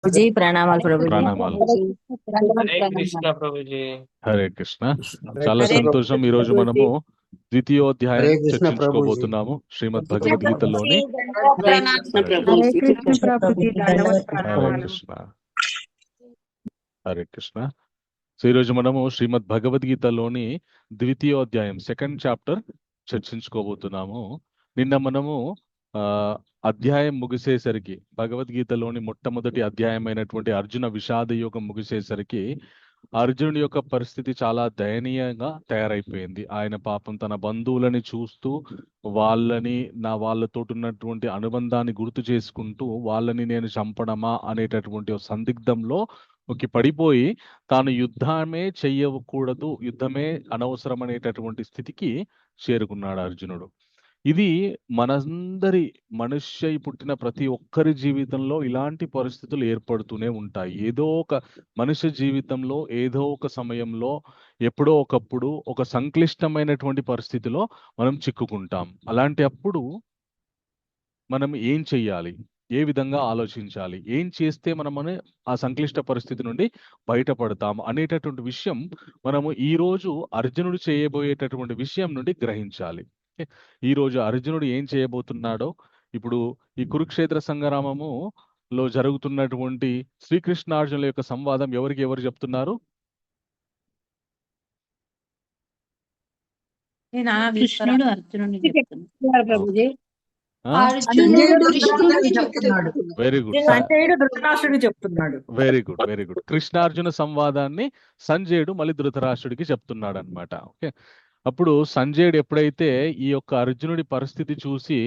ప్రభుజీ ప్రణామాలు ప్రభుజీ. ప్రణామాలు. హరే కృష్ణ ప్రభుజీ. హరే కృష్ణ. హరే చాలా కృష్ణ సంతోషం. ఈ రోజు మనము ద్వితీయోధ్యాయం హరే కృష్ణ చర్చించుకోబోతున్నాము శ్రీమద్ భగవద్గీతలోని. హరే కృష్ణ ప్రభుజీ. హరే కృష్ణ. హరే కృష్ణ. సో ఈ రోజు మనము శ్రీమద్ భగవద్గీతలోని ద్వితీయోధ్యాయం సెకండ్ చాప్టర్ చర్చించుకోబోతున్నాము. నిన్న మనము ఆ అధ్యాయం ముగిసేసరికి, భగవద్గీతలోని మొట్టమొదటి అధ్యాయం అయినటువంటి అర్జున విషాద యోగం ముగిసేసరికి అర్జునుడి యొక్క పరిస్థితి చాలా దయనీయంగా తయారైపోయింది. ఆయన పాపం తన బంధువులని చూస్తూ వాళ్ళతో ఉన్నటువంటి అనుబంధాన్ని గుర్తు చేసుకుంటూ వాళ్ళని నేను చంపడమా అనేటటువంటి ఒక సందిగ్ధంలో పడిపోయి తాను యుద్ధమే చెయ్యకూడదు, యుద్ధమే అనవసరం అనేటటువంటి స్థితికి చేరుకున్నాడు అర్జునుడు. ఇది మనందరి మనుష్య పుట్టిన ప్రతి ఒక్కరి జీవితంలో ఇలాంటి పరిస్థితులు ఏర్పడుతూనే ఉంటాయి. ఏదో ఒక మనుష్య జీవితంలో ఏదో ఒక సమయంలో ఎప్పుడో ఒకప్పుడు ఒక సంక్లిష్టమైనటువంటి పరిస్థితిలో మనం చిక్కుకుంటాం. అలాంటి అప్పుడు మనం ఏం చెయ్యాలి, ఏ విధంగా ఆలోచించాలి, ఏం చేస్తే మనము ఆ సంక్లిష్ట పరిస్థితి నుండి బయటపడతాం అనేటటువంటి విషయం మనము ఈ రోజు అర్జునుడు చేయబోయేటటువంటి విషయం నుండి గ్రహించాలి. ఈ రోజు అర్జునుడు ఏం చేయబోతున్నాడో, ఇప్పుడు ఈ కురుక్షేత్ర సంగ్రామము లో జరుగుతున్నటువంటి శ్రీకృష్ణార్జునుల యొక్క సంవాదం ఎవరికి ఎవరు చెప్తున్నారు? కృష్ణుడు అర్జునుడిని చెప్తున్నాడు ప్రభుజీ. వెరీ గుడ్, సంజయుడు ధృతరాష్ట్రుడికి చెప్తున్నాడు. Very good, very good. కృష్ణార్జున సంవాదాన్ని సంజయుడు మళ్ళీ ధృతరాష్ట్రుడికి చెప్తున్నాడు అనమాట. ఓకే, అప్పుడు సంజయుడు ఎప్పుడైతే ఈ యొక్క అర్జునుడి పరిస్థితి చూసి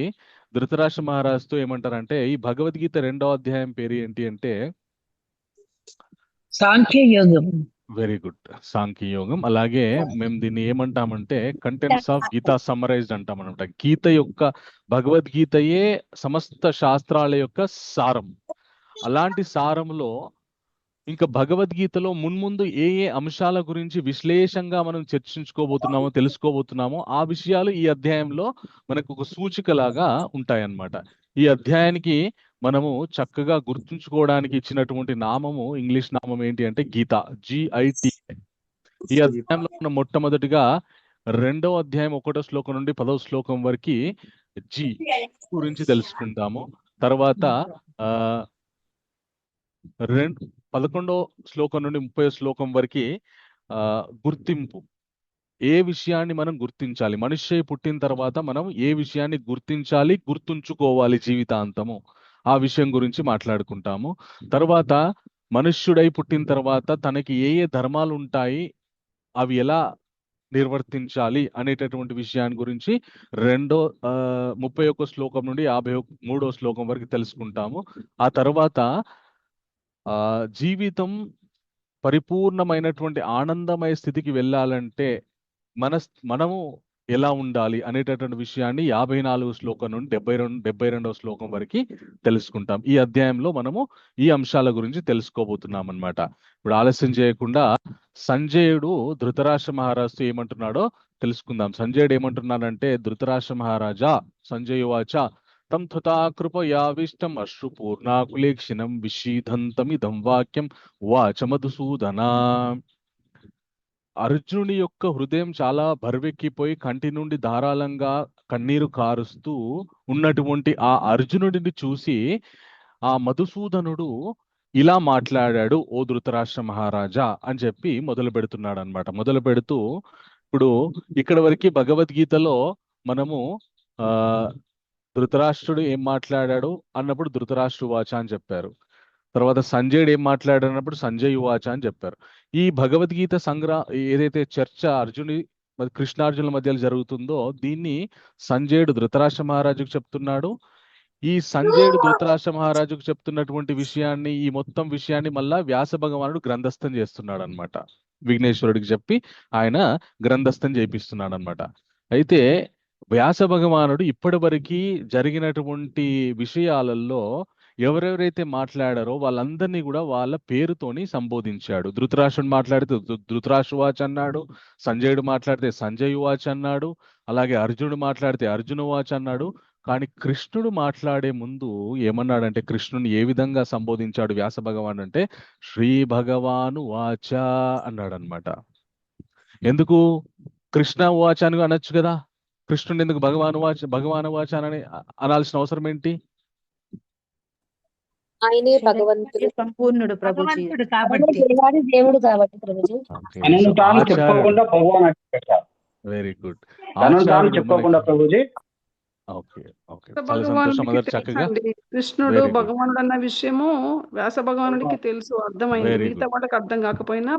ధృతరాష్ట్ర మహారాజుతో ఏమంటారంటే, ఈ భగవద్గీత 2వ అధ్యాయం పేరు ఏంటి అంటే సాంఖ్యయోగం. Very good, సాంఖ్యయోగం. అలాగే మేము దీన్ని ఏమంటామంటే కంటెంట్స్ ఆఫ్ గీతా సమ్మరైజ్డ్ అంటాం అనమాట. గీత యొక్క, భగవద్గీతయే సమస్త శాస్త్రాల యొక్క సారం. అలాంటి సారంలో ఇంకా భగవద్గీతలో మున్ముందు ఏ ఏ అంశాల గురించి విశ్లేషంగా మనం చర్చించుకోబోతున్నామో, తెలుసుకోబోతున్నామో ఆ విషయాలు ఈ అధ్యాయంలో మనకు ఒక సూచికలాగా ఉంటాయన్నమాట. ఈ అధ్యాయానికి మనము చక్కగా గుర్తుంచుకోవడానికి ఇచ్చినటువంటి నామము, ఇంగ్లీష్ నామం ఏంటి అంటే గీత, GIT. ఈ అధ్యాయంలో మనం మొట్టమొదటిగా 2వ అధ్యాయం 1వ శ్లోకం నుండి 10వ శ్లోకం వరకు జీ గురించి తెలుసుకుంటాము. తర్వాత 11వ శ్లోకం నుండి 30వ శ్లోకం వరకు గుర్తింపు, ఏ విషయాన్ని మనం గుర్తించాలి, మనిషి పుట్టిన తర్వాత మనం ఏ విషయాన్ని గుర్తించాలి, గుర్తుంచుకోవాలి జీవితాంతము, ఆ విషయం గురించి మాట్లాడుకుంటాము. తర్వాత మనుష్యుడై పుట్టిన తర్వాత తనకి ఏ ఏ ధర్మాలు ఉంటాయి, అవి ఎలా నిర్వర్తించాలి అనేటటువంటి విషయాన్ని గురించి 31వ శ్లోకం నుండి 53వ శ్లోకం వరకు తెలుసుకుంటాము. ఆ తర్వాత జీవితం పరిపూర్ణమైనటువంటి ఆనందమయ స్థితికి వెళ్ళాలంటే మనము ఎలా ఉండాలి అనేటటువంటి విషయాన్ని 54వ శ్లోకం నుండి 72వ శ్లోకం వరకు తెలుసుకుంటాం. ఈ అధ్యాయంలో మనము ఈ అంశాల గురించి తెలుసుకోబోతున్నాం అన్నమాట. ఇప్పుడు ఆలస్యం చేయకుండా సంజయుడు ధృతరాష్ట్ర మహారాజుతో ఏమంటున్నాడో తెలుసుకుందాం. సంజయుడు ఏమంటున్నాడంటే, ధృతరాష్ట్ర మహారాజా, సంజయువాచ తం కృపయావిష్టం అశ్రుపూర్ణాకులేక్షిణం విషీదంతమిదం వాక్యం వాచ మధుసూదనా. అర్జునుడి యొక్క హృదయం చాలా బరువెక్కిపోయి కంటి నుండి ధారాళంగా కన్నీరు కారుస్తూ ఉన్నటువంటి ఆ అర్జునుడిని చూసి ఆ మధుసూదనుడు ఇలా మాట్లాడాడు, ఓ ధృతరాష్ట్ర మహారాజా అని చెప్పి మొదలు పెడుతున్నాడు అనమాట. మొదలు పెడుతూ ఇప్పుడు ఇక్కడ వరకు భగవద్గీతలో మనము ధృతరాష్ట్రుడు ఏం మాట్లాడాడు అన్నప్పుడు ధృతరాష్ట్ర వాచ అని చెప్పారు. తర్వాత సంజయుడు ఏం మాట్లాడినప్పుడు సంజయ్ వాచ అని చెప్పారు. ఈ భగవద్గీత ఏదైతే చర్చ కృష్ణార్జునుల మధ్యలో జరుగుతుందో దీన్ని సంజయుడు ధృతరాష్ట్ర మహారాజుకు చెప్తున్నాడు. ఈ సంజయుడు ధృతరాష్ట్ర మహారాజుకు చెప్తున్నటువంటి విషయాన్ని, ఈ మొత్తం విషయాన్ని మళ్ళా వ్యాస భగవానుడు గ్రంథస్థం చేస్తున్నాడు అనమాట. విఘ్నేశ్వరుడికి చెప్పి ఆయన గ్రంథస్థం చేపిస్తున్నాడు అనమాట. అయితే వ్యాస భగవానుడు ఇప్పటి వరకు జరిగినటువంటి విషయాలలో ఎవరెవరైతే మాట్లాడారో వాళ్ళందరినీ కూడా వాళ్ళ పేరుతోని సంబోధించాడు. ధృతరాష్ట్రుడు మాట్లాడితే ధృతరాష్ట్ర వాచ్ అన్నాడు, సంజయుడు మాట్లాడితే సంజయ్ వాచ్ అన్నాడు, అలాగే అర్జునుడు మాట్లాడితే అర్జున వాచ్ అన్నాడు, కానీ కృష్ణుడు మాట్లాడే ముందు ఏమన్నాడంటే, కృష్ణుని ఏ విధంగా సంబోధించాడు వ్యాస భగవాన్ అంటే, శ్రీ భగవాను వాచ అన్నాడు అనమాట. ఎందుకు కృష్ణ వాచ అని అనొచ్చు కదా, కృష్ణుని ఎందుకు భగవాన్ వాచ అని అనాల్సిన అవసరం ఏంటి? ఆయనే భగవంతుడు, సంపూర్ణుడు ప్రభుజీ. భగవంతుడు ఆయనే కాబట్టి దేవాది దేవుడు కాబట్టి ప్రభుజీ. తనను తాను చెప్పుకోకుండా భగవాన్ అని పెట్టారు. Very good. తనను తాను ఆచార్యుడు చెప్పుకోకుండా మనకి ప్రభుజీ ఓకే ఓకే చాలా సంతోషం. భగవానుడికి అందరు చక్కగా తెలుసండి, కృష్ణుడు వెరీ గుడ్ భగవానుడు అన్న విషయము వ్యాస భగవానుడికి తెలుసు, అర్థమైంది. వెరీ మిగతా గుడ్ వాళ్ళకి అర్థం కాకపోయినా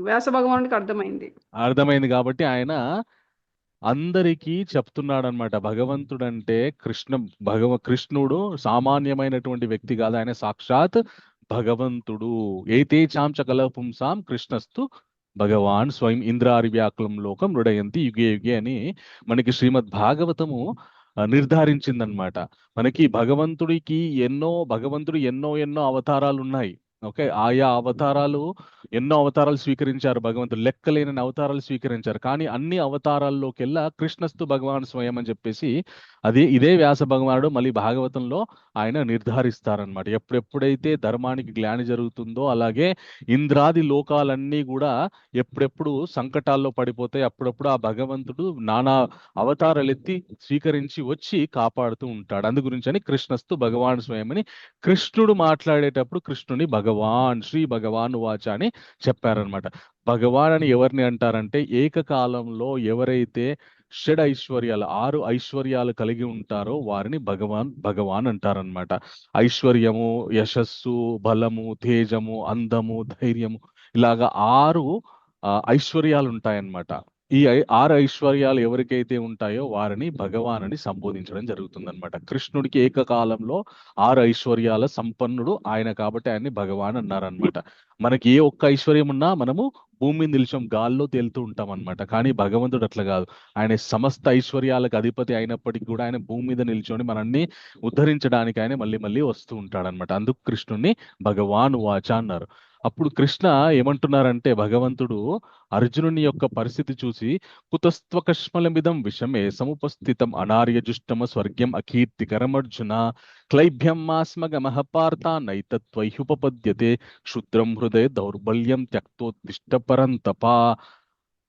వ్యాస భగవానుడికి అర్థమైంది. అర్థమైంది కాబట్టి ఆయన అందరికీ చెప్తున్నాడు అనమాట. భగవంతుడు అంటే కృష్ణుడు సామాన్యమైనటువంటి వ్యక్తి కాదు, ఆయన సాక్షాత్ భగవంతుడు. ఏతే చాంచ కల పుంసాం కృష్ణస్తు భగవాన్ స్వయం ఇంద్రారి వ్యాకులం లోకం మృడయంతి యుగే యుగే అని మనకి శ్రీమద్ భాగవతము నిర్ధారించిందనమాట. మనకి భగవంతుడు ఎన్నో అవతారాలు ఉన్నాయి. ఓకే, ఆయా అవతారాలు ఎన్నో అవతారాలు స్వీకరించారు భగవంతుడు, లెక్కలేని అవతారాలు స్వీకరించారు. కానీ అన్ని అవతారాల్లోకెల్లా కృష్ణస్తు భగవాన్ స్వయం అని చెప్పేసి ఇదే వ్యాస భగవానుడు మళ్ళీ భాగవతంలో ఆయన నిర్ధారిస్తారనమాట. ఎప్పుడెప్పుడైతే ధర్మానికి గ్లాని జరుగుతుందో, అలాగే ఇంద్రాది లోకాలన్నీ కూడా ఎప్పుడెప్పుడు సంకటాల్లో పడిపోతాయి, అప్పుడప్పుడు ఆ భగవంతుడు నానా అవతారాలు ఎత్తి స్వీకరించి వచ్చి కాపాడుతూ ఉంటాడు. అందు గురించి అని కృష్ణస్తు భగవాన్ స్వయం అని కృష్ణుడు మాట్లాడేటప్పుడు కృష్ణుని శ్రీ భగవాన్ వాచ అని చెప్పారనమాట. భగవాన్ అని ఎవరిని అంటారంటే, ఏకకాలంలో ఎవరైతే షడ్ ఐశ్వర్యాలు 6 ఐశ్వర్యాలు కలిగి ఉంటారో వారిని భగవాన్ అంటారనమాట. ఐశ్వర్యము, యశస్సు, బలము, తేజము, అందము, ధైర్యము, ఇలాగా 6 ఐశ్వర్యాలు ఉంటాయన్నమాట. ఈ 6 ఐశ్వర్యాలు ఎవరికైతే ఉంటాయో వారిని భగవాన్ అని సంబోధించడం జరుగుతుందన్నమాట. కృష్ణుడికి ఏకకాలంలో 6 ఐశ్వర్యాల సంపన్నుడు ఆయన కాబట్టి ఆయన్ని భగవాన్ అన్నారనమాట. మనకి ఏ ఒక్క ఐశ్వర్యం ఉన్నా మనము భూమి మీద నిలిచాం, గాల్లో తేలుతూ ఉంటాం అనమాట. కానీ భగవంతుడు అట్లా కాదు, ఆయన సమస్త ఐశ్వర్యాలకు అధిపతి అయినప్పటికీ కూడా ఆయన భూమి మీద నిల్చొని మనల్ని ఉద్ధరించడానికి ఆయన మళ్ళీ మళ్ళీ వస్తూ ఉంటాడనమాట. అందుకు కృష్ణుడిని భగవాన్ వాచ అన్నారు. అప్పుడు కృష్ణ ఏమంటున్నారంటే, భగవంతుడు అర్జునుని యొక్క పరిస్థితి చూసి, కుతస్త్వకష్మలమిదం విషమే సముపస్థితం అనార్యజుష్టమ స్వర్గ్యం అకీర్తికరం అర్జున క్లైభ్యం మాస్మగమః పార్థ నైతత్వైహుపపద్యతే క్షుద్రం హృదయ దౌర్బల్యం త్యక్తోత్తిష్ట పరంతప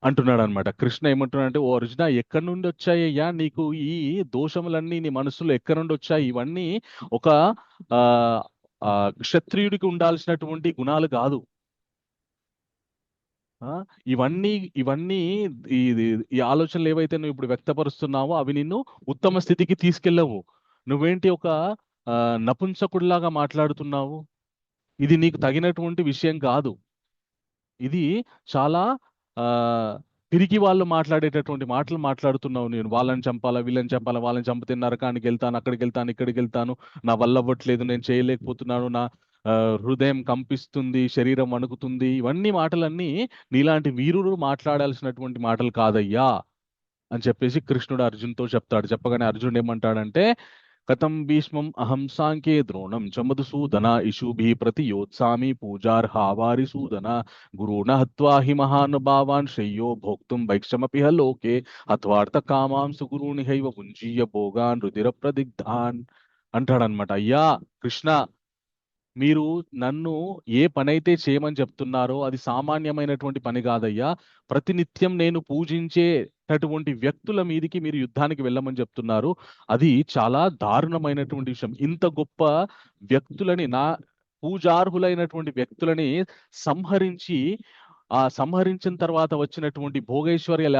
అంటున్నాడు అనమాట. కృష్ణ ఏమంటున్నాడంటే, ఓ అర్జున, ఎక్కడి నుండి వచ్చాయ్యా నీకు ఈ దోషములన్నీ, నీ మనసులో ఎక్కడి నుండి వచ్చాయి? ఇవన్నీ ఒక క్షత్రియుడికి ఉండాల్సినటువంటి గుణాలు కాదు. ఇవన్నీ ఈ ఆలోచనలు ఏవైతే నువ్వు ఇప్పుడు వ్యక్తపరుస్తున్నావో అవి నిన్ను ఉత్తమ స్థితికి తీసుకెళ్ళవు. నువ్వేంటి ఒక నపుంసకుడిలాగా మాట్లాడుతున్నావు? ఇది నీకు తగినటువంటి విషయం కాదు. ఇది చాలా తిరిగి వాళ్ళు మాట్లాడేటటువంటి మాటలు మాట్లాడుతున్నావు. నేను వాళ్ళని చంపాలా, వీళ్ళని చంపాలా, వాళ్ళని చంపితే నరకానికి వెళ్తాను, అక్కడికి వెళ్తాను, ఇక్కడికి వెళ్తాను, నా వల్ల అవ్వట్లేదు, నేను చేయలేకపోతున్నాను, నా హృదయం కంపిస్తుంది, శరీరం వణుకుతుంది. ఇవన్నీ మాటలన్నీ నీలాంటి వీరుడు మాట్లాడాల్సినటువంటి మాటలు కాదయ్యా అని చెప్పేసి కృష్ణుడు అర్జున్తో చెప్తాడు. చెప్పగానే అర్జునుడు ఏమంటాడంటే, కథం భీష్మం అహం సాంఖ్యే ద్రోణం చ మధుసూదన ఇషుభి ప్రతియోత్సామి పూజార్హావారిసూదన గురుణ హత్వా హి మహానుభావాన్ శ్రేయో భోక్తుం భైక్షమపి లోకే హత్వార్థ కామాంసు గురుని హైవ పుంజీయ భోగాన్ రుధిర ప్రదిగ్ధాన్ అంటాడనమాట. అయ్యా కృష్ణ, మీరు నన్ను ఏ పనైతే చేయమని చెప్తున్నారో అది సామాన్యమైనటువంటి పని కాదయ్యా. ప్రతినిత్యం నేను పూజించేటటువంటి వ్యక్తుల మీదికి మీరు యుద్ధానికి వెళ్ళమని చెప్తున్నారు. అది చాలా దారుణమైనటువంటి విషయం. ఇంత గొప్ప వ్యక్తులని, నా పూజార్హులైనటువంటి వ్యక్తులని సంహరించిన తర్వాత వచ్చినటువంటి భోగైశ్వర్యాలు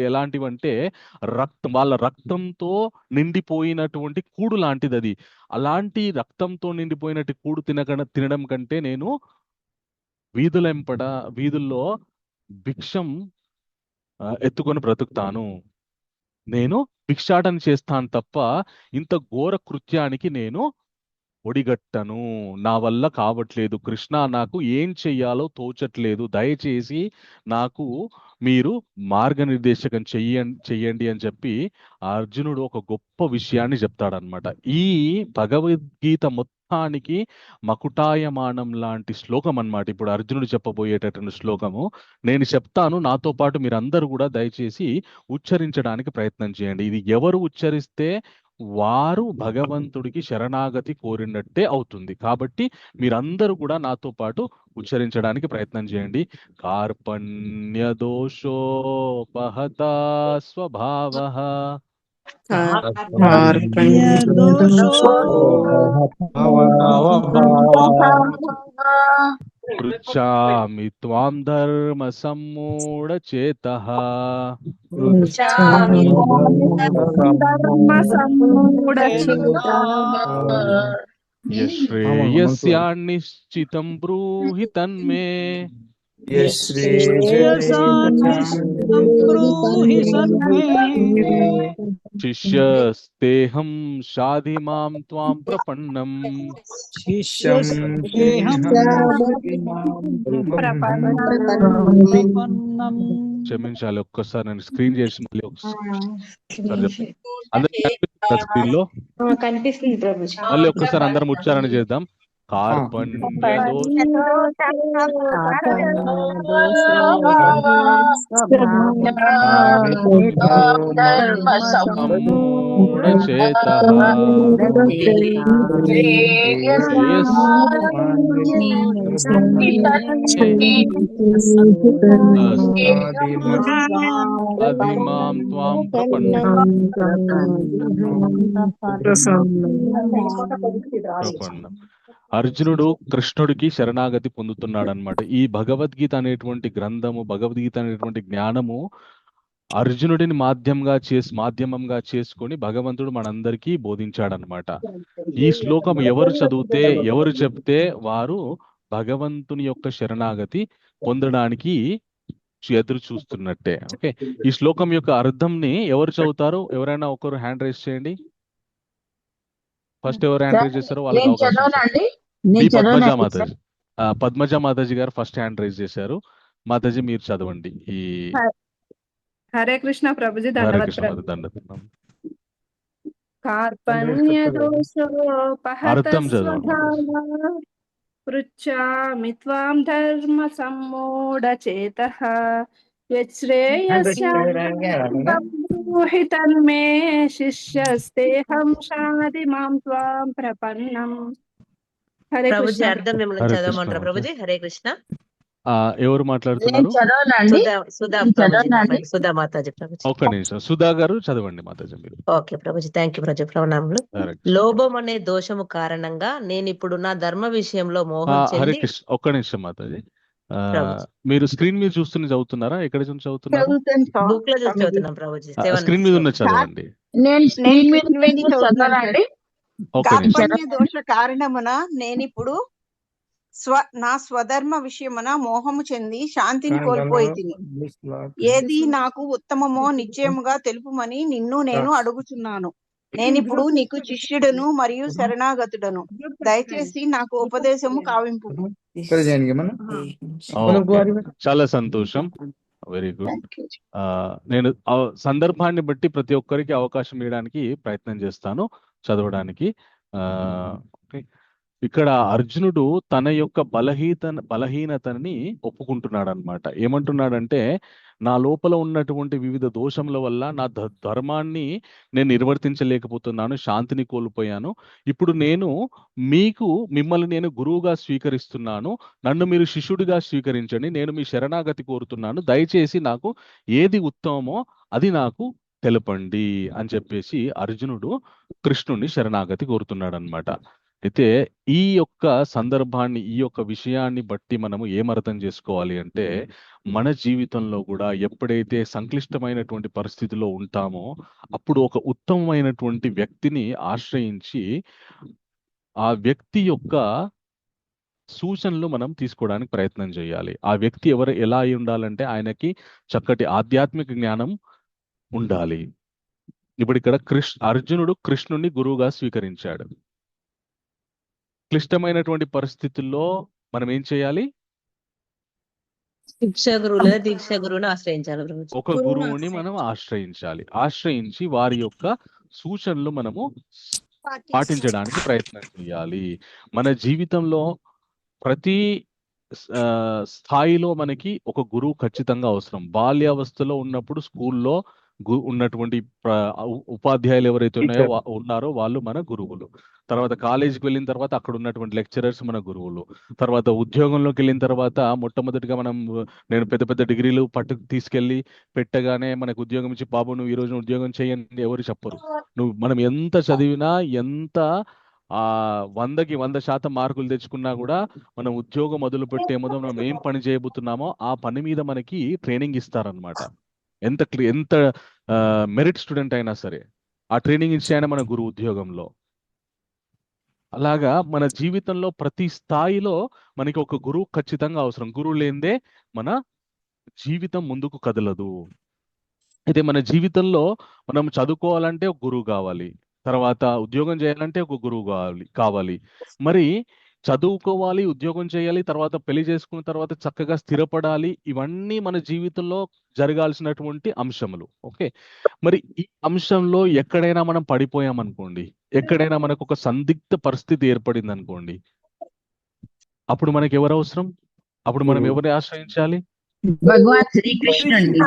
ఎలాంటివంటే వాళ్ళ రక్తంతో నిండిపోయినటువంటి కూడు లాంటిది అది. అలాంటి రక్తంతో నిండిపోయినట్టు కూడు తినడం కంటే నేను వీధుల్లో భిక్షం ఎత్తుకొని బ్రతుకుతాను, నేను భిక్షాటన చేస్తాను తప్ప ఇంత ఘోర కృత్యానికి నేను ఒడిగట్టను, నా వల్ల కావట్లేదు కృష్ణ, నాకు ఏం చెయ్యాలో తోచట్లేదు, దయచేసి నాకు మీరు మార్గనిర్దేశకం చెయ్యండి అని చెప్పి అర్జునుడు ఒక గొప్ప విషయాన్ని చెప్తాడనమాట. ఈ భగవద్గీత సింహానికి మకుటాయమానం లాంటి శ్లోకం అన్నమాట. ఇప్పుడు అర్జునుడు చెప్పబోయేటటువంటి శ్లోకము నేను చెప్తాను, నాతో పాటు మీరందరూ కూడా దయచేసి ఉచ్చరించడానికి ప్రయత్నం చేయండి. ఇది ఎవరు ఉచ్చరిస్తే వారు భగవంతుడికి శరణాగతి కోరినట్టే అవుతుంది. కాబట్టి మీరందరూ కూడా నాతో పాటు ఉచ్చరించడానికి ప్రయత్నం చేయండి. కార్పణ్య దోషోపహత స్వభావః పృచ్ఛామి త్వాం ధర్మ సమ్మూఢచేతః యశ్రేయస్యాన్నిశ్చితం బ్రూహి తన్మే శిష్యస్తేహం షాధి మాం త్వాం ప్రపన్నం. క్షమించాలి, ఒక్కసారి నేను స్క్రీన్ చేసి మళ్ళీ ఒకసారి చెప్పండి. అందరికి కనిపిస్తుందా స్క్రీన్ లో? కనిపిస్తుంది ప్రభుజీ. మళ్ళీ ఒక్కసారి అందరం ఉచ్చారణ చేద్దాం. కార్పణ్య అధిమాం త్వాం ప్రపన్నం. అర్జునుడు కృష్ణుడికి శరణాగతి పొందుతున్నాడు అనమాట. ఈ భగవద్గీత అనేటువంటి గ్రంథము, భగవద్గీత అనేటువంటి జ్ఞానము అర్జునుడిని మాధ్యమంగా చేసుకొని భగవంతుడు మనందరికీ బోధించాడనమాట. ఈ శ్లోకం ఎవరు చదివితే, ఎవరు చెప్తే వారు భగవంతుని యొక్క శరణాగతి పొందడానికి ఎదురు చూస్తున్నట్టే. ఓకే, ఈ శ్లోకం యొక్క అర్థంని ఎవరు చదువుతారు? ఎవరైనా ఒకరు హ్యాండ్ రైజ్ చేయండి. ఫస్ట్ ఎవరు హ్యాండ్ రైజ్ చేస్తారో వాళ్ళకి అవకాశం. పద్మజా మాతాజీ, పద్మజా మాతాజీ గారు ఫస్ట్ హ్యాండ్ రైజ్ చేశారు. మాతాజీ మీరు చదవండి. ఈ హరే కృష్ణ ప్రభుజీ. హరే కృష్ణ దండవత్. కార్పణ్య దోషోపహత అర్థం చదవండి. స్వభావః పృచ్ఛామి త్వాం ధర్మ సమ్మూఢచేతః యశ్రేయస్యాన్నిశ్చితం తన్మే శిష్యస్తేహం షాధి మాం త్వాం ప్రపన్నం. హరే ప్రభుజీ కృష్ణ. అర్థం మిమ్మల్ని హరే చదవమంటారా కృష్ణ. ప్రభుజీ? హరే కృష్ణ. ఎవరు మాట్లాడుతున్నారు? సుధా మాతాజీ ప్రభుజీ. ఒక్క నిమిషం, సుధా గారు చదవండి మాతాజీ మీరు. Okay Prabhuji, thank you Prabhuji. ప్రణామములు. హరే కృష్ణ. లోభం అనే దోషము కారణంగా నేను ఇప్పుడు నా ధర్మ విషయంలో మోహం హరే చెంది. కృష్ణ, ఒక్క నిమిషం మాతాజీ. ప్రభుజీ. మీరు స్క్రీన్ మీద చూస్తున్న చదువుతున్నారా? ఎక్కడ నుంచి చదువుతున్నారు? బుక్ లో చూసి చదువుతున్నాం ప్రభుజీ. స్క్రీన్ మీద ఉన్న చదవండి. నేను స్క్రీన్ మీద చదవాలండి. ఒక్క నిమిషం. కార్పణ్య దోష కారణమున నేనిప్పుడు నా స్వధర్మ విషయమున మోహము చెంది శాంతిని కోల్పోయి తిని. ఏది నాకు ఉత్తమమో నిశ్చయముగా తెలుపుమని నిన్ను నేను అడుగుచున్నాను. నేనిప్పుడు నీకు శిష్యుడను మరియు శరణాగతుడను. దయచేసి నాకు ఉపదేశము కావింపు. చాలా సంతోషం, వెరీ గుడ్. నేను సందర్భాన్ని బట్టి ప్రతి ఒక్కరికి అవకాశం ఇవ్వడానికి ప్రయత్నం చేస్తాను చదవడానికి. ఇక్కడ అర్జునుడు తన యొక్క బలహీనతని ఒప్పుకుంటున్నాడు అనమాట. ఏమంటున్నాడంటే, నా లోపల ఉన్నటువంటి వివిధ దోషముల వల్ల నా ధర్మాన్ని నేను నిర్వర్తించలేకపోతున్నాను, శాంతిని కోల్పోయాను. ఇప్పుడు నేను మిమ్మల్ని నేను గురువుగా స్వీకరిస్తున్నాను, నన్ను మీరు శిష్యుడిగా స్వీకరించండి, నేను మీ శరణాగతి కోరుతున్నాను, దయచేసి నాకు ఏది ఉత్తమమో అది నాకు తెలపండి అని చెప్పేసి అర్జునుడు కృష్ణుడిని శరణాగతి కోరుతున్నాడు అనమాట. అయితే ఈ యొక్క సందర్భాన్ని, ఈ యొక్క విషయాన్ని బట్టి మనము ఏమర్థం చేసుకోవాలి అంటే, మన జీవితంలో కూడా ఎప్పుడైతే సంక్లిష్టమైనటువంటి పరిస్థితిలో ఉంటామో అప్పుడు ఒక ఉత్తమమైనటువంటి వ్యక్తిని ఆశ్రయించి ఆ వ్యక్తి యొక్క సూచనలు మనం తీసుకోవడానికి ప్రయత్నం చేయాలి. ఆ వ్యక్తి ఎలా అయి ఉండాలంటే, ఆయనకి చక్కటి ఆధ్యాత్మిక జ్ఞానం ఉండాలి. ఇప్పుడు ఇక్కడ అర్జునుడు కృష్ణుడిని గురువుగా స్వీకరించాడు. క్లిష్టమైనటువంటి పరిస్థితుల్లో మనం ఏం చేయాలి? శిక్ష గురువు లేదా దీక్ష గురువుని ఆశ్రయించాలి ప్రభుజీ. ఒక గురువుని మనం ఆశ్రయించాలి. ఆశ్రయించి వారి యొక్క సూచనలు మనము పాటించడానికి ప్రయత్నం చేయాలి. మన జీవితంలో ప్రతి స్థాయిలో మనకి ఒక గురువు ఖచ్చితంగా అవసరం. బాల్యావస్థలో ఉన్నప్పుడు స్కూల్లో ఉన్నటువంటి ఉపాధ్యాయులు ఎవరైతే ఉన్నారో వాళ్ళు మన గురువులు. తర్వాత కాలేజీకి వెళ్ళిన తర్వాత అక్కడ ఉన్నటువంటి లెక్చరర్స్ మన గురువులు. తర్వాత ఉద్యోగంలోకి వెళ్ళిన తర్వాత మొట్టమొదటిగా నేను పెద్ద పెద్ద డిగ్రీలు తీసుకెళ్ళి పెట్టగానే మనకు ఉద్యోగం ఇచ్చి, బాబు నువ్వు ఈ రోజు ఉద్యోగం చేయని ఎవరు చెప్పరు. మనం ఎంత చదివినా, ఎంత 100కి 100% మార్కులు తెచ్చుకున్నా కూడా మనం ఉద్యోగం మొదలు పెట్టే ముందు మనం ఏం పని చేయబోతున్నామో ఆ పని మీద మనకి ట్రైనింగ్ ఇస్తారనమాట. ఎంత మెరిట్ స్టూడెంట్ అయినా సరే ఆ ట్రైనింగ్ ఇచ్చే ఆయన మన గురువు ఉద్యోగంలో. అలాగా మన జీవితంలో ప్రతి స్థాయిలో మనకి ఒక గురువు ఖచ్చితంగా అవసరం. గురువు లేనిదే మన జీవితం ముందుకు కదలదు. అయితే మన జీవితంలో మనం చదువుకోవాలంటే ఒక గురువు కావాలి, తర్వాత ఉద్యోగం చేయాలంటే ఒక గురువు కావాలి. మరి చదువుకోవాలి, ఉద్యోగం చేయాలి, తర్వాత పెళ్లి చేసుకున్న తర్వాత చక్కగా స్థిరపడాలి. ఇవన్నీ మన జీవితంలో జరగాల్సినటువంటి అంశములు. ఓకే, మరి ఈ అంశంలో ఎక్కడైనా మనం పడిపోయామనుకోండి, ఎక్కడైనా మనకు ఒక సందిగ్ధ పరిస్థితి ఏర్పడింది అనుకోండి, అప్పుడు మనకి ఎవరు అవసరం? అప్పుడు మనం ఎవరిని ఆశ్రయించాలి? భగవాన్ శ్రీకృష్ణ అండి.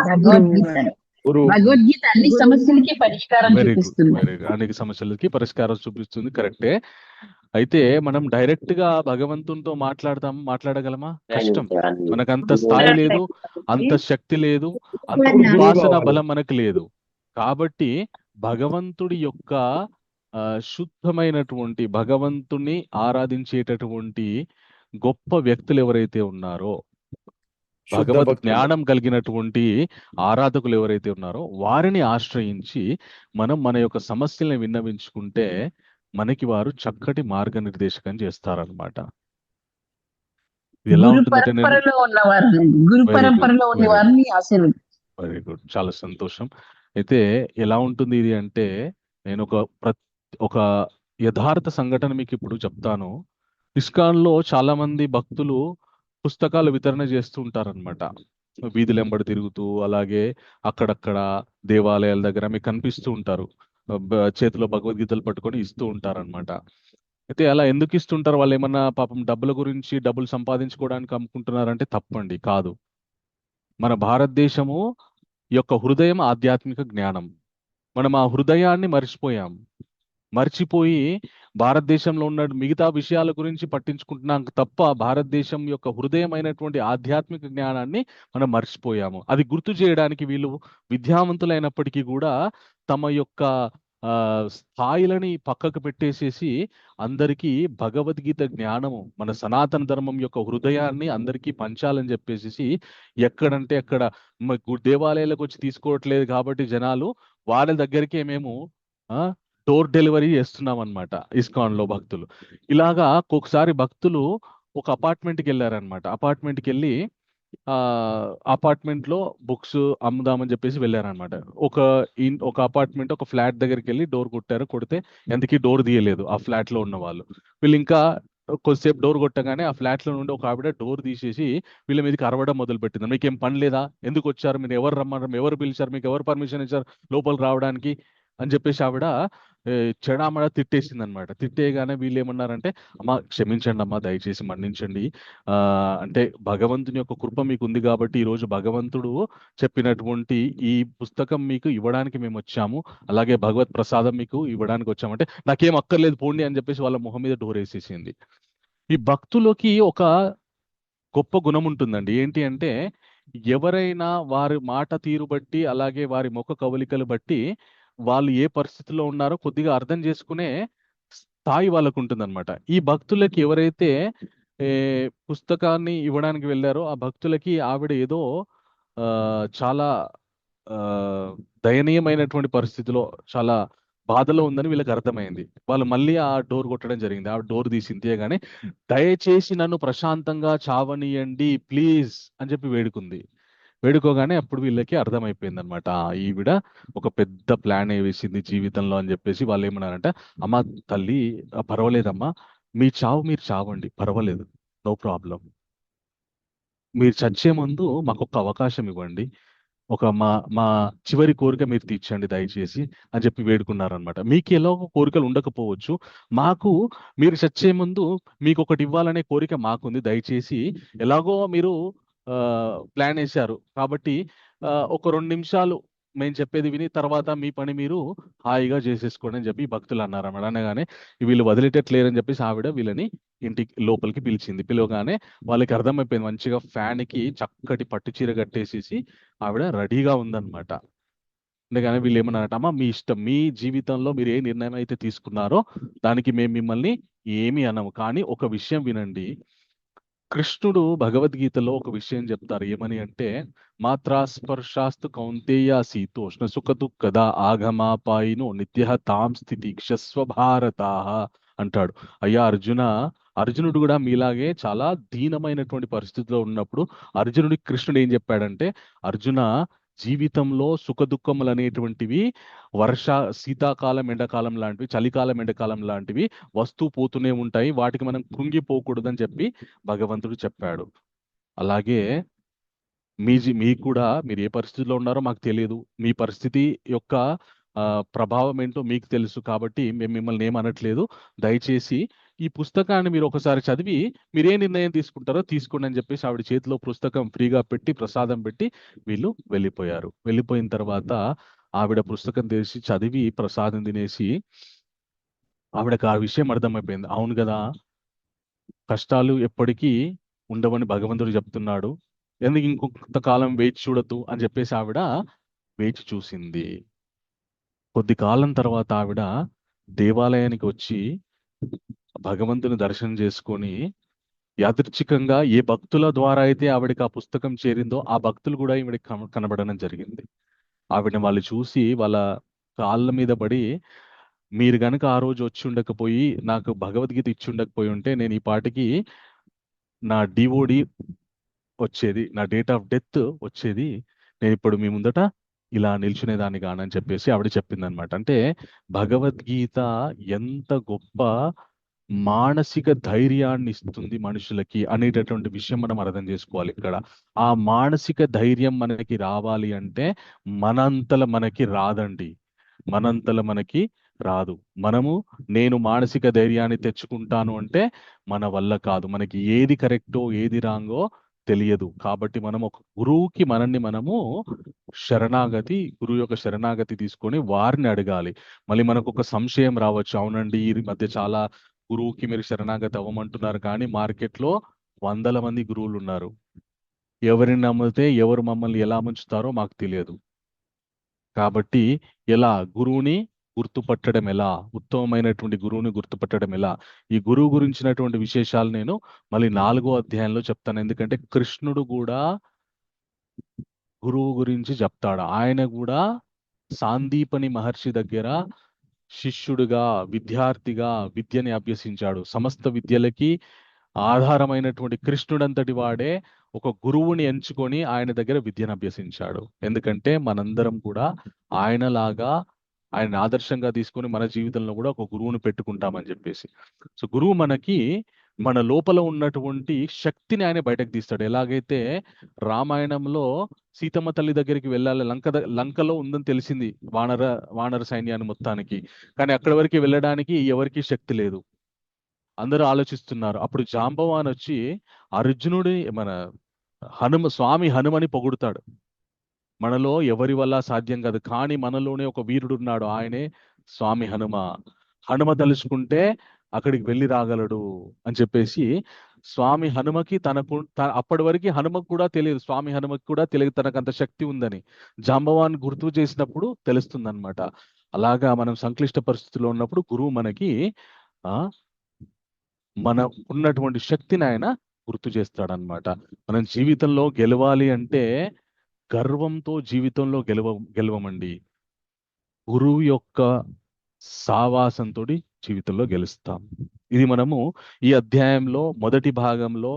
భగవద్గీత అన్ని సమస్యలకి పరిష్కారం చూపిస్తుంది. Very good. అనేక సమస్యలకి పరిష్కారం చూపిస్తుంది, కరెక్టే. అయితే మనం డైరెక్ట్ గా భగవంతునితో మాట్లాడగలమా? కష్టం. మనకు అంత స్థాయి లేదు, అంత శక్తి లేదు, అంత ఉపాసన బలం మనకు లేదు. కాబట్టి భగవంతుడి యొక్క శుద్ధమైనటువంటి, భగవంతుని ఆరాధించేటటువంటి గొప్ప వ్యక్తులు ఎవరైతే ఉన్నారో, భగవద్ జ్ఞానం కలిగినటువంటి ఆరాధకులు ఎవరైతే ఉన్నారో వారిని ఆశ్రయించి మనం మన యొక్క సమస్యల్ని విన్నవించుకుంటే మనకి వారు చక్కటి మార్గనిర్దేశకం చేస్తారనమాట. ఎలా ఉంటుందంటే, వెరీ గుడ్, చాలా సంతోషం. అయితే ఎలా ఉంటుంది ఇది అంటే, నేను ఒక యథార్థ సంఘటన మీకు ఇప్పుడు చెప్తాను. ఇస్కాన్లో చాలా మంది భక్తులు పుస్తకాలు వితరణ చేస్తూ ఉంటారనమాట. వీధులు వెంబడి తిరుగుతూ, అలాగే అక్కడక్కడ దేవాలయాల దగ్గర మీకు కనిపిస్తూ ఉంటారు. చేతిలో భగవద్గీతలు పట్టుకొని ఇస్తూ ఉంటారనమాట. అయితే అలా ఎందుకు ఇస్తుంటారు? వాళ్ళు ఏమన్నా పాపం డబ్బుల గురించి, డబ్బులు సంపాదించుకోవడానికి అమ్ముకుంటున్నారంటే తప్పండి, కాదు. మన భారతదేశము యొక్క హృదయం ఆధ్యాత్మిక జ్ఞానం. మనం ఆ హృదయాన్ని మర్చిపోయి భారతదేశంలో ఉన్న మిగతా విషయాల గురించి పట్టించుకుంటున్నాం తప్ప భారతదేశం యొక్క హృదయమైనటువంటి ఆధ్యాత్మిక జ్ఞానాన్ని మనం మర్చిపోయాము. అది గుర్తు చేయడానికి వీళ్ళు విద్యావంతులైనప్పటికీ కూడా తమ యొక్క స్థాయిలని పక్కకు పెట్టేసేసి అందరికీ భగవద్గీత జ్ఞానము, మన సనాతన ధర్మం యొక్క హృదయాన్ని అందరికీ పంచాలని చెప్పేసి ఎక్కడంటే అక్కడ దేవాలయాలకు వచ్చి తీసుకోవట్లేదు కాబట్టి జనాలు వాళ్ళ దగ్గరికే మేము డోర్ డెలివరీ చేస్తున్నాం అనమాట. ఇస్కాన్ లో భక్తులు ఇలాగా ఒక్కొక్కసారి భక్తులు ఒక అపార్ట్మెంట్కి వెళ్ళారనమాట. అపార్ట్మెంట్కి వెళ్ళి అపార్ట్మెంట్ లో బుక్స్ అమ్ముదామని చెప్పేసి వెళ్ళారనమాట. ఒక అపార్ట్మెంట్, ఒక ఫ్లాట్ దగ్గరికి వెళ్ళి డోర్ కొడితే ఎందుకీ డోర్ తీయలేదు ఆ ఫ్లాట్ లో ఉన్న వాళ్ళు. వీళ్ళు ఇంకా కొద్దిసేపు డోర్ కొట్టగానే ఆ ఫ్లాట్ లో నుండి ఒక ఆవిడ డోర్ తీసేసి వీళ్ళ మీదకి అరవడం మొదలు పెట్టింది. మీకేం పని లేదా? ఎందుకు వచ్చారు? మీరు ఎవరు రమ్మన్నారు? ఎవరు పిలిచారు? మీకు ఎవరు పర్మిషన్ ఇచ్చారు లోపలికి రావడానికి అని చెప్పేసి ఆవిడ చెడామడ తిట్టేసింది అనమాట. తిట్టేయగానే వీళ్ళు ఏమన్నారంటే, అమ్మ క్షమించండి అమ్మా, దయచేసి మన్నించండి, అంటే భగవంతుని యొక్క కృప మీకు ఉంది కాబట్టి ఈ రోజు భగవంతుడు చెప్పినటువంటి ఈ పుస్తకం మీకు ఇవ్వడానికి మేము వచ్చాము, అలాగే భగవత్ ప్రసాదం మీకు ఇవ్వడానికి వచ్చామంటే నాకేం అక్కర్లేదు పోండి అని చెప్పేసి వాళ్ళ మొహం మీద డోర్ వేసేసింది. ఈ భక్తులకి ఒక గొప్ప గుణం ఉంటుందండి. ఏంటి అంటే, ఎవరైనా వారి మాట తీరు బట్టి, అలాగే వారి ముఖ కవలికలు బట్టి వాళ్ళు ఏ పరిస్థితిలో ఉన్నారో కొద్దిగా అర్థం చేసుకునే స్థాయి వాళ్ళకు ఉంటుందన్నమాట. ఈ భక్తులకి ఎవరైతే పుస్తకాన్ని ఇవ్వడానికి వెళ్ళారో ఆ భక్తులకి ఆవిడ ఏదో చాలా దయనీయమైనటువంటి పరిస్థితిలో, చాలా బాధలో ఉందని వీళ్ళకి అర్థమైంది. వాళ్ళు మళ్ళీ ఆ డోర్ కొట్టడం జరిగింది. ఆ డోర్ తీసి తీయగానే దయచేసి నన్ను ప్రశాంతంగా చావనీయండి ప్లీజ్ అని చెప్పి వేడుకోగానే అప్పుడు వీళ్ళకి అర్థమైపోయింది అనమాట, ఈవిడ ఒక పెద్ద ప్లాన్ వేసింది జీవితంలో అని చెప్పేసి. వాళ్ళు ఏమన్నారంటే, అమ్మ తల్లి పర్వాలేదమ్మా, మీ చావు మీరు చావండి, పర్వాలేదు, నో ప్రాబ్లం. మీరు చచ్చే ముందు మాకు ఒక అవకాశం ఇవ్వండి, ఒక మా మా చివరి కోరిక మీరు తీర్చండి దయచేసి అని చెప్పి వేడుకున్నారనమాట. మీకు ఎలాగో కోరికలు ఉండకపోవచ్చు, మాకు మీరు చచ్చే ముందు మీకు ఒకటి ఇవ్వాలనే కోరిక మాకుంది. దయచేసి ఎలాగో మీరు ప్లాన్ వేశారు కాబట్టి ఒక 2 నిమిషాలు మేము చెప్పేది విని తర్వాత మీ పని మీరు హాయిగా చేసేసుకోండి అని చెప్పి భక్తులు అన్నారన్నమాట. అనగానే వీళ్ళు వదిలేటట్లేరని చెప్పేసి ఆవిడ వీళ్ళని ఇంటికి లోపలికి పిలిచింది. పిలవగానే వాళ్ళకి అర్థమైపోయింది, మంచిగా ఫ్యాన్కి చక్కటి పట్టు చీర కట్టేసేసి ఆవిడ రెడీగా ఉందన్నమాట. అందుకని వీళ్ళు ఏమన్నారట, అమ్మా మీ ఇష్టం, మీ జీవితంలో మీరు ఏ నిర్ణయం అయితే తీసుకున్నారో దానికి మేము మిమ్మల్ని ఏమీ అనము, కానీ ఒక విషయం వినండి. కృష్ణుడు భగవద్గీతలో ఒక విషయం చెప్తారు. ఏమని అంటే, మాత్రా స్పర్శాస్తు కౌంతేయ శీతోష్ణ సుఖ దుఃఖదా ఆగమాపాయినో నిత్య తాం స్థితి క్షస్వ భారతా అంటాడు. అయ్యా అర్జున, అర్జునుడు కూడా మీలాగే చాలా దీనమైనటువంటి పరిస్థితిలో ఉన్నప్పుడు అర్జునుడికి కృష్ణుడు ఏం చెప్పాడంటే, అర్జున జీవితంలో సుఖ దుఃఖములు అనేటువంటివి శీతాకాలం ఎండాకాలం లాంటివి, చలికాలం ఎండాకాలం లాంటివి వస్తూ పోతూనే ఉంటాయి, వాటికి మనం కృంగిపోకూడదని చెప్పి భగవంతుడు చెప్పాడు. అలాగే మీకు కూడా మీరు ఏ పరిస్థితిలో ఉన్నారో మాకు తెలియదు, మీ పరిస్థితి యొక్క ప్రభావం ఏంటో మీకు తెలుసు, కాబట్టి మేము మిమ్మల్ని ఏమనట్లేదు. దయచేసి ఈ పుస్తకాన్ని మీరు ఒకసారి చదివి మీరు ఏ నిర్ణయం తీసుకుంటారో తీసుకోండి అని చెప్పేసి ఆవిడ చేతిలో పుస్తకం ఫ్రీగా పెట్టి ప్రసాదం పెట్టి వీళ్ళు వెళ్ళిపోయారు. వెళ్ళిపోయిన తర్వాత ఆవిడ పుస్తకం తెరిచి చదివి ప్రసాదం తినేసి ఆవిడకి ఆ విషయం అర్థమైపోయింది. అవును కదా, కష్టాలు ఎప్పటికీ ఉండవని భగవంతుడు చెప్తున్నాడు, ఎందుకు ఇంకొంతకాలం వేచి చూడద్దు అని చెప్పేసి ఆవిడ వేచి చూసింది. కొద్ది కాలం తర్వాత ఆవిడ దేవాలయానికి వచ్చి భగవంతుని దర్శనం చేసుకొని యాదృచ్ఛికంగా ఏ భక్తుల ద్వారా అయితే ఆవిడకి ఆ పుస్తకం చేరిందో ఆ భక్తులు కూడా ఈవిడికి కనబడడం జరిగింది. ఆవిడని వాళ్ళు చూసి వాళ్ళ కాళ్ళ మీద పడి, మీరు గనక ఆ రోజు వచ్చి ఉండకపోయి నాకు భగవద్గీత ఇచ్చి ఉండకపోయి ఉంటే నేను ఈ పాటికి నా డిఓడి వచ్చేది, నా డేట్ ఆఫ్ డెత్ వచ్చేది, నేను ఇప్పుడు మీ ముందట ఇలా నిల్చునేదాన్ని కానని చెప్పేసి ఆవిడ చెప్పింది అనమాట. అంటే భగవద్గీత ఎంత గొప్ప మానసిక ధైర్యాన్ని ఇస్తుంది మనుషులకి అనేటటువంటి విషయం మనం అర్థం చేసుకోవాలి ఇక్కడ. ఆ మానసిక ధైర్యం మనకి రావాలి అంటే మనంతల మనకి రాదండి, మనంతల మనకి రాదు. నేను మానసిక ధైర్యాన్ని తెచ్చుకుంటాను అంటే మన వల్ల కాదు. మనకి ఏది కరెక్టో ఏది రాంగో తెలియదు. కాబట్టి మనం ఒక గురువుకి మనము గురువు యొక్క శరణాగతి తీసుకొని వారిని అడగాలి. మళ్ళీ మనకు ఒక సంశయం రావచ్చు, అవునండి ఈ మధ్య చాలా గురువుకి మీరు శరణాగతి అవ్వమంటున్నారు, కానీ మార్కెట్లో 100 మంది గురువులు ఉన్నారు, ఎవరిని నమ్మితే ఎవరు మమ్మల్ని ఎలా ముంచుతారో మాకు తెలియదు. కాబట్టి ఎలా గురువుని గుర్తుపట్టడం ఎలా, ఉత్తమమైనటువంటి గురువుని గుర్తుపట్టడం ఎలా, ఈ గురువు గురించినటువంటి విశేషాలు నేను మళ్ళీ 4వ అధ్యాయంలో చెప్తాను. ఎందుకంటే కృష్ణుడు కూడా గురువు గురించి చెప్తాడు. ఆయన కూడా సాందీపని మహర్షి దగ్గర శిష్యుడిగా విద్యార్థిగా విద్యని అభ్యసించాడు. సమస్త విద్యలకి ఆధారమైనటువంటి కృష్ణుడంతటి వాడే ఒక గురువుని ఎంచుకొని ఆయన దగ్గర విద్యను అభ్యసించాడు. ఎందుకంటే మనందరం కూడా ఆయనలాగా ఆయన ఆదర్శంగా తీసుకొని మన జీవితంలో కూడా ఒక గురువుని పెట్టుకుంటామని చెప్పేసి. సో గురువు మనకి మన లోపల ఉన్నటువంటి శక్తిని ఆయన బయటకు తీస్తాడు. ఎలాగైతే రామాయణంలో సీతమ్మ తల్లి దగ్గరికి వెళ్ళాలి, లంకలో ఉందని తెలిసింది వానర సైన్యాన్ని మొత్తానికి, కానీ అక్కడి వరకు వెళ్ళడానికి ఎవరికి శక్తి లేదు, అందరూ ఆలోచిస్తున్నారు. అప్పుడు జాంబవాన్ వచ్చి అర్జునుడి స్వామి హనుమని పొగుడుతాడు. మనలో ఎవరి వల్ల సాధ్యం కాదు, కానీ మనలోనే ఒక వీరుడు ఉన్నాడు, ఆయనే స్వామి హనుమ తలుచుకుంటే అక్కడికి వెళ్ళి రాగలడు అని చెప్పేసి స్వామి హనుమకి అప్పటి వరకు హనుమకు కూడా తెలియదు, స్వామి హనుమకి కూడా తెలియదు తనకు అంత శక్తి ఉందని. జాంబవాన్ గుర్తు చేసినప్పుడు తెలుస్తుంది అనమాట. అలాగా మనం సంక్లిష్ట పరిస్థితిలో ఉన్నప్పుడు గురువు మనకి మన ఉన్నటువంటి శక్తిని ఆయన గుర్తు చేస్తాడనమాట. మనం జీవితంలో గెలవాలి అంటే గర్వంతో జీవితంలో గెలవమండి, గురువు యొక్క సావాసంతో జీవితంలో గెలుస్తాం. ఇది మనము ఈ అధ్యాయంలో మొదటి భాగంలో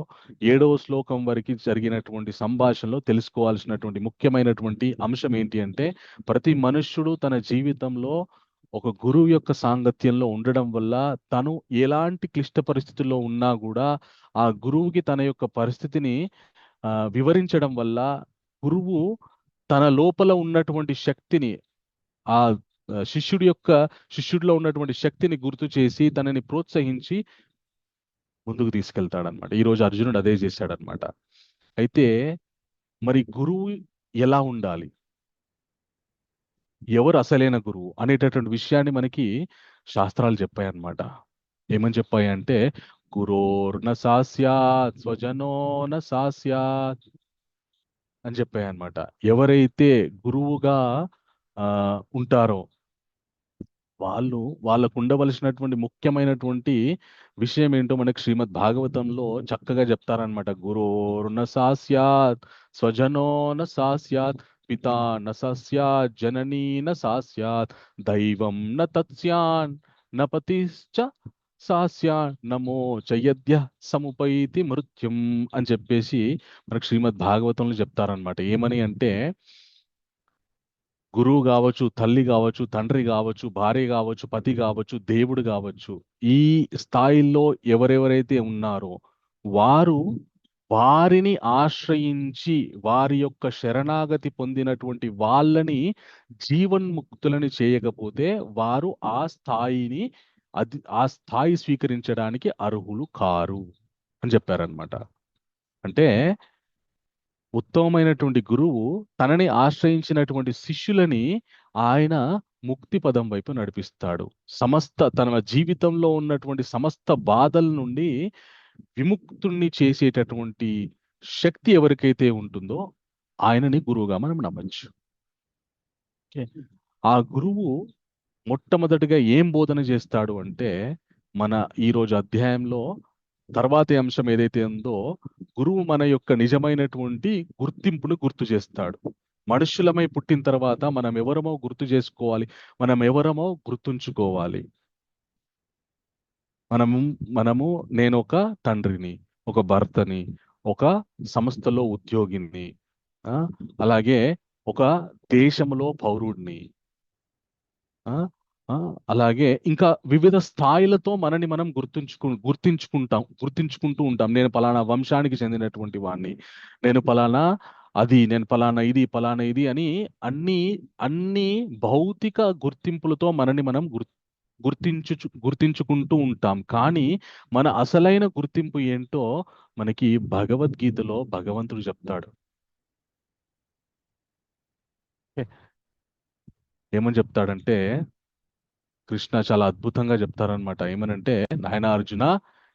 7వ శ్లోకం వరకు జరిగినటువంటి సంభాషణలో తెలుసుకోవాల్సినటువంటి ముఖ్యమైనటువంటి అంశం ఏంటి అంటే, ప్రతి మనుష్యుడు తన జీవితంలో ఒక గురువు యొక్క సాంగత్యంలో ఉండడం వల్ల తను ఎలాంటి క్లిష్ట పరిస్థితుల్లో ఉన్నా కూడా ఆ గురువుకి తన యొక్క పరిస్థితిని వివరించడం వల్ల గురువు తన లోపల ఉన్నటువంటి శక్తిని, ఆ శిష్యుడిలో ఉన్నటువంటి శక్తిని గుర్తు చేసి తనని ప్రోత్సహించి ముందుకు తీసుకెళ్తాడనమాట. ఈరోజు అర్జునుడు అదే చేశాడనమాట. అయితే మరి గురువు ఎలా ఉండాలి, ఎవరు అసలైన గురువు అనేటటువంటి విషయాన్ని మనకి శాస్త్రాలు చెప్పాయన్నమాట. ఏమని చెప్పాయి అంటే, గురోర్న సాస్యాత్ స్వజనో న సాస్యాత్ అని చెప్పాయి అన్నమాట. ఎవరైతే గురువుగా ఉంటారో వాళ్ళకు ఉండవలసినటువంటి ముఖ్యమైనటువంటి విషయం ఏంటో మనకి శ్రీమద్ భాగవతంలో చక్కగా చెప్తారనమాట. గురోర్న సాస్యాత్ స్వజనో న సాస్యాత్ పితా న సాస్యాత్ జననీ న సాస్యాత్ దైవం న తత్స్యాన్ న పతిశ్చ సాస్యాన్ నమో చయద్య సముపైతి మృత్యుం అని చెప్పేసి మనకు శ్రీమద్ భాగవతంలో చెప్తారనమాట. ఏమని అంటే, గురువు కావచ్చు, తల్లి కావచ్చు, తండ్రి కావచ్చు, భార్య కావచ్చు, పతి కావచ్చు, దేవుడు కావచ్చు, ఈ స్థాయిల్లో ఎవరెవరైతే ఉన్నారో వారిని ఆశ్రయించి వారి యొక్క శరణాగతి పొందినటువంటి వాళ్ళని జీవన్ముక్తులని చేయకపోతే వారు ఆ స్థాయి స్వీకరించడానికి అర్హులు కారు అని చెప్పారనమాట. అంటే ఉత్తమమైనటువంటి గురువు తనని ఆశ్రయించినటువంటి శిష్యులని ఆయన ముక్తి పదం వైపు నడిపిస్తాడు. తన జీవితంలో ఉన్నటువంటి సమస్త బాధల నుండి విముక్తుణ్ణి చేసేటటువంటి శక్తి ఎవరికైతే ఉంటుందో ఆయనని గురువుగా మనం నమ్మచ్చు. ఆ గురువు మొట్టమొదటిగా ఏం బోధన చేస్తాడు అంటే, మన ఈరోజు అధ్యాయంలో తర్వాతి అంశం ఏదైతే ఉందో, గురువు మన యొక్క నిజమైనటువంటి గుర్తింపును గుర్తు చేస్తాడు. మనుషులమై పుట్టిన తర్వాత మనం ఎవరమో గుర్తు చేసుకోవాలి, మనం ఎవరమో గుర్తుంచుకోవాలి. మనము నేను ఒక తండ్రిని, ఒక భర్తని, ఒక సంస్థలో ఉద్యోగిని, అలాగే ఒక దేశంలో పౌరుడిని, అలాగే ఇంకా వివిధ స్థాయిలతో మనని మనం గుర్తించుకుంటూ ఉంటాం. నేను పలానా వంశానికి చెందినటువంటి వాడిని, నేను పలానా ఇది అని అన్ని భౌతిక గుర్తింపులతో మనని మనం గుర్తించుకుంటూ ఉంటాం. కానీ మన అసలైన గుర్తింపు ఏంటో మనకి భగవద్గీతలో భగవంతుడు చెప్తాడు. ఏమని చెప్తాడంటే, కృష్ణ చాలా అద్భుతంగా చెప్తారనమాట. ఏమనంటే, నాయన అర్జున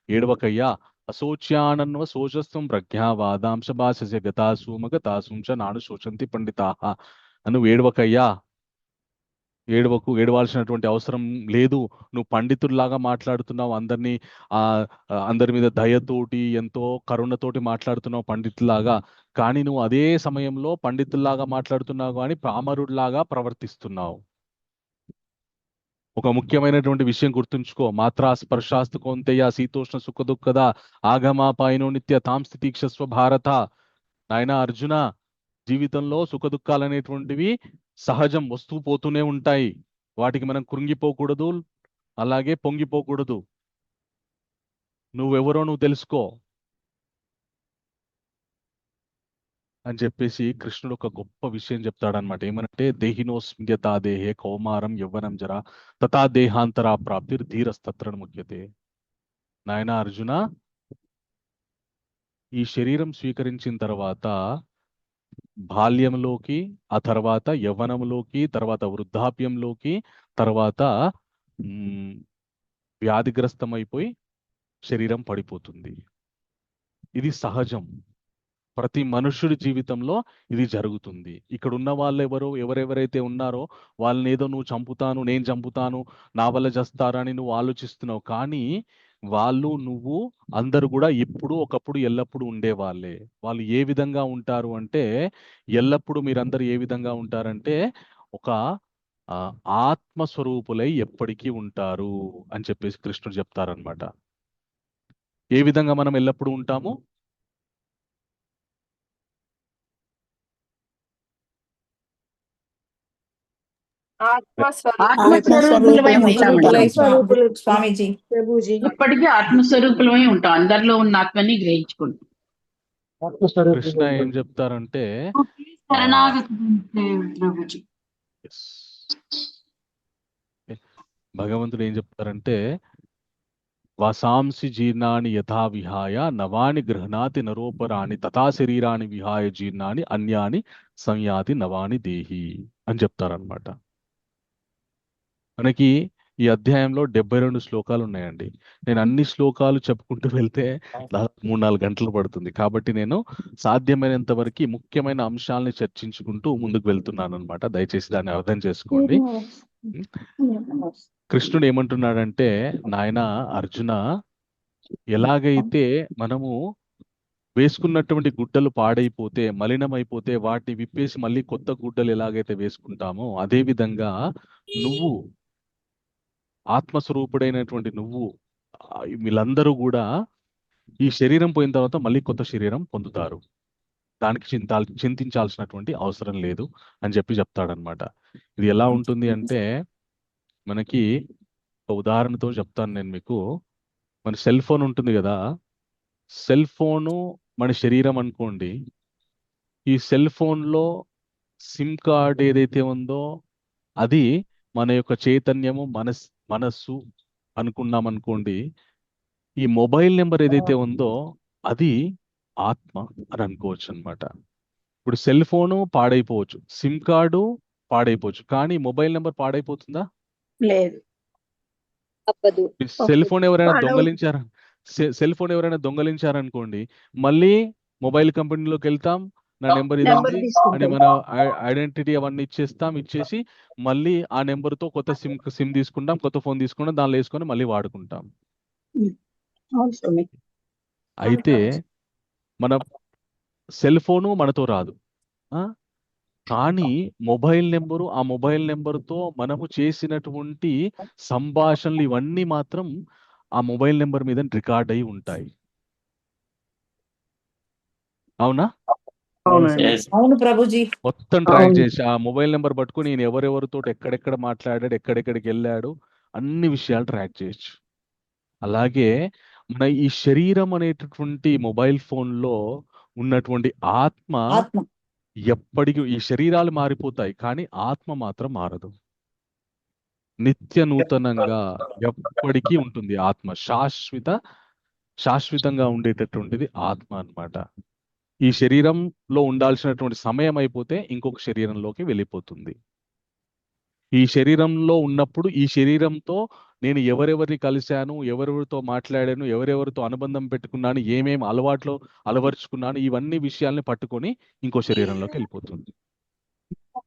ఏడవకయ్యా, అశోచ్యానన్వ శోచస్వం ప్రజ్ఞావాదాంశ భాషస్య గతాసూమగతాసూంచ నాడు శోచంతి పండితాహ. నువ్వు ఏడవకయ్యా, ఏడవాల్సినటువంటి అవసరం లేదు. నువ్వు పండితుల్లాగా మాట్లాడుతున్నావు, అందరి మీద దయతోటి ఎంతో కరుణతోటి మాట్లాడుతున్నావు పండితుల్లాగా. కానీ నువ్వు అదే సమయంలో పండితుల్లాగా మాట్లాడుతున్నావు కానీ పామరుడిలాగా ప్రవర్తిస్తున్నావు. ఒక ముఖ్యమైనటువంటి విషయం గుర్తుంచుకో, మాత్రా స్పర్శాస్తు కౌంతేయ శీతోష్ణ సుఖ దుఃఖద ఆగమాపాయనో నిత్య తాం స్థితీక్షస్వ భారత. నాయన అర్జున, జీవితంలో సుఖ దుఃఖాలు అనేటువంటివి సహజం, వస్తూ పోతూనే ఉంటాయి. వాటికి మనం కృంగిపోకూడదు, అలాగే పొంగిపోకూడదు. నువ్వెవరో నువ్వు తెలుసుకో అని చెప్పేసి కృష్ణుడు ఒక గొప్ప విషయం చెప్తాడనమాట. ఏమనంటే, దేహినో స్మ్యతా దేహే కౌమారం యవ్వనం జరా తథా దేహాంతరా ప్రాప్తిర్ ధీరస్తత్ర ముఖ్యతే. నాయన అర్జున, ఈ శరీరం స్వీకరించిన తర్వాత బాల్యంలోకి, ఆ తర్వాత యవ్వనంలోకి, తర్వాత వృద్ధాప్యంలోకి, తర్వాత వ్యాధిగ్రస్తమైపోయి శరీరం పడిపోతుంది. ఇది సహజం, ప్రతి మనుష్యుడి జీవితంలో ఇది జరుగుతుంది. ఇక్కడ ఉన్న వాళ్ళు ఎవరెవరైతే ఉన్నారో వాళ్ళని ఏదో నువ్వు చంపుతాను, నేను చంపుతాను, నా వల్ల చేస్తారని నువ్వు ఆలోచిస్తున్నావు. కానీ నువ్వు అందరూ కూడా ఇప్పుడు ఒకప్పుడు ఎల్లప్పుడూ ఉండేవాళ్ళే. వాళ్ళు ఏ విధంగా ఉంటారు అంటే, ఎల్లప్పుడూ మీరందరూ ఏ విధంగా ఉంటారంటే ఒక ఆత్మస్వరూపులై ఎప్పటికీ ఉంటారు అని చెప్పేసి కృష్ణుడు చెప్తారనమాట. ఏ విధంగా మనం ఎల్లప్పుడూ ఉంటాము? ఆత్మస్వరూపులమై ఉంటామండి స్వామీజీ, ప్రభుజీ. ఎప్పటికీ ఆత్మస్వరూపులమై ఉంటాం, అందరిలో ఉన్న ఆత్మని గ్రహించుకుంటాం. కృష్ణ ఏం చెప్తారంటే, శరణాగతి ప్రభుజీ. Yes. భగవంతుడు ఏం చెప్తారంటే వాసాంసి జీర్ణాని యథా విహాయ నవాని గృహణాతి నరోపరాణి తథా శరీరాన్ని విహాయ జీర్ణాని అన్యాని సంయాతి నవాని దేహి అని చెప్తారనమాట. మనకి ఈ అధ్యాయంలో 72 శ్లోకాలు ఉన్నాయండి. నేను అన్ని శ్లోకాలు చెప్పుకుంటూ వెళ్తే దాదాపు 3-4 గంటలు పడుతుంది. కాబట్టి నేను సాధ్యమైనంత వరకు ముఖ్యమైన అంశాలని చర్చించుకుంటూ ముందుకు వెళ్తున్నాను అనమాట. దయచేసి దాన్ని అర్థం చేసుకోండి. కృష్ణుడు ఏమంటున్నాడంటే, నాయన అర్జున, ఎలాగైతే మనము వేసుకున్నటువంటి గుడ్డలు పాడైపోతే మలినమైపోతే వాటిని విప్పేసి మళ్ళీ కొత్త గుడ్డలు ఎలాగైతే వేసుకుంటామో అదే విధంగా నువ్వు ఆత్మస్వరూపుడైనటువంటి నువ్వు వీళ్ళందరూ కూడా ఈ శరీరం పోయిన తర్వాత మళ్ళీ కొత్త శరీరం పొందుతారు. దానికి చింతించాల్సినటువంటి అవసరం లేదు అని చెప్తాడనమాట. ఇది ఎలా ఉంటుంది అంటే, మనకి ఒక ఉదాహరణతో చెప్తాను నేను మీకు. మన సెల్ ఫోన్ ఉంటుంది కదా, సెల్ ఫోను మన శరీరం అనుకోండి. ఈ సెల్ ఫోన్లో సిమ్ కార్డ్ ఏదైతే ఉందో అది మన యొక్క చైతన్యము, మనస్సు అనుకున్నాం అనుకోండి. ఈ మొబైల్ నెంబర్ ఏదైతే ఉందో అది ఆత్మ అని అనుకోవచ్చు అనమాట. ఇప్పుడు సెల్ ఫోను పాడైపోవచ్చు, సిమ్ కార్డు పాడైపోవచ్చు, కానీ మొబైల్ నెంబర్ పాడైపోతుందా? లేదు. సెల్ ఫోన్ ఎవరైనా సెల్ ఫోన్ ఎవరైనా దొంగలించారనుకోండి, మళ్ళీ మొబైల్ కంపెనీలోకి వెళ్తాం, నా నెంబర్ ఇది అని మన ఐడెంటిటీ అవన్నీ ఇచ్చేసి మళ్ళీ ఆ నెంబర్ తో కొత్త సిమ్ తీసుకుంటాం, కొత్త ఫోన్ తీసుకుంటాం, దానిలో వేసుకొని మళ్ళీ వాడుకుంటాం. అయితే మన సెల్ ఫోను మనతో రాదు, కానీ మొబైల్ నెంబరు, ఆ మొబైల్ నెంబర్తో మనము చేసినటువంటి సంభాషణలు ఇవన్నీ మాత్రం ఆ మొబైల్ నెంబర్ మీద రికార్డ్ అయి ఉంటాయి. అవునా? అవును ప్రభుజీ. మొత్తం ట్రాక్ చేసి ఆ మొబైల్ నెంబర్ పట్టుకుని నేను ఎవరెవరితో ఎక్కడెక్కడ మాట్లాడాడు, ఎక్కడెక్కడికి వెళ్ళాడు, అన్ని విషయాలు ట్రాక్ చేయొచ్చు. అలాగే మన ఈ శరీరం అనేటటువంటి మొబైల్ ఫోన్ లో ఉన్నటువంటి ఆత్మ ఎప్పటికీ, ఈ శరీరాలు మారిపోతాయి కానీ ఆత్మ మాత్రం మారదు. నిత్య నూతనంగా ఎప్పటికీ ఉంటుంది ఆత్మ. శాశ్వతంగా ఉండేటటువంటిది ఆత్మ అన్నమాట. ఈ శరీరంలో ఉండాల్సినటువంటి సమయం అయిపోతే ఇంకొక శరీరంలోకి వెళ్ళిపోతుంది. ఈ శరీరంలో ఉన్నప్పుడు ఈ శరీరంతో నేను ఎవరెవరిని కలిశాను, ఎవరెవరితో మాట్లాడాను, ఎవరెవరితో అనుబంధం పెట్టుకున్నాను, ఏమేమి అలవాట్లు అలవర్చుకున్నాను, ఇవన్నీ విషయాల్ని పట్టుకొని ఇంకో శరీరంలోకి వెళ్ళిపోతుంది.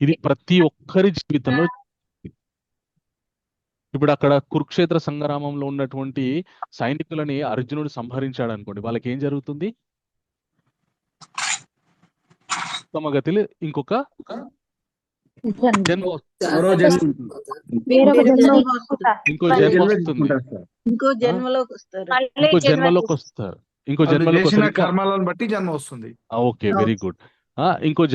ఇది ప్రతి ఒక్కరి జీవితంలో. ఇప్పుడు అక్కడ కురుక్షేత్ర సంగ్రామంలో ఉన్నటువంటి సైనికులని అర్జునుడు సంహరించాడు అనుకోండి, వాళ్ళకి ఏం జరుగుతుంది? ఉత్తమ గతిలో ఇంకొక జన్మ, ఇంకో జన్మలోకి వస్తారు. కర్మలను బట్టి జన్మ వస్తుంది. Okay, very good. ఇంకో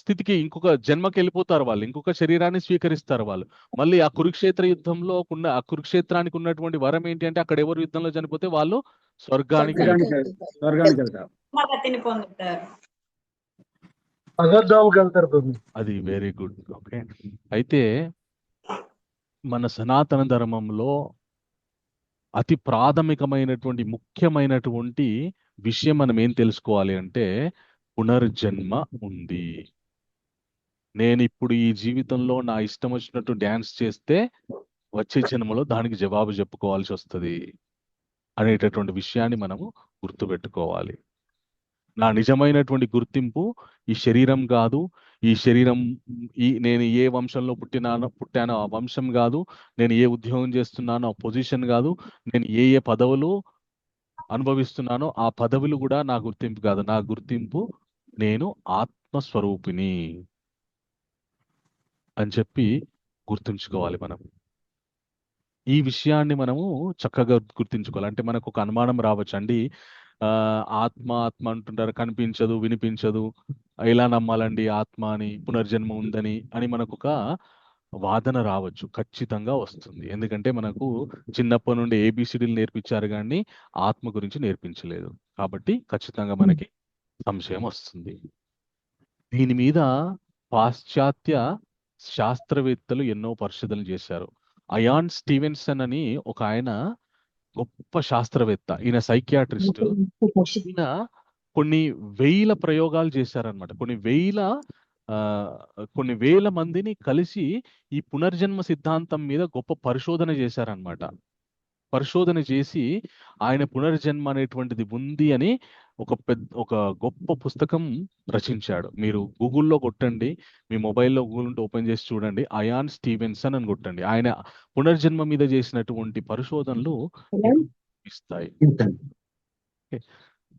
స్థితికి, ఇంకొక జన్మకి వెళ్ళిపోతారు వాళ్ళు, ఇంకొక శరీరాన్ని స్వీకరిస్తారు వాళ్ళు. మళ్ళీ ఆ కురుక్షేత్ర యుద్ధంలో ఆ కురుక్షేత్రానికి ఉన్నటువంటి వరం ఏంటి అంటే, అక్కడ ఎవరు యుద్ధంలో చనిపోతే వాళ్ళు స్వర్గానికి వెళ్తారు. అది వెరీ గుడ్. ఓకే, అయితే మన సనాతన ధర్మంలో అతి ప్రాథమికమైనటువంటి ముఖ్యమైనటువంటి విషయం మనం ఏం తెలుసుకోవాలి అంటే, పునర్జన్మ ఉంది. నేను ఇప్పుడు ఈ జీవితంలో నా ఇష్టం వచ్చినట్టు డ్యాన్స్ చేస్తే వచ్చే జన్మలో దానికి జవాబు చెప్పుకోవాల్సి వస్తుంది అనేటటువంటి విషయాన్ని మనము గుర్తుపెట్టుకోవాలి. నా నిజమైనటువంటి గుర్తింపు ఈ శరీరం కాదు, ఈ శరీరం నేను ఏ వంశంలో పుట్టానో ఆ వంశం కాదు, నేను ఏ ఉద్యోగం చేస్తున్నానో ఆ పొజిషన్ కాదు, నేను ఏ పదవులు అనుభవిస్తున్నానో ఆ పదవులు కూడా నా గుర్తింపు కాదు. నా గుర్తింపు నేను ఆత్మస్వరూపిని అని చెప్పి గుర్తుంచుకోవాలి. మనం ఈ విషయాన్ని మనము చక్కగా గుర్తుంచుకోవాలి. అంటే మనకు ఒక అనుమానం రావచ్చు అండి, ఆత్మ అంటుంటారు, కనిపించదు, వినిపించదు, ఎలా నమ్మాలండి ఆత్మ అని, పునర్జన్మ ఉందని అని మనకు ఒక వాదన రావచ్చు. ఖచ్చితంగా వస్తుంది. ఎందుకంటే మనకు చిన్నప్పటి నుండి ఏబిసిడీలు నేర్పించారు కానీ ఆత్మ గురించి నేర్పించలేదు. కాబట్టి ఖచ్చితంగా మనకి సంశయం వస్తుంది. దీని మీద పాశ్చాత్య శాస్త్రవేత్తలు ఎన్నో పరిశోధనలు చేశారు. అయాన్ స్టీవెన్సన్ అని ఒక ఆయన గొప్ప శాస్త్రవేత్త, ఈయన సైకియాట్రిస్ట్. ఈయన కొన్ని వేల ప్రయోగాలు చేశారనమాట. కొన్ని వేల మందిని కలిసి ఈ పునర్జన్మ సిద్ధాంతం మీద గొప్ప పరిశోధన చేశారనమాట. పరిశోధన చేసి ఆయన పునర్జన్మ అనేటువంటిది ఉంది అని ఒక గొప్ప పుస్తకం రచించాడు. మీరు గూగుల్లో కొట్టండి, మీ మొబైల్లో గూగుల్ ఉంటే ఓపెన్ చేసి చూడండి, అయాన్ స్టీవెన్సన్ అని కొట్టండి. ఆయన పునర్జన్మ మీద చేసినటువంటి పరిశోధనలు ఇస్తాయి.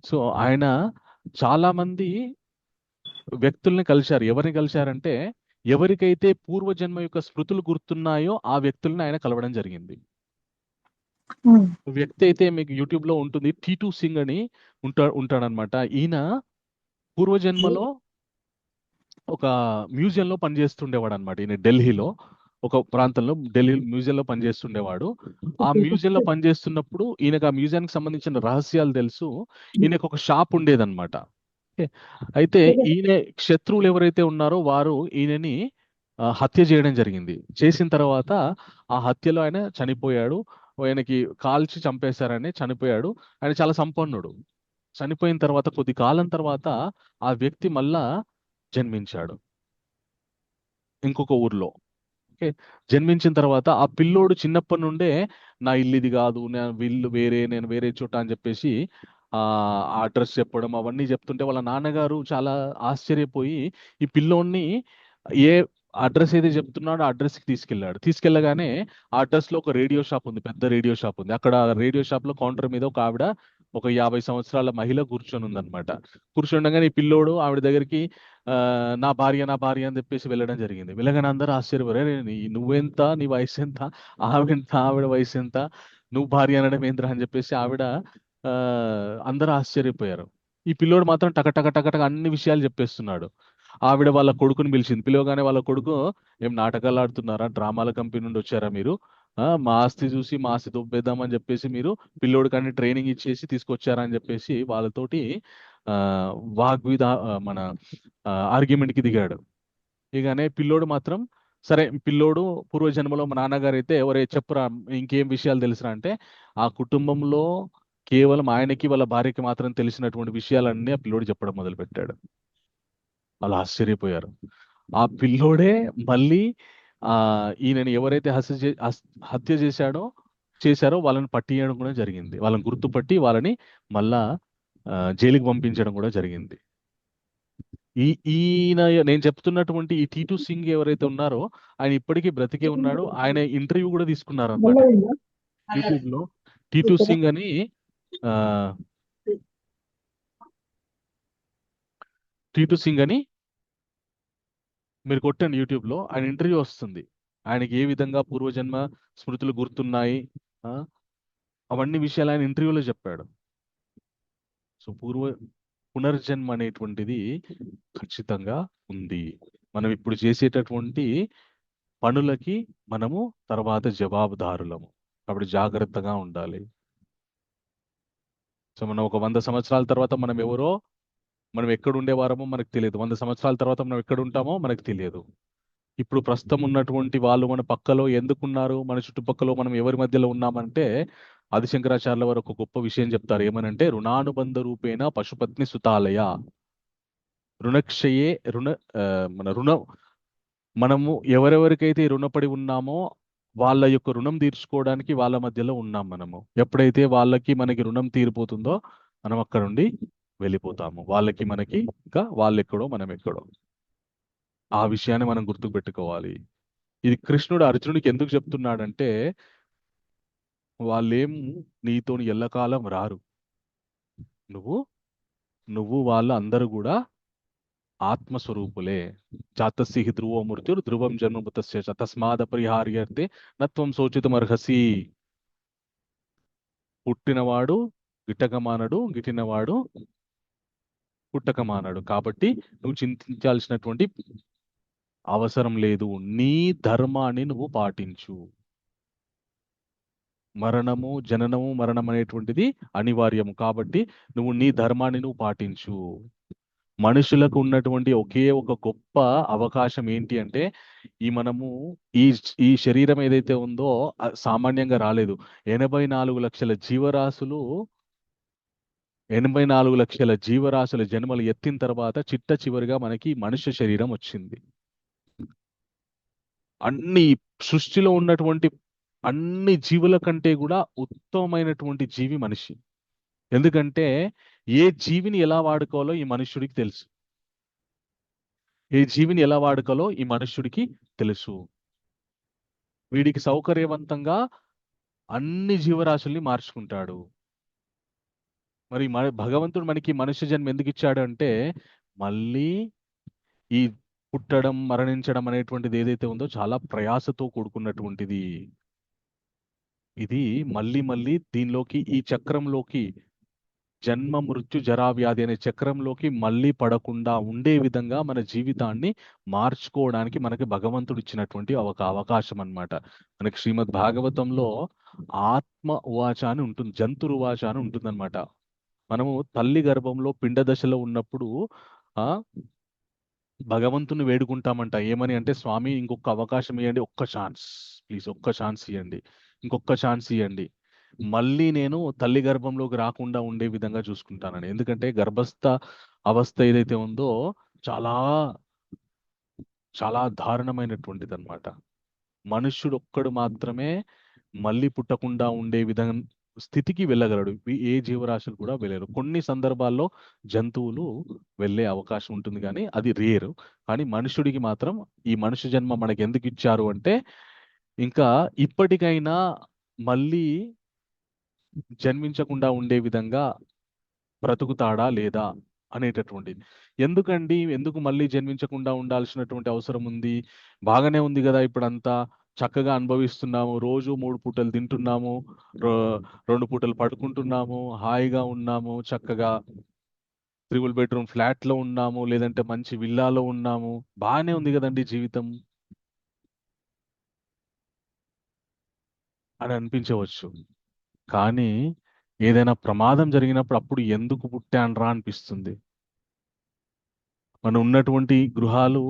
సో ఆయన చాలా మంది వ్యక్తుల్ని కలిశారు. ఎవరిని కలిశారంటే, ఎవరికైతే పూర్వజన్మ యొక్క స్మృతులు గుర్తున్నాయో ఆ వ్యక్తుల్ని ఆయన కలవడం జరిగింది. వ్యక్తి అయితే మీకు యూట్యూబ్ లో ఉంటుంది, టీటూ సింగ్ అని ఉంటాడనమాట. ఈయన పూర్వజన్మలో ఒక మ్యూజియంలో పనిచేస్తుండేవాడు అనమాట. ఈయన ఢిల్లీలో ఒక ప్రాంతంలో మ్యూజియంలో పనిచేస్తుండేవాడు. ఆ మ్యూజియంలో పనిచేస్తున్నప్పుడు ఈయనకు ఆ మ్యూజియానికి సంబంధించిన రహస్యాలు తెలుసు. ఈయనకు ఒక షాప్ ఉండేదన్నమాట. అయితే ఈయన శత్రువులు ఎవరైతే ఉన్నారో వారు ఈయనని హత్య చేయడం జరిగింది. చేసిన తర్వాత ఆ హత్యలో ఆయన చనిపోయాడు. ఆయనకి కాల్చి చంపేశారని చనిపోయాడు. ఆయన చాలా సంపన్నుడు. చనిపోయిన తర్వాత కొద్ది కాలం తర్వాత ఆ వ్యక్తి మళ్ళా జన్మించాడు ఇంకొక ఊర్లో. ఓకే, జన్మించిన తర్వాత ఆ పిల్లోడు చిన్నప్పటి నుండే నా ఇల్లు ఇది కాదు, ఇల్లు వేరే, నేను వేరే చోట అని చెప్పేసి ఆ అడ్రస్ చెప్పడం అవన్నీ చెప్తుంటే వాళ్ళ నాన్నగారు చాలా ఆశ్చర్యపోయి ఈ పిల్లోడిని ఏ అడ్రస్ ఏది చెప్తున్నాడో ఆ అడ్రస్కి తీసుకెళ్ళగానే ఆ అడ్రస్ లో ఒక రేడియో షాప్ ఉంది, పెద్ద రేడియో షాప్ ఉంది. అక్కడ రేడియో షాప్ లో కౌంటర్ మీద ఒక ఆవిడ, ఒక 50 సంవత్సరాల మహిళ కూర్చొని ఉందన్నమాట. కూర్చుండగానే ఈ పిల్లోడు ఆవిడ దగ్గరికి నా భార్య అని చెప్పేసి వెళ్ళడం జరిగింది. వెళ్ళగానే అందరూ ఆశ్చర్యపోయారు, నువ్వెంత, నీ వయసు ఎంత, ఆవిడ వయసు ఎంత, నువ్వు భార్య అనడం ఏంద్రా అని చెప్పేసి అందరూ ఆశ్చర్యపోయారు. ఈ పిల్లోడు మాత్రం టక అన్ని విషయాలు చెప్పేస్తున్నాడు. ఆవిడ వాళ్ళ కొడుకుని పిలిచింది. పిలవగానే వాళ్ళ కొడుకు, ఏం నాటకాలు ఆడుతున్నారా, డ్రామాల కంపెనీ నుండి వచ్చారా మీరు, మా ఆస్తి చూసి మా ఆస్తి దొబ్బేద్దామని చెప్పేసి మీరు పిల్లోడికని ట్రైనింగ్ ఇచ్చేసి తీసుకొచ్చారా అని చెప్పేసి వాళ్ళతోటి మన ఆర్గ్యుమెంట్కి దిగాడు. ఇకనే పిల్లోడు మాత్రం, సరే పిల్లోడు పూర్వజన్మలో మా నాన్నగారు అయితే ఎవరే చెప్పురా, ఇంకేం విషయాలు తెలుసురా అంటే, ఆ కుటుంబంలో కేవలం ఆయనకి వాళ్ళ భార్యకి మాత్రం తెలిసినటువంటి విషయాలన్నీ ఆ పిల్లోడు చెప్పడం మొదలుపెట్టాడు. వాళ్ళు ఆశ్చర్యపోయారు. ఆ పిల్లోడే మళ్ళీ ఈయనని ఎవరైతే హత్య చేశారో వాళ్ళని పట్టియడం కూడా జరిగింది. వాళ్ళని గుర్తుపట్టి వాళ్ళని మళ్ళా జైలుకి పంపించడం కూడా జరిగింది. ఈయన నేను చెప్తున్నటువంటి ఈ టీటూ సింగ్ ఎవరైతే ఉన్నారో ఆయన ఇప్పటికీ బ్రతికే ఉన్నాడు. ఆయన ఇంటర్వ్యూ కూడా తీసుకున్నారు అన్నమాట యూట్యూబ్ లో. టీటూ సింగ్ అని మీరు కొట్టండి యూట్యూబ్ లో, ఆయన ఇంటర్వ్యూ వస్తుంది. ఆయనకి ఏ విధంగా పూర్వజన్మ స్మృతులు గుర్తున్నాయి, అవన్నీ విషయాలు ఆయన ఇంటర్వ్యూలో చెప్పాడు. సో పునర్జన్మ అనేటువంటిది ఖచ్చితంగా ఉంది. మనం ఇప్పుడు చేసేటటువంటి పనులకి మనము తర్వాత జవాబుదారులము. కాబట్టి జాగ్రత్తగా ఉండాలి. సో మనం ఒక 100 సంవత్సరాల తర్వాత మనం ఎక్కడ ఉండేవారమో మనకు తెలియదు. 100 సంవత్సరాల తర్వాత మనం ఎక్కడ ఉంటామో మనకు తెలియదు. ఇప్పుడు ప్రస్తుతం ఉన్నటువంటి వాళ్ళు మన పక్కలో ఎందుకున్నారు, మన చుట్టుపక్కల మనం ఎవరి మధ్యలో ఉన్నామంటే, ఆదిశంకరాచార్యుల వారు ఒక గొప్ప విషయం చెప్తారు. ఏమనంటే, రుణానుబంధ రూపేణ పశుపత్ని సుతాలయ రుణక్షయే మనము ఎవరెవరికైతే రుణపడి ఉన్నామో వాళ్ళ యొక్క రుణం తీర్చుకోవడానికి వాళ్ళ మధ్యలో ఉన్నాం మనము. ఎప్పుడైతే మనకి రుణం తీరిపోతుందో మనం అక్కడ నుండి వెళ్ళిపోతాము. మనకి ఇంకా వాళ్ళెక్కడో మనం ఎక్కడో. ఆ విషయాన్ని మనం గుర్తుకు పెట్టుకోవాలి. ఇది కృష్ణుడు అర్జునుడికి ఎందుకు చెప్తున్నాడంటే, వాళ్ళేం నీతోని ఎల్లకాలం రారు, నువ్వు వాళ్ళు అందరూ కూడా ఆత్మస్వరూపులే. జాతస్య హి ధ్రువో మృత్యుర్ ధ్రువం జన్మమృతస్య చ తస్మాద్ అపరిహార్యతే నత్వం శోచితుమర్హసి. పుట్టినవాడు గిట్టకమానడు, గిట్టినవాడు పుట్టకమానడు. కాబట్టి నువ్వు చింతించాల్సినటువంటి అవసరం లేదు. నీ ధర్మాన్ని నువ్వు పాటించు. జననము మరణం అనేటువంటిది అనివార్యము. కాబట్టి నువ్వు నీ ధర్మాన్ని నువ్వు పాటించు. మనుషులకు ఉన్నటువంటి ఒకే ఒక గొప్ప అవకాశం ఏంటి అంటే మనము ఈ ఈ శరీరం ఏదైతే ఉందో సామాన్యంగా రాలేదు. 84 లక్షల జీవరాశులు 84 లక్షల జీవరాశుల జన్మలు ఎత్తిన తర్వాత చిట్ట చివరిగా మనకి మనుష్య శరీరం వచ్చింది. అన్ని సృష్టిలో ఉన్నటువంటి అన్ని జీవుల కంటే కూడా ఉత్తమమైనటువంటి జీవి మనిషి. ఎందుకంటే ఏ జీవిని ఎలా వాడుకోవాలో ఈ మనుష్యుడికి తెలుసు. ఏ జీవిని ఎలా వాడుకోవాలో ఈ మనుష్యుడికి తెలుసు. వీడికి సౌకర్యవంతంగా అన్ని జీవరాశుల్ని మార్చుకుంటాడు. మరి భగవంతుడు మనకి మనుష్య జన్మ ఎందుకు ఇచ్చాడు అంటే మళ్ళీ ఈ పుట్టడం మరణించడం అనేటువంటిది ఏదైతే ఉందో చాలా ప్రయాసతో కూడుకున్నటువంటిది. ఇది మళ్ళీ మళ్ళీ దీనిలోకి ఈ చక్రంలోకి జన్మ మృత్యు జరా వ్యాధి అనే చక్రంలోకి మళ్ళీ పడకుండా ఉండే విధంగా మన జీవితాన్ని మార్చుకోవడానికి మనకి భగవంతుడు ఇచ్చినటువంటి ఒక అవకాశం అన్నమాట. మనకి శ్రీమద్ భాగవతంలో ఆత్మ ఉవాచ అని ఉంటుంది, జంతురువాచ అని ఉంటుంది అనమాట. మనము తల్లి గర్భంలో పిండ దశలో ఉన్నప్పుడు భగవంతుని వేడుకుంటామంట. ఏమని అంటే స్వామి ఇంకొక అవకాశం ఇవ్వండి, ఒక్క ఛాన్స్ ప్లీజ్, ఒక్క ఛాన్స్ ఇవ్వండి, ఇంకొక ఛాన్స్ ఇవ్వండి, మళ్ళీ నేను తల్లి గర్భంలోకి రాకుండా ఉండే విధంగా చూసుకుంటానని. ఎందుకంటే గర్భస్థ అవస్థ ఏదైతే ఉందో చాలా చాలా దారుణమైనటువంటిది అనమాట. మనుష్యుడు ఒక్కడు మాత్రమే మళ్ళీ పుట్టకుండా ఉండే విధంగా స్థితికి వెళ్ళగలడు. ఏ జీవరాశులు కూడా వెళ్ళరు. కొన్ని సందర్భాల్లో జంతువులు వెళ్ళే అవకాశం ఉంటుంది, కానీ అది రేరు. కానీ మనుషుడికి మాత్రం ఈ మనుష్య జన్మ మనకి ఎందుకు ఇచ్చారు అంటే ఇంకా ఇప్పటికైనా మళ్ళీ జన్మించకుండా ఉండే విధంగా బ్రతుకుతాడా లేదా అనేటటువంటిది. ఎందుకు మళ్ళీ జన్మించకుండా ఉండాల్సినటువంటి అవసరం ఉంది? బాగానే ఉంది కదా, ఇప్పుడంతా చక్కగా అనుభవిస్తున్నాము, రోజు 3 పూటలు తింటున్నాము, 2 పూటలు పడుకుంటున్నాము, హాయిగా ఉన్నాము, చక్కగా 3 బెడ్రూమ్ ఫ్లాట్ లో ఉన్నాము, లేదంటే మంచి విల్లాలో ఉన్నాము, బాగానే ఉంది కదండి జీవితం అని అనిపించవచ్చు. కానీ ఏదైనా ప్రమాదం జరిగినప్పుడు అప్పుడు ఎందుకు పుట్టాన్రా అనిపిస్తుంది. మనం ఉన్నటువంటి గృహాలు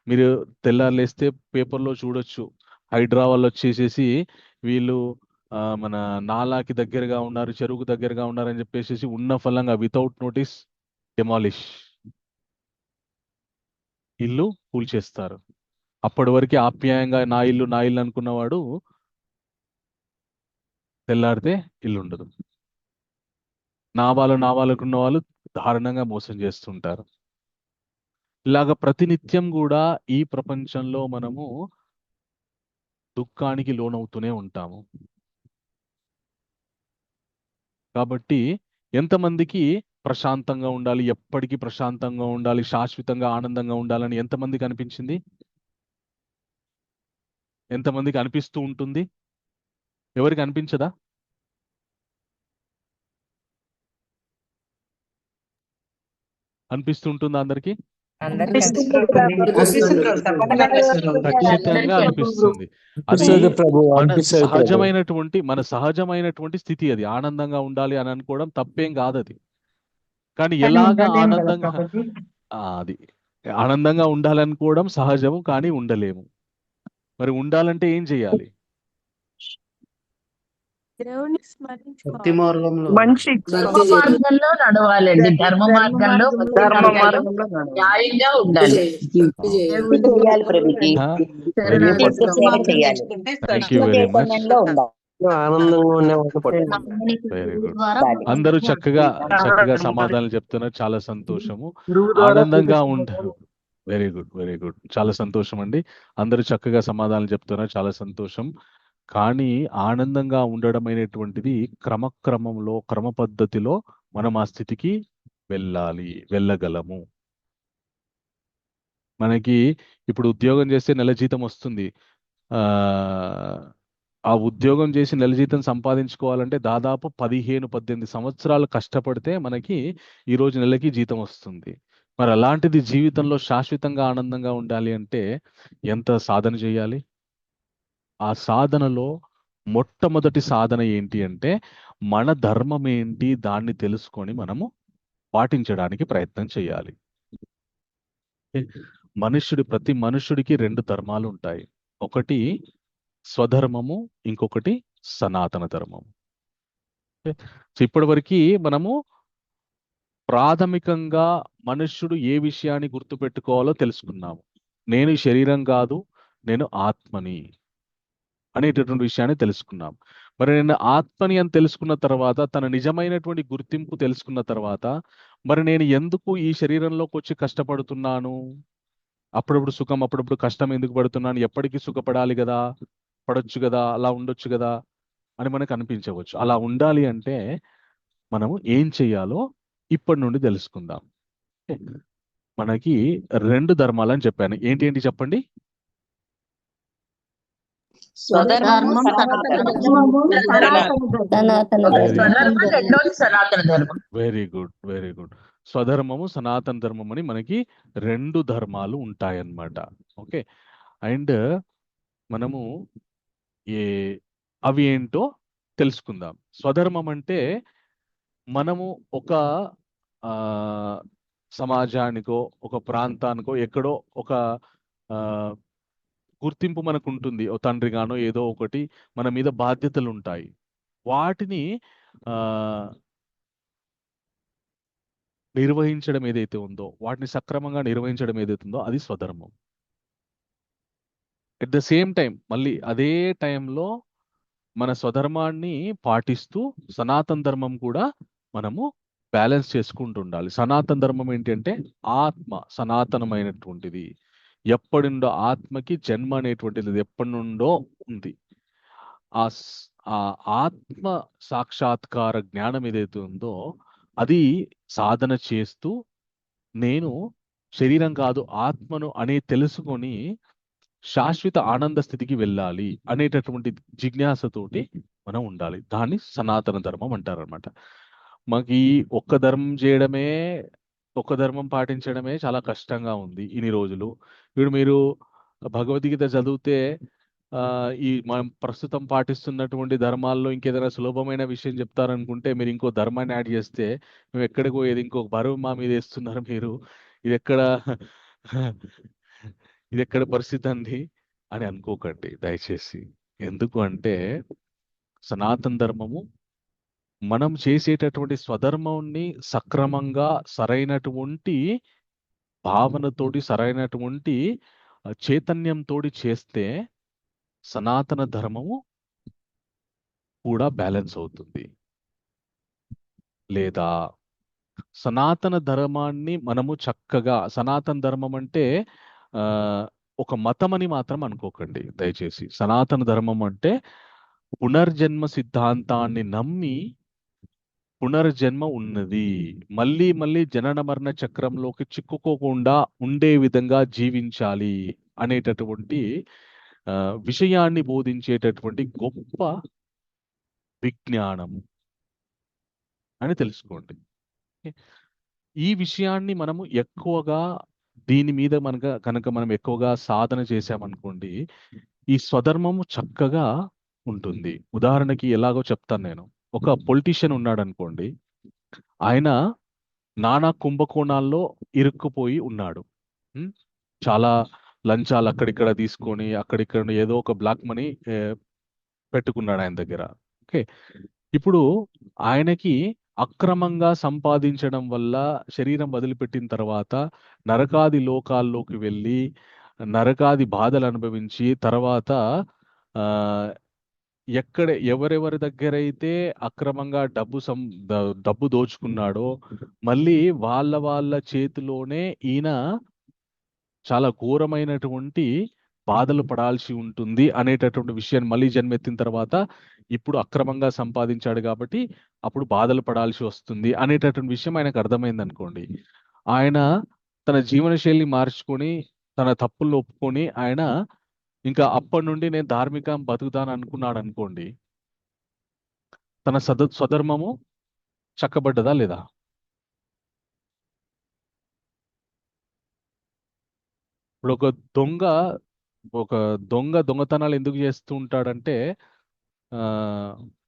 మీరు తెల్లారులేస్తే పేపర్లో చూడొచ్చు, హైదరాబాద్ వచ్చేసేసి వీళ్ళు మన నాలాకి దగ్గరగా ఉన్నారు, చెరువుకు దగ్గరగా ఉన్నారు అని చెప్పేసి ఉన్న ఫలంగా వితౌట్ నోటీస్ డెమాలిష్ ఇల్లు కూల్చేస్తారు. అప్పటి వరకు ఆప్యాయంగా నా ఇల్లు అనుకున్నవాడు తెల్లారితే ఇల్లు ఉండదు. నా వాళ్ళకున్న వాళ్ళు దారుణంగా మోసం చేస్తుంటారు. ఇలాగ ప్రతినిత్యం కూడా ఈ ప్రపంచంలో మనము దుఃఖానికి లోనవుతూనే ఉంటాము. కాబట్టి ఎంతమందికి ప్రశాంతంగా ఉండాలి, ఎప్పటికీ ప్రశాంతంగా ఉండాలి, శాశ్వతంగా ఆనందంగా ఉండాలని ఎంతమందికి అనిపించింది? ఎంతమందికి అనిపిస్తూ ఉంటుంది? ఎవరికి అనిపించదా? అనిపిస్తుంటుందా అందరికి? ఖచ్చితంగా అనిపిస్తుంది. అది మన సహజమైనటువంటి స్థితి. అది ఆనందంగా ఉండాలి అని అనుకోవడం తప్పేం కాదు. అది కానీ ఎలాగా అది ఆనందంగా ఉండాలనుకోవడం సహజము, కానీ ఉండలేము. మరి ఉండాలంటే ఏం చేయాలి? భక్తి మార్గంలో మంచి ధర్మ మార్గంలో నడవాలండి. ధర్మ మార్గంలో న్యాయంగా ఉండాలి. చేయాలి Prabhuji. Thank you very much. ఆనందంగా ఉండేవాళ్ళు వెరీ గుడ్. అందరూ చక్కగా సమాధానాలు చెప్తున్నారు, చాలా సంతోషము. ఆనందంగా ఉంటారు. వెరీ గుడ్, చాలా సంతోషం అండి. అందరూ చక్కగా సమాధానాలు చెప్తున్నారు, చాలా సంతోషం. కానీ ఆనందంగా ఉండడం అనేటువంటిది క్రమక్రమంలో, క్రమ పద్ధతిలో మనం ఆ స్థితికి వెళ్ళగలము. మనకి ఇప్పుడు ఉద్యోగం చేస్తే నెల జీతం వస్తుంది. ఆ ఉద్యోగం చేసి నెల జీతం సంపాదించుకోవాలంటే దాదాపు 15-18 సంవత్సరాలు కష్టపడితే మనకి ఈరోజు నెలకి జీతం వస్తుంది. మరి అలాంటిది జీవితంలో శాశ్వతంగా ఆనందంగా ఉండాలి అంటే ఎంత సాధన చేయాలి? ఆ సాధనలో మొట్టమొదటి సాధన ఏంటి అంటే మన ధర్మం ఏంటి దాన్ని తెలుసుకొని మనము పాటించడానికి ప్రయత్నం చేయాలి. ప్రతి మనుష్యుడికి రెండు ధర్మాలు ఉంటాయి. ఒకటి స్వధర్మము, ఇంకొకటి సనాతన ధర్మము. సో ఇప్పటివరకు మనము ప్రాథమికంగా మనుష్యుడు ఏ విషయాన్ని గుర్తుపెట్టుకోవాలో తెలుసుకున్నాము. నేను ఈ శరీరం కాదు, నేను ఆత్మని అనేటటువంటి విషయాన్ని తెలుసుకున్నాం. మరి నేను ఆత్మని అని తెలుసుకున్న తర్వాత, తన నిజమైనటువంటి గుర్తింపు తెలుసుకున్న తర్వాత, మరి నేను ఎందుకు ఈ శరీరంలోకి వచ్చి కష్టపడుతున్నాను, అప్పుడప్పుడు సుఖం అప్పుడప్పుడు కష్టం ఎందుకు పడుతున్నాను, ఎప్పటికీ సుఖపడాలి కదా, పడొచ్చు కదా, అలా ఉండొచ్చు కదా అని మనకు అనిపించవచ్చు. అలా ఉండాలి అంటే మనము ఏం చెయ్యాలో ఇప్పటి నుండి తెలుసుకుందాం. మనకి రెండు ధర్మాలని చెప్పాను. ఏంటి ఏంటి చెప్పండి. స్వధర్మము, స్వధర్మం, రెండోది సనాతన ధర్మం. Very good, very good. స్వధర్మము, సనాతన ధర్మం అని మనకి రెండు ధర్మాలు ఉంటాయన్నమాట. ఓకే. అండ్ మనము ఏ అవి ఏంటో తెలుసుకుందాం. స్వధర్మం అంటే మనము ఒక ఆ సమాజానికో, ఒక ప్రాంతానికో, ఎక్కడో ఒక ఆ గుర్తింపు మనకు ఉంటుంది. ఓ తండ్రిగానో ఏదో ఒకటి మన మీద బాధ్యతలు ఉంటాయి. వాటిని ఆ నిర్వహించడం ఏదైతే ఉందో, వాటిని సక్రమంగా నిర్వహించడం ఏదైతే ఉందో అది స్వధర్మం. ఎట్ ద సేమ్ టైం మళ్ళీ అదే టైంలో మన స్వధర్మాన్ని పాటిస్తూ సనాతన ధర్మం కూడా మనము బ్యాలెన్స్ చేసుకుంటూ ఉండాలి. సనాతన ధర్మం ఏంటంటే ఆత్మ సనాతనమైనటువంటిది. ఎప్పటి నుండో ఆత్మకి జన్మ అనేటువంటిది ఎప్పటి నుండో ఉంది. ఆ ఆత్మ సాక్షాత్కార జ్ఞానం ఏదైతే ఉందో అది సాధన చేస్తూ నేను శరీరం కాదు ఆత్మను అనే తెలుసుకొని శాశ్వత ఆనంద స్థితికి వెళ్ళాలి అనేటటువంటి జిజ్ఞాసతోటి మనం ఉండాలి. దాన్ని సనాతన ధర్మం అంటారనమాట. మాకు ఈ ఒక్క ధర్మం పాటించడమే చాలా కష్టంగా ఉంది ఇన్ని రోజులు. ఇప్పుడు మీరు భగవద్గీత చదివితే ఈ మనం ప్రస్తుతం పాటిస్తున్నటువంటి ధర్మాల్లో ఇంకేదైనా సులభమైన విషయం చెప్తారనుకుంటే మీరు ఇంకో ధర్మాన్ని యాడ్ చేస్తే మేము ఎక్కడికి పోయేది, ఇంకొక బరువు మా మీద వేస్తున్నారు మీరు, ఇది ఎక్కడ పరిస్థితి అండి అని అనుకోకండి దయచేసి. ఎందుకు అంటే సనాతన ధర్మము మనం చేసేటటువంటి స్వధర్మాన్ని సక్రమంగా సరైనటువంటి భావనతోటి, సరైనటువంటి చైతన్యంతోటి చేస్తే సనాతన ధర్మము కూడా బ్యాలెన్స్ అవుతుంది. లేదా సనాతన ధర్మాన్ని మనము చక్కగా, సనాతన ధర్మం అంటే ఒక మతం అని మాత్రం అనుకోకండి దయచేసి. సనాతన ధర్మం అంటే పునర్జన్మ సిద్ధాంతాన్ని నమ్మి పునర్జన్మ ఉన్నది, మళ్ళీ మళ్ళీ జనన మరణ చక్రంలోకి చిక్కుకోకుండా ఉండే విధంగా జీవించాలి అనేటటువంటి విషయాన్ని బోధించేటటువంటి గొప్ప విజ్ఞానము అని తెలుసుకోండి. ఈ విషయాన్ని మనము ఎక్కువగా దీని మీద కనుక మనం ఎక్కువగా సాధన చేసామనుకోండి, ఈ స్వధర్మము చక్కగా ఉంటుంది. ఉదాహరణకి ఎలాగో చెప్తాను నేను. ఒక పొలిటీషియన్ ఉన్నాడు అనుకోండి, ఆయన నానా కుంభకోణాల్లో ఇరుక్కుపోయి ఉన్నాడు. చాలా లంచాలు అక్కడిక్కడ తీసుకొని అక్కడిక్కడ ఏదో ఒక బ్లాక్ మనీ పెట్టుకున్నాడు ఆయన దగ్గర. ఓకే. ఇప్పుడు ఆయనకి అక్రమంగా సంపాదించడం వల్ల శరీరం వదిలిపెట్టిన తర్వాత నరకాది లోకాల్లోకి వెళ్ళి నరకాది బాధలు అనుభవించి తర్వాత ఎవరెవరి దగ్గరైతే అక్రమంగా డబ్బు దోచుకున్నాడో మళ్ళీ వాళ్ళ చేతిలోనే ఈయన చాలా ఘోరమైనటువంటి బాధలు పడాల్సి ఉంటుంది అనేటటువంటి విషయాన్ని మళ్ళీ జన్మెత్తిన తర్వాత ఇప్పుడు అక్రమంగా సంపాదించాడు కాబట్టి అప్పుడు బాధలు పడాల్సి వస్తుంది అనేటటువంటి విషయం ఆయనకు అర్థమైంది అనుకోండి. ఆయన తన జీవనశైలిని మార్చుకొని తన తప్పులను ఒప్పుకొని ఆయన ఇంకా అప్పటి నుండి నేను ధార్మికం బతుకుతాను అనుకున్నాడు అనుకోండి, తన స్వధర్మము చక్కబడ్డదా లేదా? ఇప్పుడు ఒక దొంగ దొంగతనాలు ఎందుకు చేస్తూ ఉంటాడంటే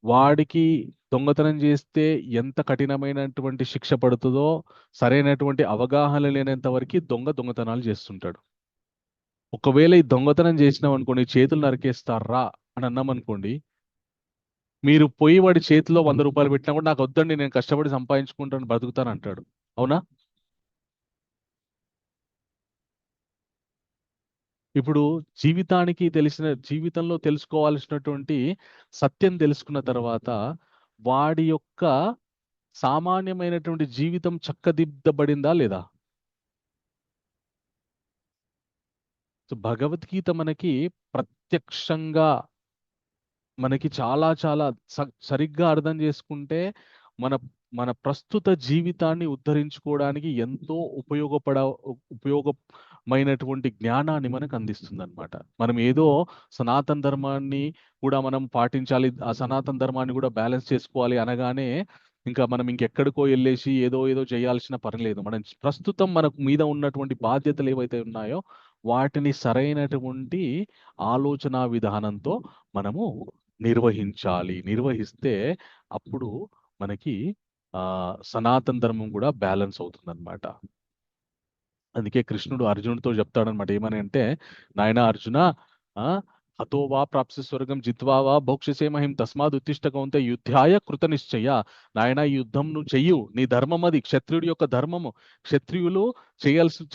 వాడికి దొంగతనం చేస్తే ఎంత కఠినమైనటువంటి శిక్ష పడుతుందో సరైనటువంటి అవగాహన లేనంత వరకు దొంగతనాలు చేస్తుంటాడు. ఒకవేళ ఈ దొంగతనం చేసినాం అనుకోండి, చేతులు నరికేస్తారా అని అన్నాం అనుకోండి, మీరు పోయి వాడి చేతిలో 100 రూపాయలు పెట్టినా కూడా నాకు వద్దండి, నేను కష్టపడి సంపాదించుకుంటాను, బ్రతుకుతాను అంటాడు. అవునా? ఇప్పుడు జీవితంలో తెలుసుకోవాల్సినటువంటి సత్యం తెలుసుకున్న తర్వాత వాడి యొక్క సామాన్యమైనటువంటి జీవితం చక్కదిద్దబడిందా లేదా? సో భగవద్గీత మనకి ప్రత్యక్షంగా మనకి చాలా చాలా సరిగ్గా అర్థం చేసుకుంటే మన మన ప్రస్తుత జీవితాన్ని ఉద్ధరించుకోవడానికి ఎంతో ఉపయోగమైనటువంటి జ్ఞానాన్ని మనకు అందిస్తుంది అనమాట. మనం ఏదో సనాతన ధర్మాన్ని కూడా మనం పాటించాలి, ఆ సనాతన ధర్మాన్ని కూడా బ్యాలెన్స్ చేసుకోవాలి అనగానే ఇంకా మనం ఇంకెక్కడికో వెళ్ళేసి ఏదో చేయాల్సిన పని లేదు. మనం ప్రస్తుతం మనకు మీద ఉన్నటువంటి బాధ్యతలు ఏవైతే ఉన్నాయో వాటిని సరైనటువంటి ఆలోచన విధానంతో మనము నిర్వహించాలి. నిర్వహిస్తే అప్పుడు మనకి సనాతన ధర్మం కూడా బ్యాలెన్స్ అవుతుంది అనమాట. అందుకే కృష్ణుడు అర్జునుడితో చెప్తాడనమాట, ఏమని అంటే, నాయనా అర్జున, హతో వా ప్రాప్స్య స్వర్గం జిత్వా వా భోక్షసే మహిం తస్మాత్ ఉత్తిష్ట కౌంతేయ యుద్ధాయ కృత నిశ్చయ. నాయన ఈ యుద్ధం నువ్వు చెయ్యు, నీ ధర్మం అది, క్షత్రియుడి యొక్క ధర్మము. క్షత్రియులు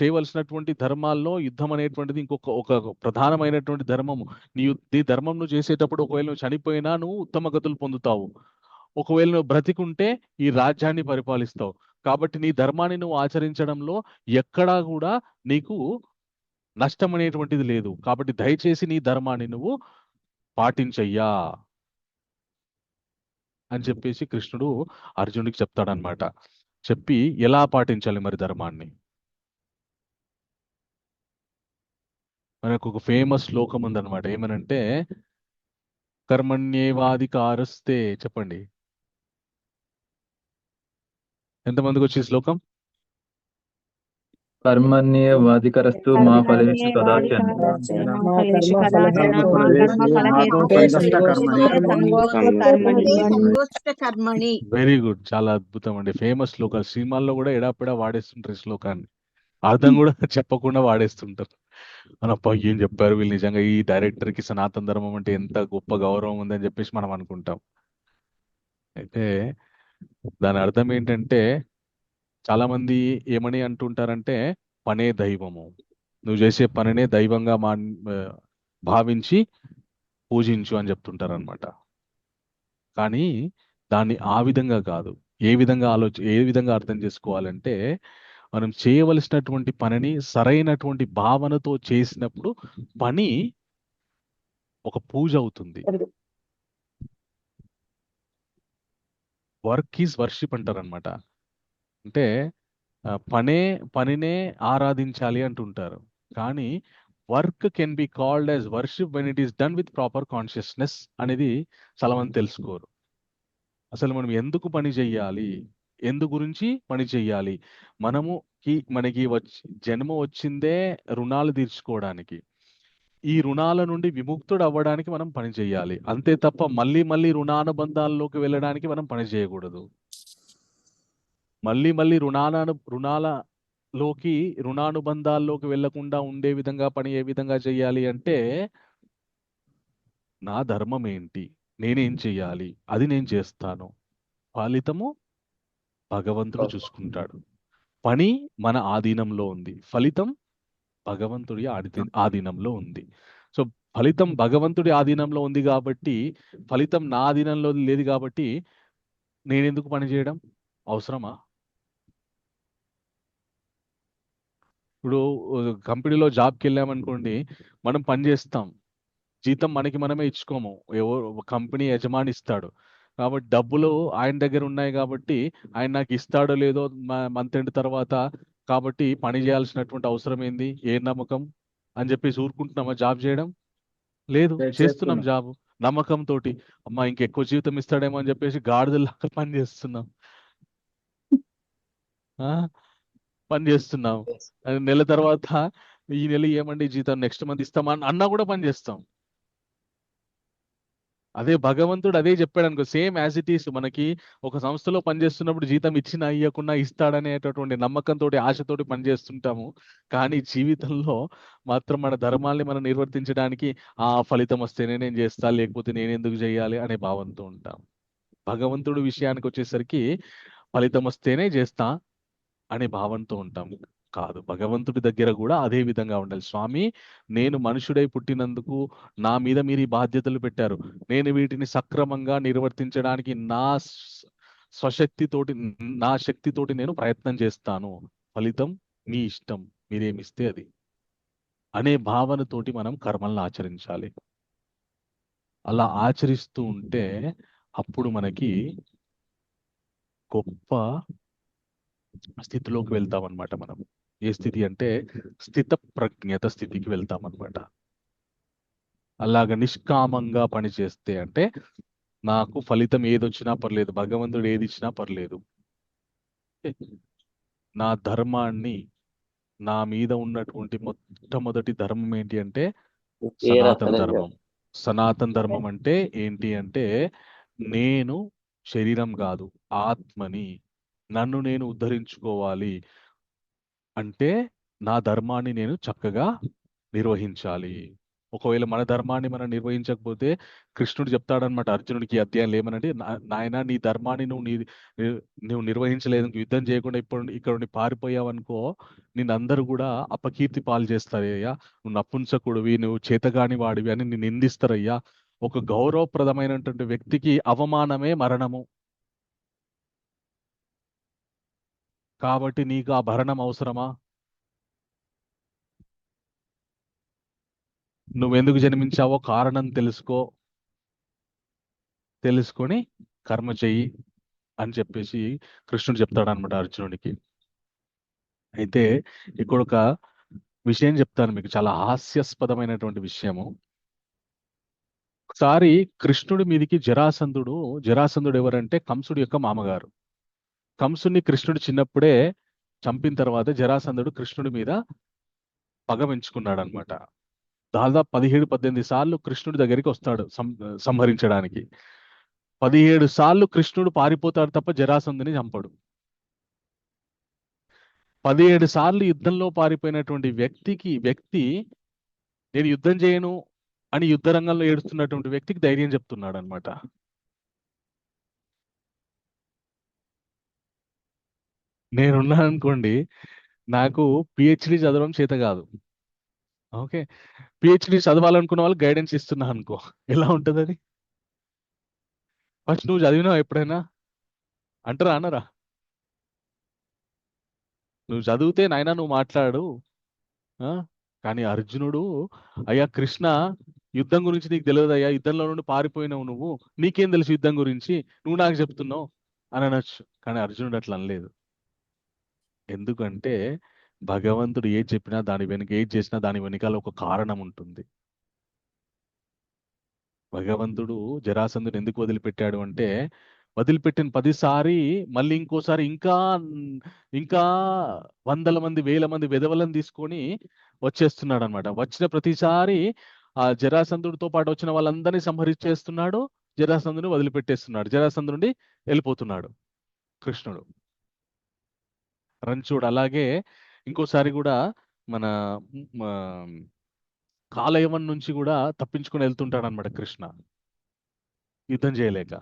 చేయవలసినటువంటి ధర్మాల్లో యుద్ధం అనేటువంటిది ఒక ప్రధానమైనటువంటి ధర్మము. నీ ధర్మం నువ్వు చేసేటప్పుడు ఒకవేళ నువ్వు చనిపోయినా నువ్వు ఉత్తమ గతులు పొందుతావు, ఒకవేళ నువ్వు బ్రతికుంటే ఈ రాజ్యాన్ని పరిపాలిస్తావు. కాబట్టి నీ ధర్మాన్ని నువ్వు ఆచరించడంలో ఎక్కడా కూడా నీకు నష్టం అనేటువంటిది లేదు. కాబట్టి దయచేసి నీ ధర్మాన్ని నువ్వు పాటించయ్యా అని చెప్పేసి కృష్ణుడు అర్జునుడికి చెప్తాడనమాట. చెప్పి ఎలా పాటించాలి మరి ధర్మాన్ని? మనకు ఒక ఫేమస్ శ్లోకం ఉందన్నమాట. ఏమనంటే, కర్మణ్యేవాధికారస్తే, చెప్పండి ఎంతమందికి వచ్చి శ్లోకం? కర్మణ్యేవాధికరస్తు మా ఫలేషు కదాచన్. వెరీ గుడ్, చాలా అద్భుతం అండి. ఫేమస్ శ్లోకాలు సినిమాల్లో కూడా ఎడాపెడా వాడేస్తుంటారు ఈ శ్లోకాన్ని, అర్థం కూడా చెప్పకుండా వాడేస్తుంటారు. మనప్ప ఏం చెప్పారు వీళ్ళు, నిజంగా ఈ డైరెక్టర్ కి సనాతన ధర్మం అంటే ఎంత గొప్ప గౌరవం ఉందని చెప్పేసి మనం అనుకుంటాం. అయితే దాని అర్థం ఏంటంటే, చాలా మంది ఏమని అంటుంటారంటే, పనే దైవము, నువ్వు చేసే పనినే దైవంగా భావించి పూజించు అని చెప్తుంటారు అనమాట. కానీ దాన్ని ఆ విధంగా కాదు. ఏ విధంగా అర్థం చేసుకోవాలంటే, మనం చేయవలసినటువంటి పనిని సరైనటువంటి భావనతో చేసినప్పుడు పని ఒక పూజ అవుతుంది. వర్క్ ఈజ్ వర్షిప్ అంటారు అనమాట. అంటే పనినే ఆరాధించాలి అంటుంటారు. కానీ work can be called as worship when it is done with proper consciousness అనేది చాలా మంది తెలుసుకోరు. అసలు మనం ఎందుకు పని చెయ్యాలి, ఎందు గురించి పని చెయ్యాలి? మనకి జన్మ వచ్చిందే రుణాలు తీర్చుకోవడానికి. ఈ రుణాల నుండి విముక్తుడు అవ్వడానికి మనం పని చేయాలి. అంతే తప్ప మళ్ళీ మళ్ళీ రుణానుబంధాల్లోకి వెళ్ళడానికి మనం పని చేయకూడదు. మళ్ళీ మళ్ళీ రుణానుబంధాల్లోకి వెళ్లకుండా ఉండే విధంగా పని ఏ విధంగా చేయాలి అంటే, నా ధర్మం ఏంటి, నేనేం చెయ్యాలి, అది నేను చేస్తాను, ఫలితము భగవంతుడు చూసుకుంటాడు. పని మన ఆధీనంలో ఉంది, ఫలితం భగవంతుడి ఆధీనంలో ఉంది. సో ఫలితం భగవంతుడి ఆధీనంలో ఉంది కాబట్టి, ఫలితం నా ఆధీనంలో లేదు కాబట్టి నేనెందుకు పని చేయడం అవసరమా? ఇప్పుడు కంపెనీలో జాబ్కి వెళ్ళామనుకోండి, మనం పని చేస్తాం, జీతం మనమే ఇచ్చుకోము, కంపెనీ యజమాని ఇస్తాడు. కాబట్టి డబ్బులు ఆయన దగ్గర ఉన్నాయి కాబట్టి ఆయన నాకు ఇస్తాడో లేదో మంత్ ఎండ్ తర్వాత, కాబట్టి పని చేయాల్సినటువంటి అవసరం ఏంది, ఏ నమ్మకం అని చెప్పేసి ఊరుకుంటున్నామా జాబ్ చేయడం? లేదు, చేస్తున్నాం జాబ్ నమ్మకంతో. అమ్మా ఇంకెక్కువ జీవితం ఇస్తాడేమో అని చెప్పేసి గాడిదలాగా పని చేస్తున్నాం. నెల తర్వాత ఈ నెల ఏమండి జీతం, నెక్స్ట్ మంత్ ఇస్తామా అన్నా కూడా పని చేస్తాం. అదే భగవంతుడు అదే చెప్పాడు అనుకో, సేమ్ యాజ్ ఇట్ ఈస్. మనకి ఒక సంస్థలో పనిచేస్తున్నప్పుడు జీతం ఇచ్చినా ఇవ్వకుండా ఇస్తాడనేటటువంటి నమ్మకంతో ఆశతోటి పనిచేస్తుంటాము. కానీ జీవితంలో మాత్రం మన ధర్మాల్ని మనం నిర్వర్తించడానికి ఆ ఫలితం వస్తేనే నేను చేస్తా, లేకపోతే నేను ఎందుకు చేయాలి అనే భావంతో ఉంటాం. భగవంతుడి విషయానికి వచ్చేసరికి ఫలితం వస్తేనే చేస్తా అనే భావంతో ఉంటాం. కాదు, భగవంతుడి దగ్గర కూడా అదే విధంగా ఉండాలి. స్వామి, నేను మనుషుడై పుట్టినందుకు నా మీద మీరు ఈ బాధ్యతలు పెట్టారు. నేను వీటిని సక్రమంగా నిర్వర్తించడానికి స్వశక్తితోటి, నా శక్తితోటి నేను ప్రయత్నం చేస్తాను. ఫలితం మీ ఇష్టం, మీరేమిస్తే అది అనే భావనతోటి మనం కర్మలను ఆచరించాలి. అలా ఆచరిస్తూ ఉంటే అప్పుడు మనకి గొప్ప స్థితిలోకి వెళ్తాం అనమాట. మనం ఏ స్థితి అంటే స్థిత ప్రజ్ఞత స్థితికి వెళ్తాం అనమాట. అలాగ నిష్కామంగా పనిచేస్తే అంటే నాకు ఫలితం ఏదొచ్చినా పర్లేదు, భగవంతుడు ఏది ఇచ్చినా పర్లేదు, నా ధర్మాన్ని, నా మీద ఉన్నటువంటి మొట్టమొదటి ధర్మం ఏంటి అంటే సనాతన ధర్మం. సనాతన ధర్మం అంటే ఏంటి అంటే నేను శరీరం కాదు, ఆత్మని, నన్ను నేను ఉద్ధరించుకోవాలి అంటే నా ధర్మాన్ని నేను చక్కగా నిర్వహించాలి. ఒకవేళ మన ధర్మాన్ని మనం నిర్వహించకపోతే కృష్ణుడు చెప్తాడనమాట అర్జునుడికి అధ్యాయం ఏమనంటే, నాయన నీ ధర్మాన్ని నువ్వు నిర్వహించలేదు, యుద్ధం చేయకుండా ఇక్కడ నుండి పారిపోయావు అనుకో, నిన్నందరూ కూడా అపకీర్తి పాలు చేస్తారయ్యా, నువ్వు నపుంసకుడివి, నువ్వు చేతగాని వాడివి అని నిన్ను నిందిస్తారయ్యా. ఒక గౌరవప్రదమైనటువంటి వ్యక్తికి అవమానమే మరణము. కాబట్టి నీకు ఆ భరణం అవసరమా? నువ్వెందుకు జన్మించావో కారణం తెలుసుకొని కర్మ చెయ్యి అని చెప్పేసి కృష్ణుడు చెప్తాడనమాట అర్జునుడికి. అయితే ఇక్కడ ఒక విషయం చెప్తాను మీకు, చాలా హాస్యాస్పదమైనటువంటి విషయము. ఒకసారి కృష్ణుడి మీదికి జరాసంధుడు ఎవరంటే కంసుడి యొక్క మామగారు. కంసుని కృష్ణుడు చిన్నప్పుడే చంపిన తర్వాత జరాసంధుడు కృష్ణుడి మీద పగ పెంచుకున్నాడు అనమాట. దాదాపు 17-18 సార్లు కృష్ణుడి దగ్గరికి వస్తాడు సంహరించడానికి. 17 సార్లు కృష్ణుడు పారిపోతాడు తప్ప జరాసంధుని చంపడు. 17 సార్లు యుద్ధంలో పారిపోయినటువంటి వ్యక్తి నేను యుద్ధం చేయను అని యుద్ధ రంగంలో ఏడుస్తున్నటువంటి వ్యక్తికి ధైర్యం చెప్తున్నాడు అనమాట. నేనున్నాను అనుకోండి, నాకు పిహెచ్డి చదవడం చేత కాదు, ఓకే, పిహెచ్డి చదవాలనుకున్న వాళ్ళు గైడెన్స్ ఇస్తున్నా అనుకో, ఎలా ఉంటుంది అది? ఫస్ట్ నువ్వు చదివినావు ఎప్పుడైనా అంటారా? అనరా? నువ్వు చదివితే నాయనా నువ్వు మాట్లాడు. కానీ అర్జునుడు, అయ్యా కృష్ణ, యుద్ధం గురించి నీకు తెలియదు అయ్యా, యుద్ధంలో నుండి పారిపోయినావు నువ్వు, నీకేం తెలుసు యుద్ధం గురించి, నువ్వు నాకు చెప్తున్నావు అని అనొచ్చు. కానీ అర్జునుడు అట్లా అనలేదు. ఎందుకంటే భగవంతుడు ఏది చెప్పినా ఏది చేసినా దాని వెనకాల ఒక కారణం ఉంటుంది. భగవంతుడు జరాసంధుని ఎందుకు వదిలిపెట్టాడు అంటే, వదిలిపెట్టిన 10 సారి మళ్ళీ ఇంకోసారి ఇంకా వందల మంది, వేల మంది వెధవలను తీసుకొని వచ్చేస్తున్నాడు అనమాట. వచ్చిన ప్రతిసారి ఆ జరాసంధుడితో పాటు వచ్చిన వాళ్ళందరినీ సంహరించేస్తున్నాడు, జరాసంధుని వదిలిపెట్టేస్తున్నాడు, జరాసంధు నుండి వెళ్ళిపోతున్నాడు కృష్ణుడు. రంచుడు అలాగే ఇంకోసారి కూడా మన కాలయవన్ నుంచి కూడా తప్పించుకొని వెళ్తుంటాడు అనమాట కృష్ణ, యుద్ధం చేయలేక.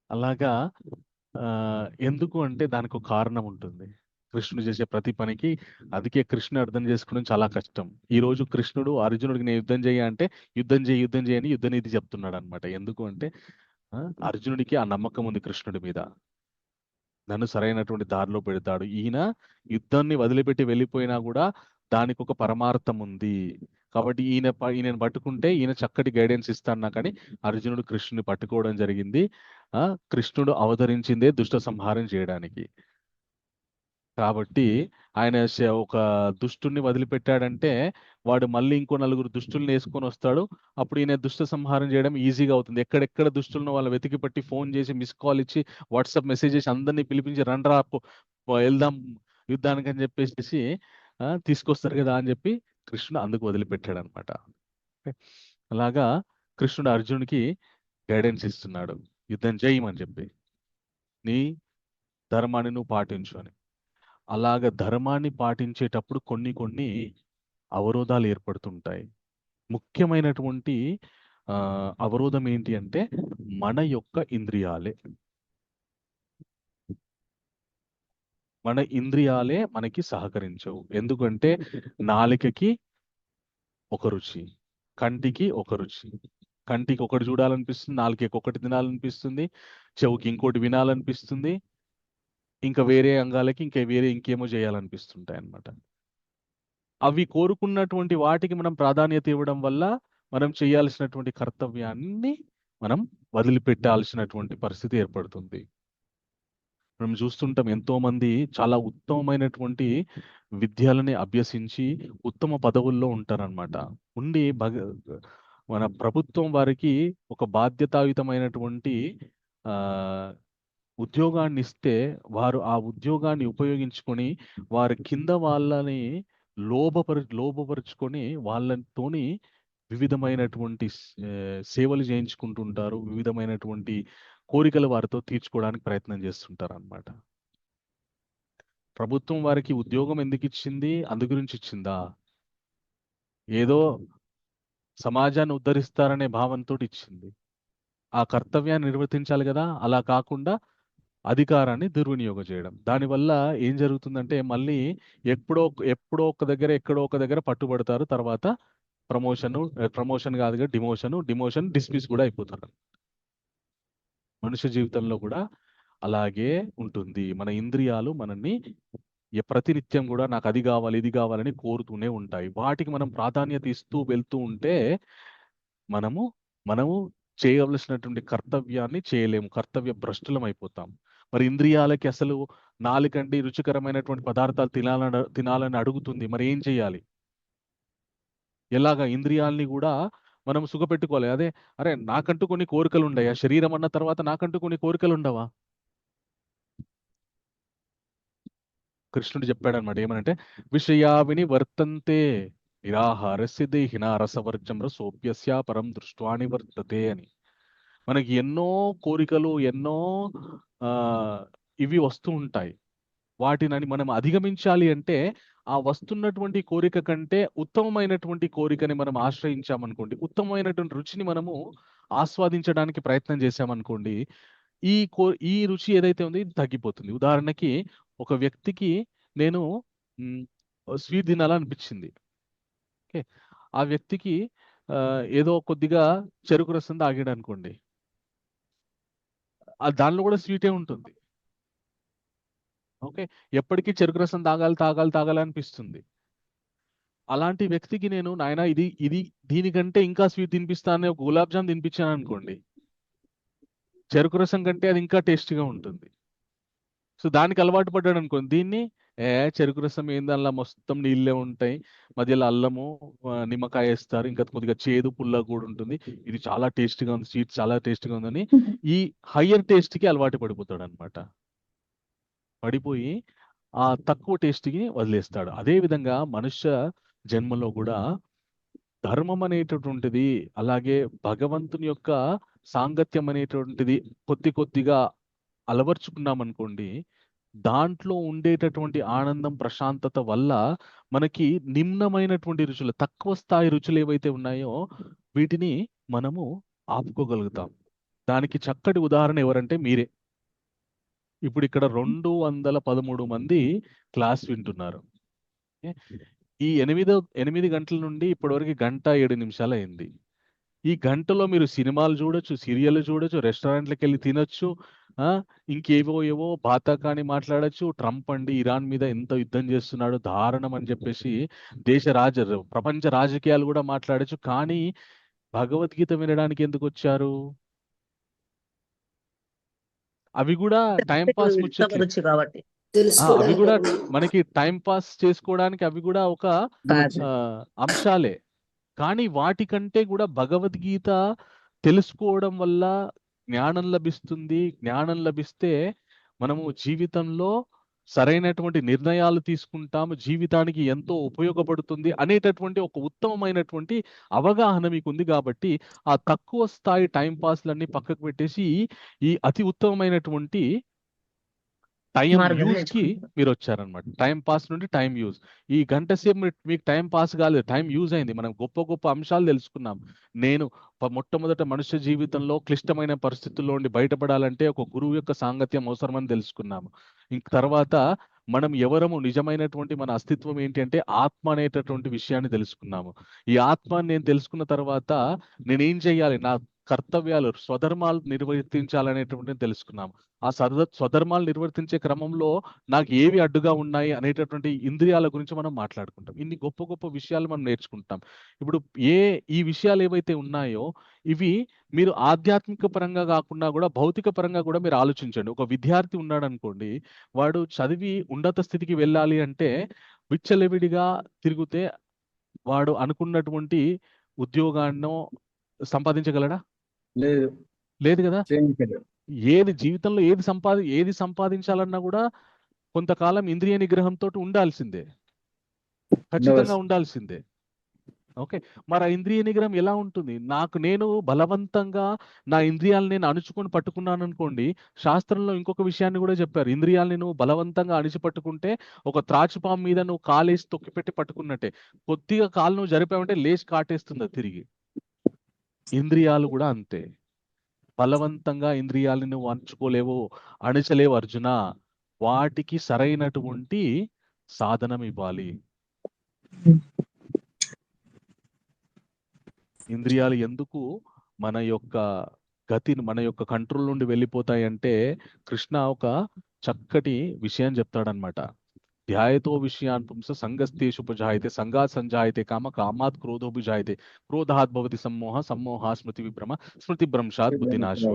అలాగా ఎందుకు అంటే దానికి ఒక కారణం ఉంటుంది. కృష్ణుడు చేసే ప్రతి పనికి అందుకే కృష్ణుడు అర్థం చేసుకోవడం చాలా కష్టం. ఈ రోజు కృష్ణుడు అర్జునుడికి నేను యుద్ధం చేయ అంటే యుద్ధం చేయని యుద్ధ నీతి చెప్తున్నాడు అనమాట. ఎందుకు అంటే అర్జునుడికి ఆ నమ్మకం ఉంది కృష్ణుడి మీద, నన్ను సరైనటువంటి దారిలో పెడతాడు. ఈయన యుద్ధాన్ని వదిలిపెట్టి వెళ్ళిపోయినా కూడా దానికి ఒక పరమార్థం ఉంది. కాబట్టి ఈయనని పట్టుకుంటే ఈయన చక్కటి గైడెన్స్ ఇస్తాడు నాకు అని అర్జునుడు కృష్ణుని పట్టుకోవడం జరిగింది. కృష్ణుడు అవతరించిందే దుష్ట సంహారం చేయడానికి. కాబట్టి ఆయన ఒక దుష్టుణ్ణి వదిలిపెట్టాడంటే వాడు మళ్ళీ ఇంకో 4 దుష్టుల్ని వేసుకొని వస్తాడు. అప్పుడు ఈయన దుష్ట సంహారం చేయడం ఈజీగా అవుతుంది. ఎక్కడెక్కడ దుష్టులను వాళ్ళు వెతికి పట్టి ఫోన్ చేసి, మిస్ కాల్ ఇచ్చి, వాట్సాప్ మెసేజ్ చేసి అందరినీ పిలిపించి రండ్రా వెళ్దాం యుద్ధానికి అని చెప్పేసి తీసుకొస్తారు కదా అని చెప్పి కృష్ణుడు అందుకు వదిలిపెట్టాడు అనమాట. అలాగా కృష్ణుడు అర్జునుడికి గైడెన్స్ ఇస్తున్నాడు, యుద్ధం చేయమని చెప్పి, నీ ధర్మాన్ని నువ్వు పాటించు అని. అలాగ ధర్మాన్ని పాటించేటప్పుడు కొన్ని అవరోధాలు ఏర్పడుతుంటాయి. ముఖ్యమైనటువంటి అవరోధం ఏంటి అంటే మన యొక్క ఇంద్రియాలే. మన ఇంద్రియాలే మనకి సహకరించవు. ఎందుకంటే నాలికకి ఒక రుచి, కంటికి ఒక రుచి. కంటికి ఒకటి చూడాలనిపిస్తుంది, నాలుకకి ఒకటి తినాలనిపిస్తుంది, చెవుకి ఇంకోటి వినాలనిపిస్తుంది, ఇంకా వేరే అంగాలకి ఇంకేమో చేయాలనిపిస్తుంటాయి అన్నమాట. అవి కోరుకున్నటువంటి వాటికి మనం ప్రాధాన్యత ఇవ్వడం వల్ల మనం చేయాల్సినటువంటి కర్తవ్యాన్ని మనం వదిలిపెట్టాల్సినటువంటి పరిస్థితి ఏర్పడుతుంది. మనం చూస్తుంటాం, ఎంతో మంది చాలా ఉత్తమమైనటువంటి విద్యలని అభ్యసించి ఉత్తమ పదవుల్లో ఉంటారనమాట. ఉండి మన ప్రభుత్వం వారికి ఒక బాధ్యతాయుతమైనటువంటి ఆ ఉద్యోగాన్ని ఇస్తే వారు ఆ ఉద్యోగాన్ని ఉపయోగించుకొని వారి కింద వాళ్ళని లోబపరుచుకొని వాళ్ళతోని వివిధమైనటువంటి సేవలు చేయించుకుంటుంటారు. వివిధమైనటువంటి కోరికలు వారితో తీర్చుకోవడానికి ప్రయత్నం చేస్తుంటారు అన్నమాట. ప్రభుత్వం వారికి ఉద్యోగం ఎందుకు ఇచ్చింది? అందు గురించి ఇచ్చిందా? ఏదో సమాజాన్ని ఉద్ధరిస్తారనే భావంతో ఇచ్చింది. ఆ కర్తవ్యాన్ని నిర్వర్తించాలి కదా. అలా కాకుండా అధికారాన్ని దుర్వినియోగం చేయడం, దానివల్ల ఏం జరుగుతుందంటే మళ్ళీ ఎక్కడో ఒక దగ్గర పట్టుబడతారు. తర్వాత ప్రమోషన్ కాదుగా డిమోషన్ డిస్మిస్ కూడా అయిపోతారు. మనుష్య జీవితంలో కూడా అలాగే ఉంటుంది. మన ఇంద్రియాలు మనల్ని ప్రతినిత్యం కూడా నాకు అది కావాలి ఇది కావాలని కోరుతూనే ఉంటాయి. వాటికి మనం ప్రాధాన్యత ఇస్తూ వెళ్తూ ఉంటే మనము చేయవలసినటువంటి కర్తవ్యాన్ని చేయలేము, కర్తవ్య భ్రష్టులం అయిపోతాం. మరి ఇంద్రియాలకి అసలు నాలుకండి రుచికరమైనటువంటి పదార్థాలు తినాలని అడుగుతుంది. మరి ఏం చేయాలి? ఎలాగా ఇంద్రియాలని కూడా మనం సుఖపెట్టుకోవాలి. అరే నాకంటూ కొన్ని కోరికలు ఉండయా? శరీరం అన్న తర్వాత నాకంటూ కొన్ని కోరికలు ఉండవా? కృష్ణుడు చెప్పాడు అనమాట, ఏమనంటే విషయావిని వర్తంతే నిరాహారస్య దేహిన రసవర్జం రసోప్యస్య పరం దృష్ట్వాని వర్తతే అని. మనకి ఎన్నో కోరికలు, ఎన్నో ఇవి వస్తూ ఉంటాయి. వాటిని మనం అధిగమించాలి అంటే ఆ వస్తున్నటువంటి కోరిక కంటే ఉత్తమమైనటువంటి కోరికని మనం ఆశ్రయించామనుకోండి, ఉత్తమమైనటువంటి రుచిని మనము ఆస్వాదించడానికి ప్రయత్నం చేశామనుకోండి, ఈ రుచి ఏదైతే ఉందో ఇది తగ్గిపోతుంది. ఉదాహరణకి ఒక వ్యక్తికి నేను స్వీట్ తినాలనిపించింది. ఓకే, ఆ వ్యక్తికి ఏదో కొద్దిగా చెరుకు రసం తాగాడు అనుకోండి, దానిలో కూడా స్వీటే ఉంటుంది. ఓకే, ఎప్పటికీ చెరుకు రసం తాగాలి అనిపిస్తుంది. అలాంటి వ్యక్తికి నేను నాయన ఇది దీనికంటే ఇంకా స్వీట్ తినిపిస్తానని ఒక గులాబ్ జామ్ తినిపించాను అనుకోండి, చెరుకు రసం కంటే అది ఇంకా టేస్టీగా ఉంటుంది. సో దానికి అలవాటు పడ్డాడు అనుకోండి. దీన్ని చెరుకు రసం ఏందల్లా మొత్తం నీళ్ళే ఉంటాయి, మధ్యలో అల్లము నిమ్మకాయ వేస్తారు, ఇంకా కొద్దిగా చేదు పుల్ల కూడా ఉంటుంది, ఇది చాలా టేస్టీగా ఉంది, స్వీట్ చాలా టేస్టీగా ఉందని ఈ హయ్యర్ టేస్ట్కి అలవాటు పడిపోతాడు అనమాట. పడిపోయి ఆ తక్కువ టేస్ట్కి వదిలేస్తాడు. అదే విధంగా మనుష్య జన్మలో కూడా ధర్మం అనేటటువంటిది, అలాగే భగవంతుని యొక్క సాంగత్యం అనేటటువంటిది కొద్దిగా అలవర్చుకున్నాం అనుకోండి, దాంట్లో ఉండేటటువంటి ఆనందం, ప్రశాంతత వల్ల మనకి నిమ్నమైనటువంటి రుచులు, తక్కువ స్థాయి రుచులు ఏవైతే ఉన్నాయో వీటిని మనము ఆపుకోగలుగుతాం. దానికి చక్కటి ఉదాహరణ ఎవరంటే మీరే. ఇప్పుడు ఇక్కడ 213 మంది క్లాస్ వింటున్నారు. ఈ 8 గంటల నుండి ఇప్పటివరకు 1:07 అయింది. ఈ గంటలో మీరు సినిమాలు చూడొచ్చు, సీరియల్ చూడొచ్చు, రెస్టారెంట్లకు వెళ్ళి తినొచ్చు, ఇంకేవో బాతాకాని మాట్లాడచ్చు. ట్రంప్ అండి ఇరాన్ మీద ఎంత యుద్ధం చేస్తున్నాడు, దారుణం అని చెప్పేసి ప్రపంచ రాజకీయాలు కూడా మాట్లాడచ్చు. కానీ భగవద్గీత వినడానికి ఎందుకు వచ్చారు? అవి కూడా టైం పాస్ ముచ్చట్లు కాబట్టి అవి కూడా మనకి టైం పాస్ చేసుకోవడానికి అవి కూడా ఒక అంశాలే. కానీ వాటికంటే కూడా భగవద్గీత తెలుసుకోవడం వల్ల జ్ఞానం లభిస్తుంది. జ్ఞానం లభిస్తే మనము జీవితంలో సరైనటువంటి నిర్ణయాలు తీసుకుంటాము, జీవితానికి ఎంతో ఉపయోగపడుతుంది అనేటటువంటి ఒక ఉత్తమమైనటువంటి అవగాహన మీకు ఉంది కాబట్టి ఆ తక్కువ స్థాయి టైం పాస్లన్నీ పక్కకు పెట్టేసి ఈ అతి ఉత్తమమైనటువంటి టైం మార్గం యూజ్ కి నేర్చుకుంటాం. మీరు వచ్చారనమాట. టైం పాస్ నుండి టైం యూజ్. ఈ గంట సేపు మీకు టైం పాస్ కాలేదు, టైం యూజ్ అయింది. మనం గొప్ప గొప్ప అంశాలు తెలుసుకున్నాం. నేను మొట్టమొదట మనుష్య జీవితంలో క్లిష్టమైన పరిస్థితుల్లో నుండి బయటపడాలంటే ఒక గురువు యొక్క సాంగత్యం అవసరమని తెలుసుకున్నాము. ఇంక తర్వాత మనం ఎవరము, నిజమైనటువంటి మన అస్తిత్వం ఏంటి అంటే ఆత్మ అనేటటువంటి విషయాన్ని తెలుసుకున్నాము. ఈ ఆత్మని నేను తెలుసుకున్న తర్వాత నేనేం చేయాలి, నా కర్తవ్యాలు, స్వధర్మాలు నిర్వర్తించాలనేటువంటిది తెలుసుకున్నాము. ఆ స్వధర్మాలు నిర్వర్తించే క్రమంలో నాకు ఏవి అడ్డుగా ఉన్నాయి అనేటటువంటి ఇంద్రియాల గురించి మనం మాట్లాడుకుంటాం. ఇన్ని గొప్ప గొప్ప విషయాలు మనం నేర్చుకుంటాం. ఇప్పుడు ఈ విషయాలు ఏవైతే ఉన్నాయో ఇవి మీరు ఆధ్యాత్మిక పరంగా కాకుండా కూడా భౌతిక పరంగా కూడా మీరు ఆలోచించండి. ఒక విద్యార్థి ఉన్నాడు అనుకోండి, వాడు చదివి ఉన్నత స్థితికి వెళ్ళాలి అంటే విచ్చలవిడిగా తిరిగితే వాడు అనుకున్నటువంటి ఉద్యోగాన్నో సంపాదించగలడా? లేదు, లేదు కదా. చేయించలేదు. జీవితంలో ఏది సంపాదించాలన్నా కూడా కొంతకాలం ఇంద్రియ నిగ్రహంతో ఉండాల్సిందే, ఖచ్చితంగా ఉండాల్సిందే. ఓకే, మరి ఆ ఇంద్రియ నిగ్రహం ఎలా ఉంటుంది? నేను బలవంతంగా నా ఇంద్రియాలను నేను అణుచుకొని పట్టుకున్నాను అనుకోండి. శాస్త్రంలో ఇంకొక విషయాన్ని కూడా చెప్పారు. ఇంద్రియాలని నువ్వు బలవంతంగా అణిచి పట్టుకుంటే ఒక త్రాచుపాము మీద నువ్వు కాలేసి తొక్కిపెట్టి పట్టుకున్నట్టే. కొద్దిగా కాలు నువ్వు జరిపావంటే లేచి కాటేస్తుంది అది తిరిగి. ఇంద్రియాలు కూడా అంతే. బలవంతంగా ఇంద్రియాలను నువ్వు అణుచుకోలేవు, అణచలేవు అర్జున. వాటికి సరైనటువంటి సాధనం ఇవ్వాలి. ఇంద్రియాలు ఎందుకు మన యొక్క గతిని, మన యొక్క కంట్రోల్ నుండి వెళ్ళిపోతాయంటే కృష్ణ ఒక చక్కటి విషయం చెప్తాడనమాట. ధ్యాయతో విషయాన్ పుంస సంగస్తేషుపజాయతే సంగాత్ సంజాయతే కామ కామాత్ క్రోధోభిజాయతే క్రోధాత్ భవతి సమ్మోహ సమ్మోహ స్మృతి విభ్రమ స్మృతి భ్రంశాత్ బుద్ధినాశో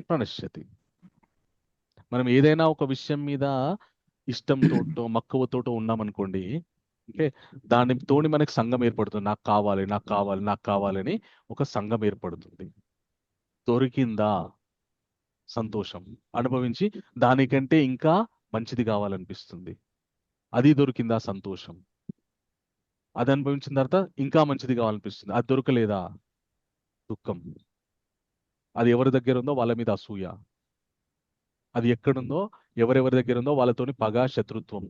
ప్రణశ్యతి. మనం ఏదైనా ఒక విషయం మీద ఇష్టంతోటో మక్కువతోటో ఉన్నామనుకోండి, ఓకే, దానితోని మనకి సంఘం ఏర్పడుతుంది. నాకు కావాలి, నాకు కావాలి, నాకు కావాలని ఒక సంఘం ఏర్పడుతుంది. దొరికిందా సంతోషం, అనుభవించి దానికంటే ఇంకా మంచిది కావాలనిపిస్తుంది. అది దొరికిందా సంతోషం, అది అనుభవించిన తర్వాత ఇంకా మంచిది కావాలనిపిస్తుంది. అది దొరకలేదా దుఃఖం. అది ఎవరి దగ్గర ఉందో వాళ్ళ మీద అసూయ. అది ఎక్కడుందో, ఎవరెవరి దగ్గర ఉందో వాళ్ళతోని పగ, శత్రుత్వం.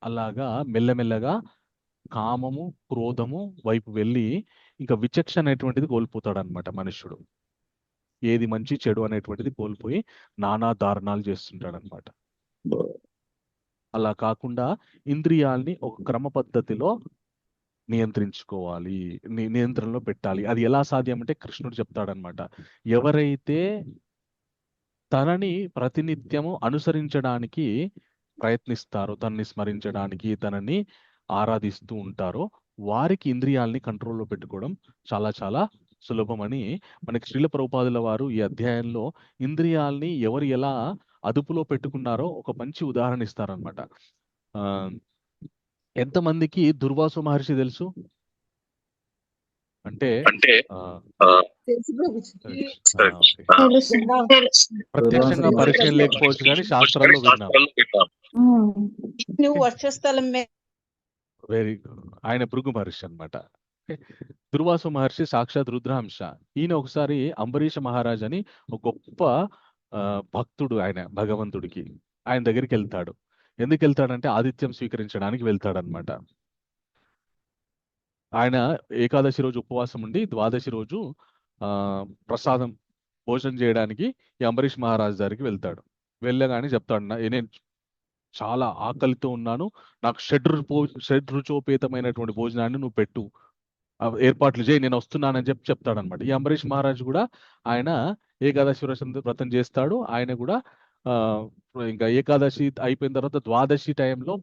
అలాగా మెల్లమెల్లగా కామము, క్రోధము వైపు వెళ్ళి ఇంకా విచక్షణ అనేటువంటిది కోల్పోతాడు అనమాట మనుష్యుడు. ఏది మంచి చెడు అనేటువంటిది కోల్పోయి నానా దారుణాలు చేస్తుంటాడు అనమాట. అలా కాకుండా ఇంద్రియాల్ని ఒక క్రమ పద్ధతిలో నియంత్రించుకోవాలి, నియంత్రణలో పెట్టాలి. అది ఎలా సాధ్యం అంటే కృష్ణుడు చెప్తాడనమాట. ఎవరైతే తనని ప్రతినిత్యము అనుసరించడానికి ప్రయత్నిస్తారో, తనని స్మరించడానికి, తనని ఆరాధిస్తూ ఉంటారో వారికి ఇంద్రియాల్ని కంట్రోల్లో పెట్టుకోవడం చాలా చాలా సులభమని మనకి శ్రీల ప్రభుపాదుల వారు ఈ అధ్యాయంలో ఇంద్రియాల్ని ఎవరు ఎలా అదుపులో పెట్టుకున్నారో ఒక మంచి ఉదాహరణ ఇస్తారనమాట. ఎంతమందికి దుర్వాసు మహర్షి తెలుసు? అంటే ప్రత్యక్షంగా పరిచయం లేకపోవచ్చు కానీ శాస్త్రాల్లో విన్నాం. నువ్వు వర్షస్థలం వెరీ గుడ్. ఆయన భృగు మహర్షి అనమాట. దుర్వాసు మహర్షి సాక్షాత్ రుద్రాంశ. ఈయన ఒకసారి అంబరీష మహారాజ్ అని ఒక గొప్ప భక్తుడు, ఆయన భగవంతుడికి, ఆయన దగ్గరికి వెళ్తాడు. ఎందుకు వెళ్తాడంటే ఆతిథ్యం స్వీకరించడానికి వెళ్తాడనమాట. ఆయన ఏకాదశి రోజు ఉపవాసం ఉండి ద్వాదశి రోజు ప్రసాదం భోజనం చేయడానికి ఈ అంబరీష్ మహారాజ్ దగ్గరికి వెళ్తాడు. వెళ్ళగానే చెప్తాడు, నేను చాలా ఆకలితో ఉన్నాను, నాకు షడ్రుచోపేతమైనటువంటి భోజనాన్ని నువ్వు పెట్టు, ఏర్పాట్లు చేయి, నేను వస్తున్నానని చెప్తాడనమాట. ఈ అంబరీష్ మహారాజ్ కూడా ఆయన ఏకాదశి వ్రతం చేస్తాడు. ఆయన కూడా ఇంకా ఏకాదశి అయిపోయిన తర్వాత ద్వాదశి టైంలో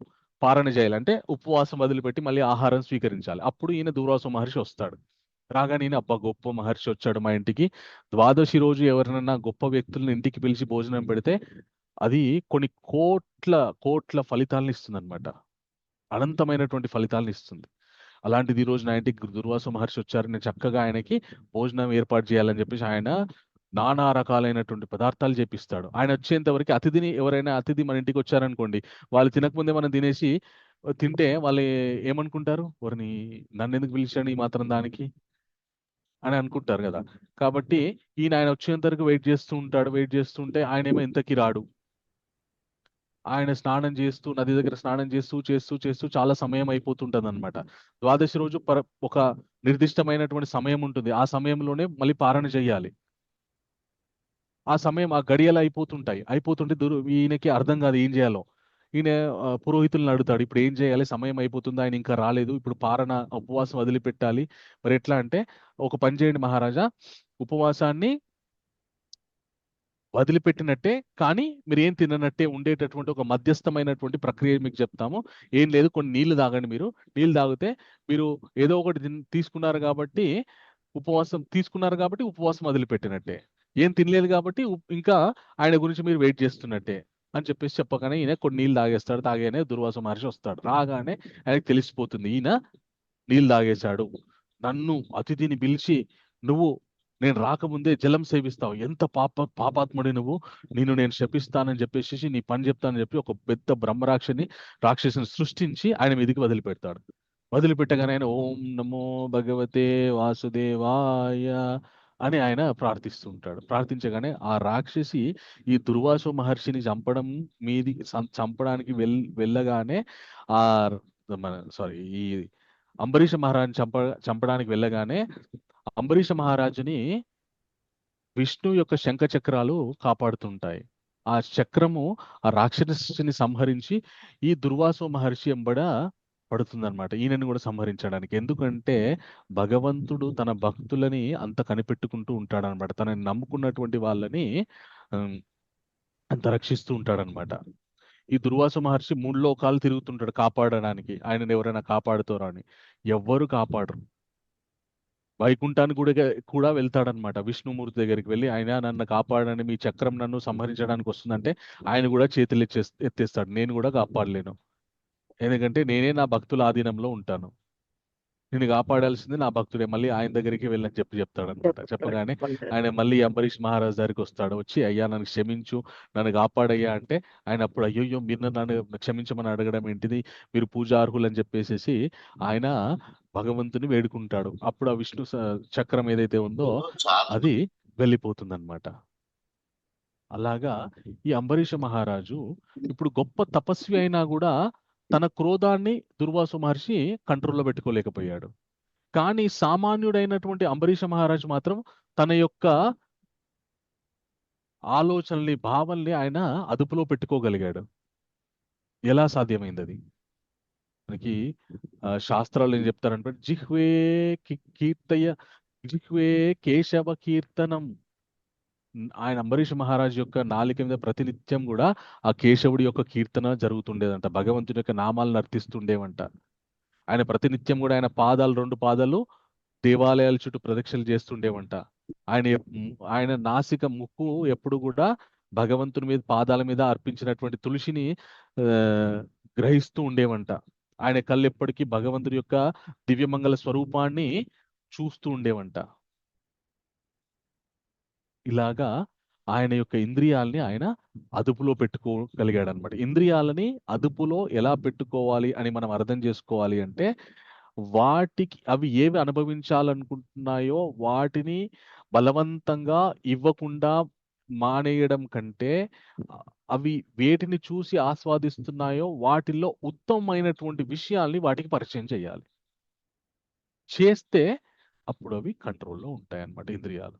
పారణ చేయాలంటే ఉపవాసం వదిలిపెట్టి మళ్ళీ ఆహారం స్వీకరించాలి. అప్పుడు ఈయన దుర్వాసు మహర్షి వస్తాడు. రాగానే అబ్బా గొప్ప మహర్షి వచ్చాడు మా ఇంటికి. ద్వాదశి రోజు ఎవరినైనా గొప్ప వ్యక్తులను ఇంటికి పిలిచి భోజనం పెడితే అది కొన్ని కోట్ల ఫలితాలను ఇస్తుంది అనమాట. అనంతమైనటువంటి ఫలితాలను ఇస్తుంది. అలాంటిది ఈ రోజు నా ఇంటికి దుర్వాసు మహర్షి వచ్చారు, నేను చక్కగా ఆయనకి భోజనం ఏర్పాటు చేయాలని చెప్పేసి ఆయన నానా రకాలైనటువంటి పదార్థాలు చేపిస్తాడు. ఆయన వచ్చేంత వరకు ఎవరైనా అతిథి మన ఇంటికి వచ్చారనుకోండి, వాళ్ళు తినకముందే మనం తినేసి తింటే వాళ్ళు ఏమనుకుంటారు, వారిని నన్ను ఎందుకు పిలిచాడు ఈ మాత్రం దానికి అని అనుకుంటారు కదా. కాబట్టి ఆయన వచ్చేంత వరకు వెయిట్ చేస్తూ ఉంటాడు. వెయిట్ చేస్తుంటే ఆయన ఏమో ఎంతకి రాడు. ఆయన స్నానం చేస్తూ నది దగ్గర స్నానం చేస్తూ చేస్తూ చేస్తూ చాలా సమయం అయిపోతుంటది అనమాట. ద్వాదశి రోజు ఒక నిర్దిష్టమైనటువంటి సమయం ఉంటుంది. ఆ సమయంలోనే మళ్ళీ పారణ చేయాలి. ఆ సమయం ఆ గడియలు అయిపోతుంటే ఈయనకి అర్థం కాదు ఏం చేయాలో. ఈయన పురోహితులను అడుగుతాడు, ఇప్పుడు ఏం చేయాలి, సమయం అయిపోతుంది, ఆయన ఇంకా రాలేదు, ఇప్పుడు పారణ ఉపవాసం వదిలిపెట్టాలి, మరి ఎట్లా అంటే, ఒక పని చేయండి మహారాజా, ఉపవాసాన్ని వదిలిపెట్టినట్టే కానీ మీరు ఏం తిననట్టే ఉండేటటువంటి ఒక మధ్యస్థమైనటువంటి ప్రక్రియ మీకు చెప్తాము. ఏం లేదు, కొన్ని నీళ్లు తాగండి. నీళ్లు తాగితే మీరు ఏదో ఒకటి తీసుకున్నారు కాబట్టి ఉపవాసం వదిలిపెట్టినట్టే. ఏం తినలేదు కాబట్టి ఇంకా ఆయన గురించి మీరు వెయిట్ చేస్తున్నట్టే అని చెప్పగానే ఈయన కొన్ని నీళ్ళు తాగేస్తాడు. తాగానే దుర్వాస మహర్షి వస్తాడు. రాగానే ఆయనకు తెలిసిపోతుంది, ఈయన నీళ్ళు తాగేశాడు. నన్ను అతిథిని పిలిచి నేను రాకముందే జలం సేవిస్తావు, ఎంత పాపాత్ముడి నువ్వు, నేను శపిస్తానని చెప్పేసి నీ పని చెప్తానని చెప్పి ఒక పెద్ద రాక్షసిని సృష్టించి ఆయన మీదికి వదిలిపెడతాడు. వదిలిపెట్టగానే ఆయన ఓం నమో భగవతే వాసుదేవాయ అని ఆయన ప్రార్థిస్తుంటాడు. ప్రార్థించగానే ఆ రాక్షసి ఈ దుర్వాస మహర్షిని చంపడానికి వెళ్ళగానే ఆ ఈ అంబరీష మహారాజుని చంపడానికి వెళ్ళగానే అంబరీష మహారాజుని విష్ణు యొక్క శంఖ చక్రాలు కాపాడుతుంటాయి. ఆ చక్రము ఆ రాక్షసిని సంహరించి ఈ దుర్వాస మహర్షి ఎంబడ పడుతుందన్నమాట, ఈయనని కూడా సంహరించడానికి. ఎందుకంటే భగవంతుడు తన భక్తులని అంత కనిపెట్టుకుంటూ ఉంటాడనమాట. తనని నమ్ముకున్నటువంటి వాళ్ళని అంత రక్షిస్తూ ఉంటాడనమాట. ఈ దుర్వాస మహర్షి 3 లోకాలు తిరుగుతుంటాడు కాపాడడానికి. ఆయనను ఎవరైనా కాపాడుతారో అని. ఎవ్వరు కాపాడరు. వైకుంఠానికి కూడా వెళ్తాడనమాట. విష్ణుమూర్తి దగ్గరికి వెళ్ళి, ఆయన నన్ను కాపాడని, మీ చక్రం నన్ను సంహరించడానికి వస్తుందంటే ఆయన కూడా చేతులు ఎత్తేస్తాడు, నేను కూడా కాపాడలేను, ఎందుకంటే నేనే నా భక్తుల ఆధీనంలో ఉంటాను, నేను కాపాడాల్సింది నా భక్తుడే, మళ్ళీ ఆయన దగ్గరికి వెళ్ళని చెప్తాడనమాట. చెప్పగానే ఆయన మళ్ళీ అంబరీష్ మహారాజ్ దగ్గరికి వస్తాడు. వచ్చి, అయ్యా నన్ను క్షమించు, నన్ను కాపాడయ్యా అంటే ఆయన అప్పుడు, అయ్యో మీరు నన్ను క్షమించమని అడగడం ఏంటిది, మీరు పూజార్హులు అని చెప్పేసి ఆయన భగవంతుని వేడుకుంటాడు. అప్పుడు ఆ విష్ణు చక్రం ఏదైతే ఉందో అది వెళ్ళిపోతుంది అనమాట. అలాగా ఈ అంబరీష మహారాజు ఇప్పుడు గొప్ప తపస్వి అయినా కూడా తన క్రోధాన్ని దుర్వాస మహర్షి కంట్రోల్లో పెట్టుకోలేకపోయాడు. కానీ సామాన్యుడైనటువంటి అంబరీష మహారాజు మాత్రం తన యొక్క ఆలోచనల్ని, భావనల్ని ఆయన అదుపులో పెట్టుకోగలిగాడు. ఎలా సాధ్యమైంది అది? మనకి శాస్త్రాలు ఏం చెప్తారంటే, జిహ్వే కేశవ కీర్తనం. ఆయన అంబరీష మహారాజు యొక్క నాలిక మీద ప్రతినిత్యం కూడా ఆ కేశవుడి యొక్క కీర్తన జరుగుతుండేదంట. భగవంతుని యొక్క నామాలను అర్థిస్తుండేవంట. ఆయన ప్రతినిత్యం కూడా ఆయన 2 పాదాలు దేవాలయాల చుట్టూ ప్రదక్షిణలు చేస్తుండేవంట. ఆయన నాసిక ముక్కు ఎప్పుడు కూడా భగవంతుని మీద పాదాల మీద అర్పించినటువంటి తులసిని గ్రహిస్తూ ఉండేవంట. ఆయన కళ్ళు ఎప్పటికీ భగవంతుడి యొక్క దివ్యమంగళ స్వరూపాన్ని చూస్తూ ఉండేవంట. ఇలాగా ఆయన యొక్క ఇంద్రియాలని ఆయన అదుపులో పెట్టుకోగలిగాడు అనమాట. ఇంద్రియాలని అదుపులో ఎలా పెట్టుకోవాలి అని మనం అర్థం చేసుకోవాలి అంటే, అవి ఏవి అనుభవించాలనుకుంటున్నాయో వాటిని బలవంతంగా ఇవ్వకుండా మానేయడం కంటే, అవి వేటిని చూసి ఆస్వాదిస్తున్నాయో వాటిల్లో ఉత్తమమైనటువంటి విషయాల్ని వాటికి పరిచయం చేయాలి. చేస్తే అప్పుడు అవి కంట్రోల్లో ఉంటాయి అన్నమాట ఇంద్రియాలు.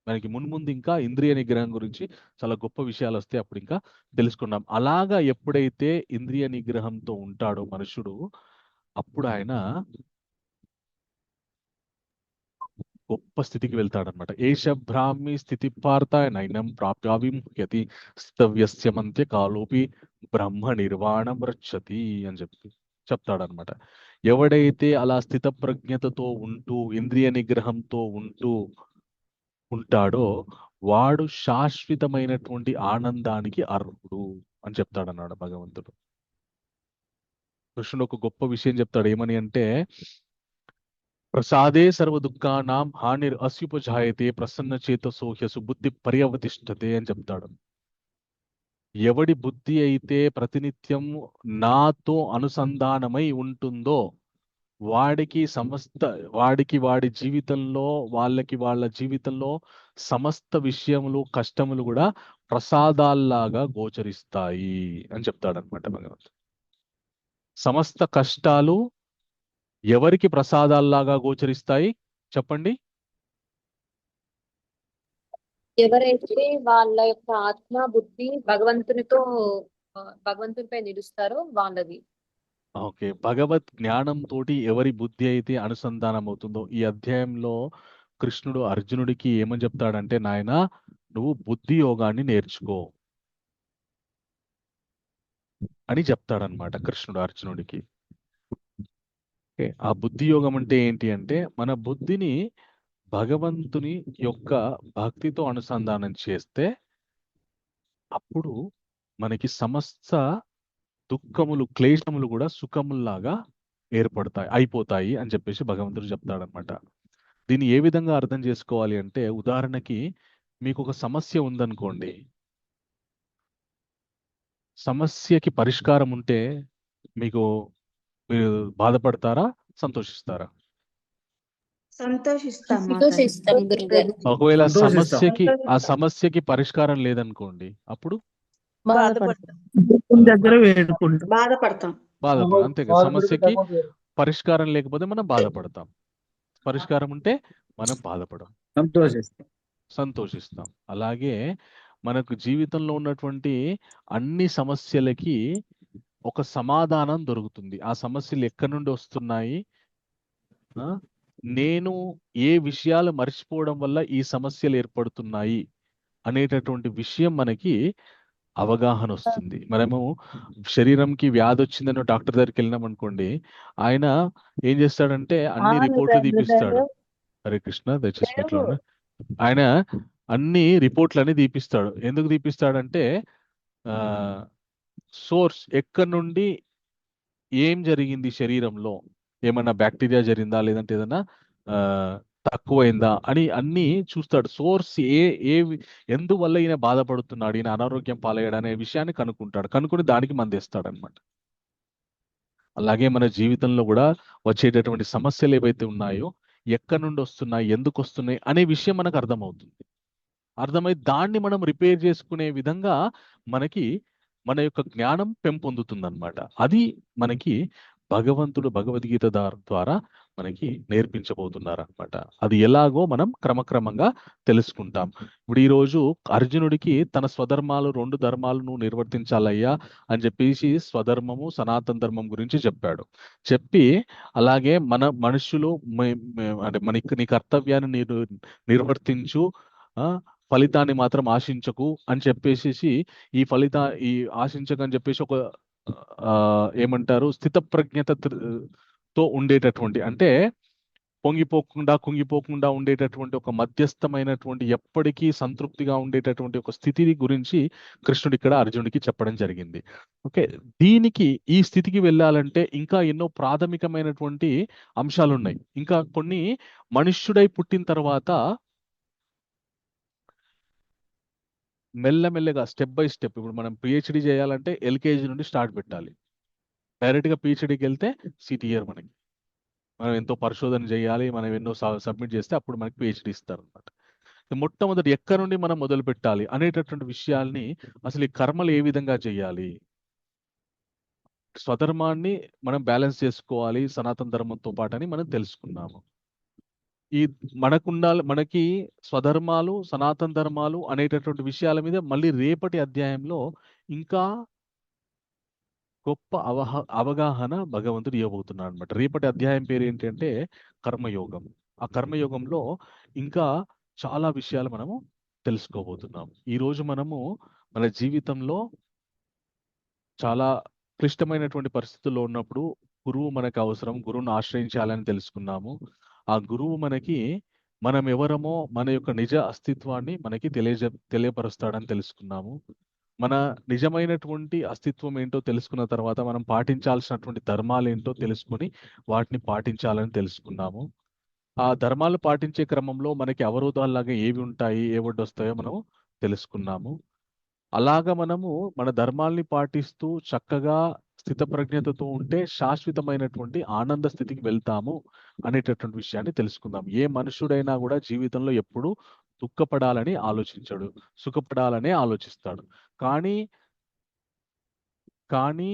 మనకి మున్ముందు ఇంకా ఇంద్రియ నిగ్రహం గురించి చాలా గొప్ప విషయాలు వస్తే అప్పుడు ఇంకా తెలుసుకున్నాం. అలాగా ఎప్పుడైతే ఇంద్రియ నిగ్రహంతో ఉంటాడో మనుషుడు, అప్పుడు ఆయన గొప్ప స్థితికి వెళ్తాడనమాట. ఏష బ్రాహ్మి స్థితి పార్థ నైనం ప్రాప్యావిముహ్యతి స్తవ్యస్యమంత్య కాలోపి బ్రహ్మ నిర్వాణం రక్షతి అని చెప్తాడనమాట. ఎవడైతే అలా స్థిత ప్రజ్ఞతతో ఉంటూ ఇంద్రియ నిగ్రహంతో ఉంటాడో వాడు శాశ్వతమైనటువంటి ఆనందానికి అర్హుడు అని చెప్తాడన్నాడు భగవంతుడు. కృష్ణుడు ఒక గొప్ప విషయం చెప్తాడు. ఏమని అంటే, ప్రసాదే సర్వ దుఃఖానాం హానిర్ అస్యుపజాయతే ప్రసన్న చేతసో హ్యసు బుద్ధి పర్యవతిష్టతే అని చెప్తాడు. ఎవడి బుద్ధి అయితే ప్రతినిత్యం నాతో అనుసంధానమై ఉంటుందో వాడికి వాడి జీవితంలో వాళ్ళ జీవితంలో సమస్త విషయములు కష్టములు కూడా ప్రసాదాల్లాగా గోచరిస్తాయి అని చెప్తాడనమాట భగవంతుడు. సమస్త కష్టాలు ఎవరికి ప్రసాదాల్లాగా గోచరిస్తాయి చెప్పండి? ఎవరైతే వాళ్ళ యొక్క ఆత్మ బుద్ధి భగవంతునిపై నిలుస్తారో వాళ్ళది. ఓకే, భగవత్ జ్ఞానంతో ఎవరి బుద్ధి అయితే అనుసంధానం అవుతుందో, ఈ అధ్యాయంలో కృష్ణుడు అర్జునుడికి ఏమని చెప్తాడంటే, నాయనా నువ్వు బుద్ధి యోగాన్ని నేర్చుకో అని చెప్తాడనమాట కృష్ణుడు అర్జునుడికి. ఓకే, ఆ బుద్ధి యోగం అంటే ఏంటి అంటే, మన బుద్ధిని భగవంతుని యొక్క భక్తితో అనుసంధానం చేస్తే అప్పుడు మనకి సమస్త దుఃఖములు క్లేశములు కూడా సుఖముల్లాగా అయిపోతాయి అని చెప్పేసి భగవంతుడు చెప్తాడనమాట. దీన్ని ఏ విధంగా అర్థం చేసుకోవాలి అంటే, ఉదాహరణకి మీకు ఒక సమస్య ఉందనుకోండి, సమస్యకి పరిష్కారం ఉంటే మీరు బాధపడతారా, సంతోషిస్తారా? ఒకవేళ ఆ సమస్యకి పరిష్కారం లేదనుకోండి, అప్పుడు బాధపడతాం. అంతే కదా. సమస్యకి పరిష్కారం లేకపోతే మనం బాధపడతాం, పరిష్కారం ఉంటే మనం బాధపడం, సంతోషిస్తాం. అలాగే మనకు జీవితంలో ఉన్నటువంటి అన్ని సమస్యలకి ఒక సమాధానం దొరుకుతుంది. ఆ సమస్యలు ఎక్కడి నుండి వస్తున్నాయి, నేను ఏ విషయాలు మర్చిపోవడం వల్ల ఈ సమస్యలు ఏర్పడుతున్నాయి అనేటటువంటి విషయం మనకి అవగాహన వస్తుంది. మనము శరీరంకి వ్యాధి వచ్చిందని డాక్టర్ దగ్గరికి వెళ్ళినాం అనుకోండి, ఆయన ఏం చేస్తాడంటే అన్ని రిపోర్ట్లు తీపిస్తాడు. హరే కృష్ణ, దయచేసి మాట్లాడు. ఆయన అన్ని రిపోర్ట్లన్నీ తీపిస్తాడు. ఎందుకు తీపిస్తాడంటే సోర్స్ ఎక్కడి నుండి ఏం జరిగింది, శరీరంలో ఏమన్నా బ్యాక్టీరియా జరిగిందా, లేదంటే ఏదైనా తక్కువైందా అని అన్ని చూస్తాడు. సోర్స్ ఎందువల్ల ఈయన బాధపడుతున్నాడు, ఈయన అనారోగ్యం పాలయ్యాడు అనే విషయాన్ని కనుక్కొని దానికి మందేస్తాడు అనమాట. అలాగే మన జీవితంలో కూడా వచ్చేటటువంటి సమస్యలు ఏవైతే ఉన్నాయో ఎక్కడి నుండి వస్తున్నాయి, ఎందుకు వస్తున్నాయి అనే విషయం మనకు అర్థమై దాన్ని మనం రిపేర్ చేసుకునే విధంగా మనకి మన యొక్క జ్ఞానం పెంపొందుతుంది అనమాట. అది మనకి భగవంతుడు భగవద్గీత ద్వారా మనకి నేర్పించబోతున్నారు అనమాట. అది ఎలాగో మనం క్రమక్రమంగా తెలుసుకుంటాం. ఇప్పుడు ఈరోజు అర్జునుడికి తన స్వధర్మాలు 2 ధర్మాలు నువ్వు నిర్వర్తించాలయ్యా అని చెప్పేసి స్వధర్మము సనాతన ధర్మం గురించి చెప్పి అలాగే మన మనుషులు అంటే నీ కర్తవ్యాన్ని నిర్వర్తించు, ఫలితాన్ని మాత్రం ఆశించకు అని చెప్పేసి ఈ ఆశించకని చెప్పేసి ఒక ఏమంటారు స్థితప్రజ్ఞతతో ఉండేటటువంటి, అంటే కుంగిపోకుండా ఉండేటటువంటి ఒక మధ్యస్థమైనటువంటి ఎప్పటికీ సంతృప్తిగా ఉండేటటువంటి ఒక స్థితి గురించి కృష్ణుడు ఇక్కడ అర్జునుడికి చెప్పడం జరిగింది. ఓకే, ఈ స్థితికి వెళ్ళాలంటే ఇంకా ఎన్నో ప్రాథమికమైనటువంటి అంశాలు ఉన్నాయి. ఇంకా కొన్ని మనుష్యుడై పుట్టిన తర్వాత మెల్లమెల్లగా స్టెప్ బై స్టెప్, ఇప్పుడు మనం పిహెచ్డి చేయాలంటే ఎల్కేజీ నుండి స్టార్ట్ పెట్టాలి. డైరెక్ట్గా పిహెచ్డికి వెళ్తే సిటిఆర్ మనం ఎంతో పరిశోధన చేయాలి, మనం ఎన్నో సబ్మిట్ చేస్తే అప్పుడు మనకి పిహెచ్డి ఇస్తారు అనమాట. మొట్టమొదటి ఎక్కడి నుండి మనం మొదలు పెట్టాలి అనేటటువంటి విషయాల్ని, అసలు ఈ కర్మలు ఏ విధంగా చేయాలి, స్వధర్మాన్ని మనం బ్యాలెన్స్ చేసుకోవాలి సనాతన ధర్మంతో పాటు అని మనం తెలుసుకున్నాము. మనకి స్వధర్మాలు సనాతన ధర్మాలు అనేటటువంటి విషయాల మీద మళ్ళీ రేపటి అధ్యాయంలో ఇంకా గొప్ప అవగాహన భగవంతుడు ఇవ్వబోతున్నాడు అనమాట. రేపటి అధ్యాయం పేరు ఏంటంటే కర్మయోగం. ఆ కర్మయోగంలో ఇంకా చాలా విషయాలు మనము తెలుసుకోబోతున్నాం. ఈరోజు మనము మన జీవితంలో చాలా క్లిష్టమైనటువంటి పరిస్థితుల్లో ఉన్నప్పుడు గురువు మనకు అవసరం, గురువును ఆశ్రయించాలని తెలుసుకున్నాము. ఆ గురువు మనకి మనం ఎవరమో మన యొక్క నిజ అస్తిత్వాన్ని మనకి తెలియపరుస్తాడని తెలుసుకున్నాము. మన నిజమైనటువంటి అస్తిత్వం ఏంటో తెలుసుకున్న తర్వాత మనం పాటించాల్సినటువంటి ధర్మాలు ఏంటో తెలుసుకొని వాటిని పాటించాలని తెలుసుకున్నాము. ఆ ధర్మాలు పాటించే క్రమంలో మనకి అవరోధాల్లాగా ఏవి ఉంటాయి, ఏ వస్తాయో మనం తెలుసుకున్నాము. అలాగా మనము మన ధర్మాల్ని పాటిస్తూ చక్కగా స్థితప్రజ్ఞతతో ఉంటే శాశ్వతమైనటువంటి ఆనంద స్థితికి వెళ్తాము అనేటటువంటి విషయాన్ని తెలుసుకుందాం. ఏ మనుషుడైనా కూడా జీవితంలో ఎప్పుడూ దుఃఖపడాలని ఆలోచించడు, సుఖపడాలనే ఆలోచిస్తాడు. కానీ కానీ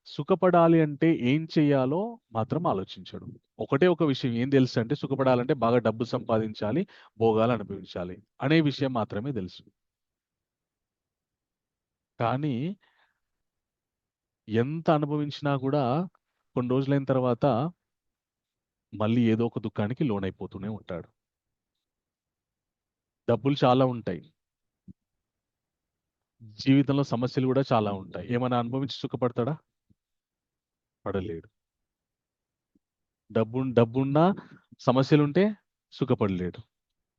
సుఖపడాలి అంటే ఏం చేయాలో మాత్రం ఆలోచించడు. ఒకటే ఒక విషయం ఏం తెలుసు అంటే, సుఖపడాలంటే బాగా డబ్బు సంపాదించాలి, భోగాలు అనుభవించాలి అనే విషయం మాత్రమే తెలుసు. కానీ ఎంత అనుభవించినా కూడా కొన్ని రోజులైన తర్వాత మళ్ళీ ఏదో ఒక దుఃఖానికి లోనైపోతూనే ఉంటాడు. డబ్బులు చాలా ఉంటాయి, జీవితంలో సమస్యలు కూడా చాలా ఉంటాయి. ఏమైనా అనుభవించి సుఖపడతాడా? పడలేడు. డబ్బున్నా సమస్యలుంటే సుఖపడలేడు.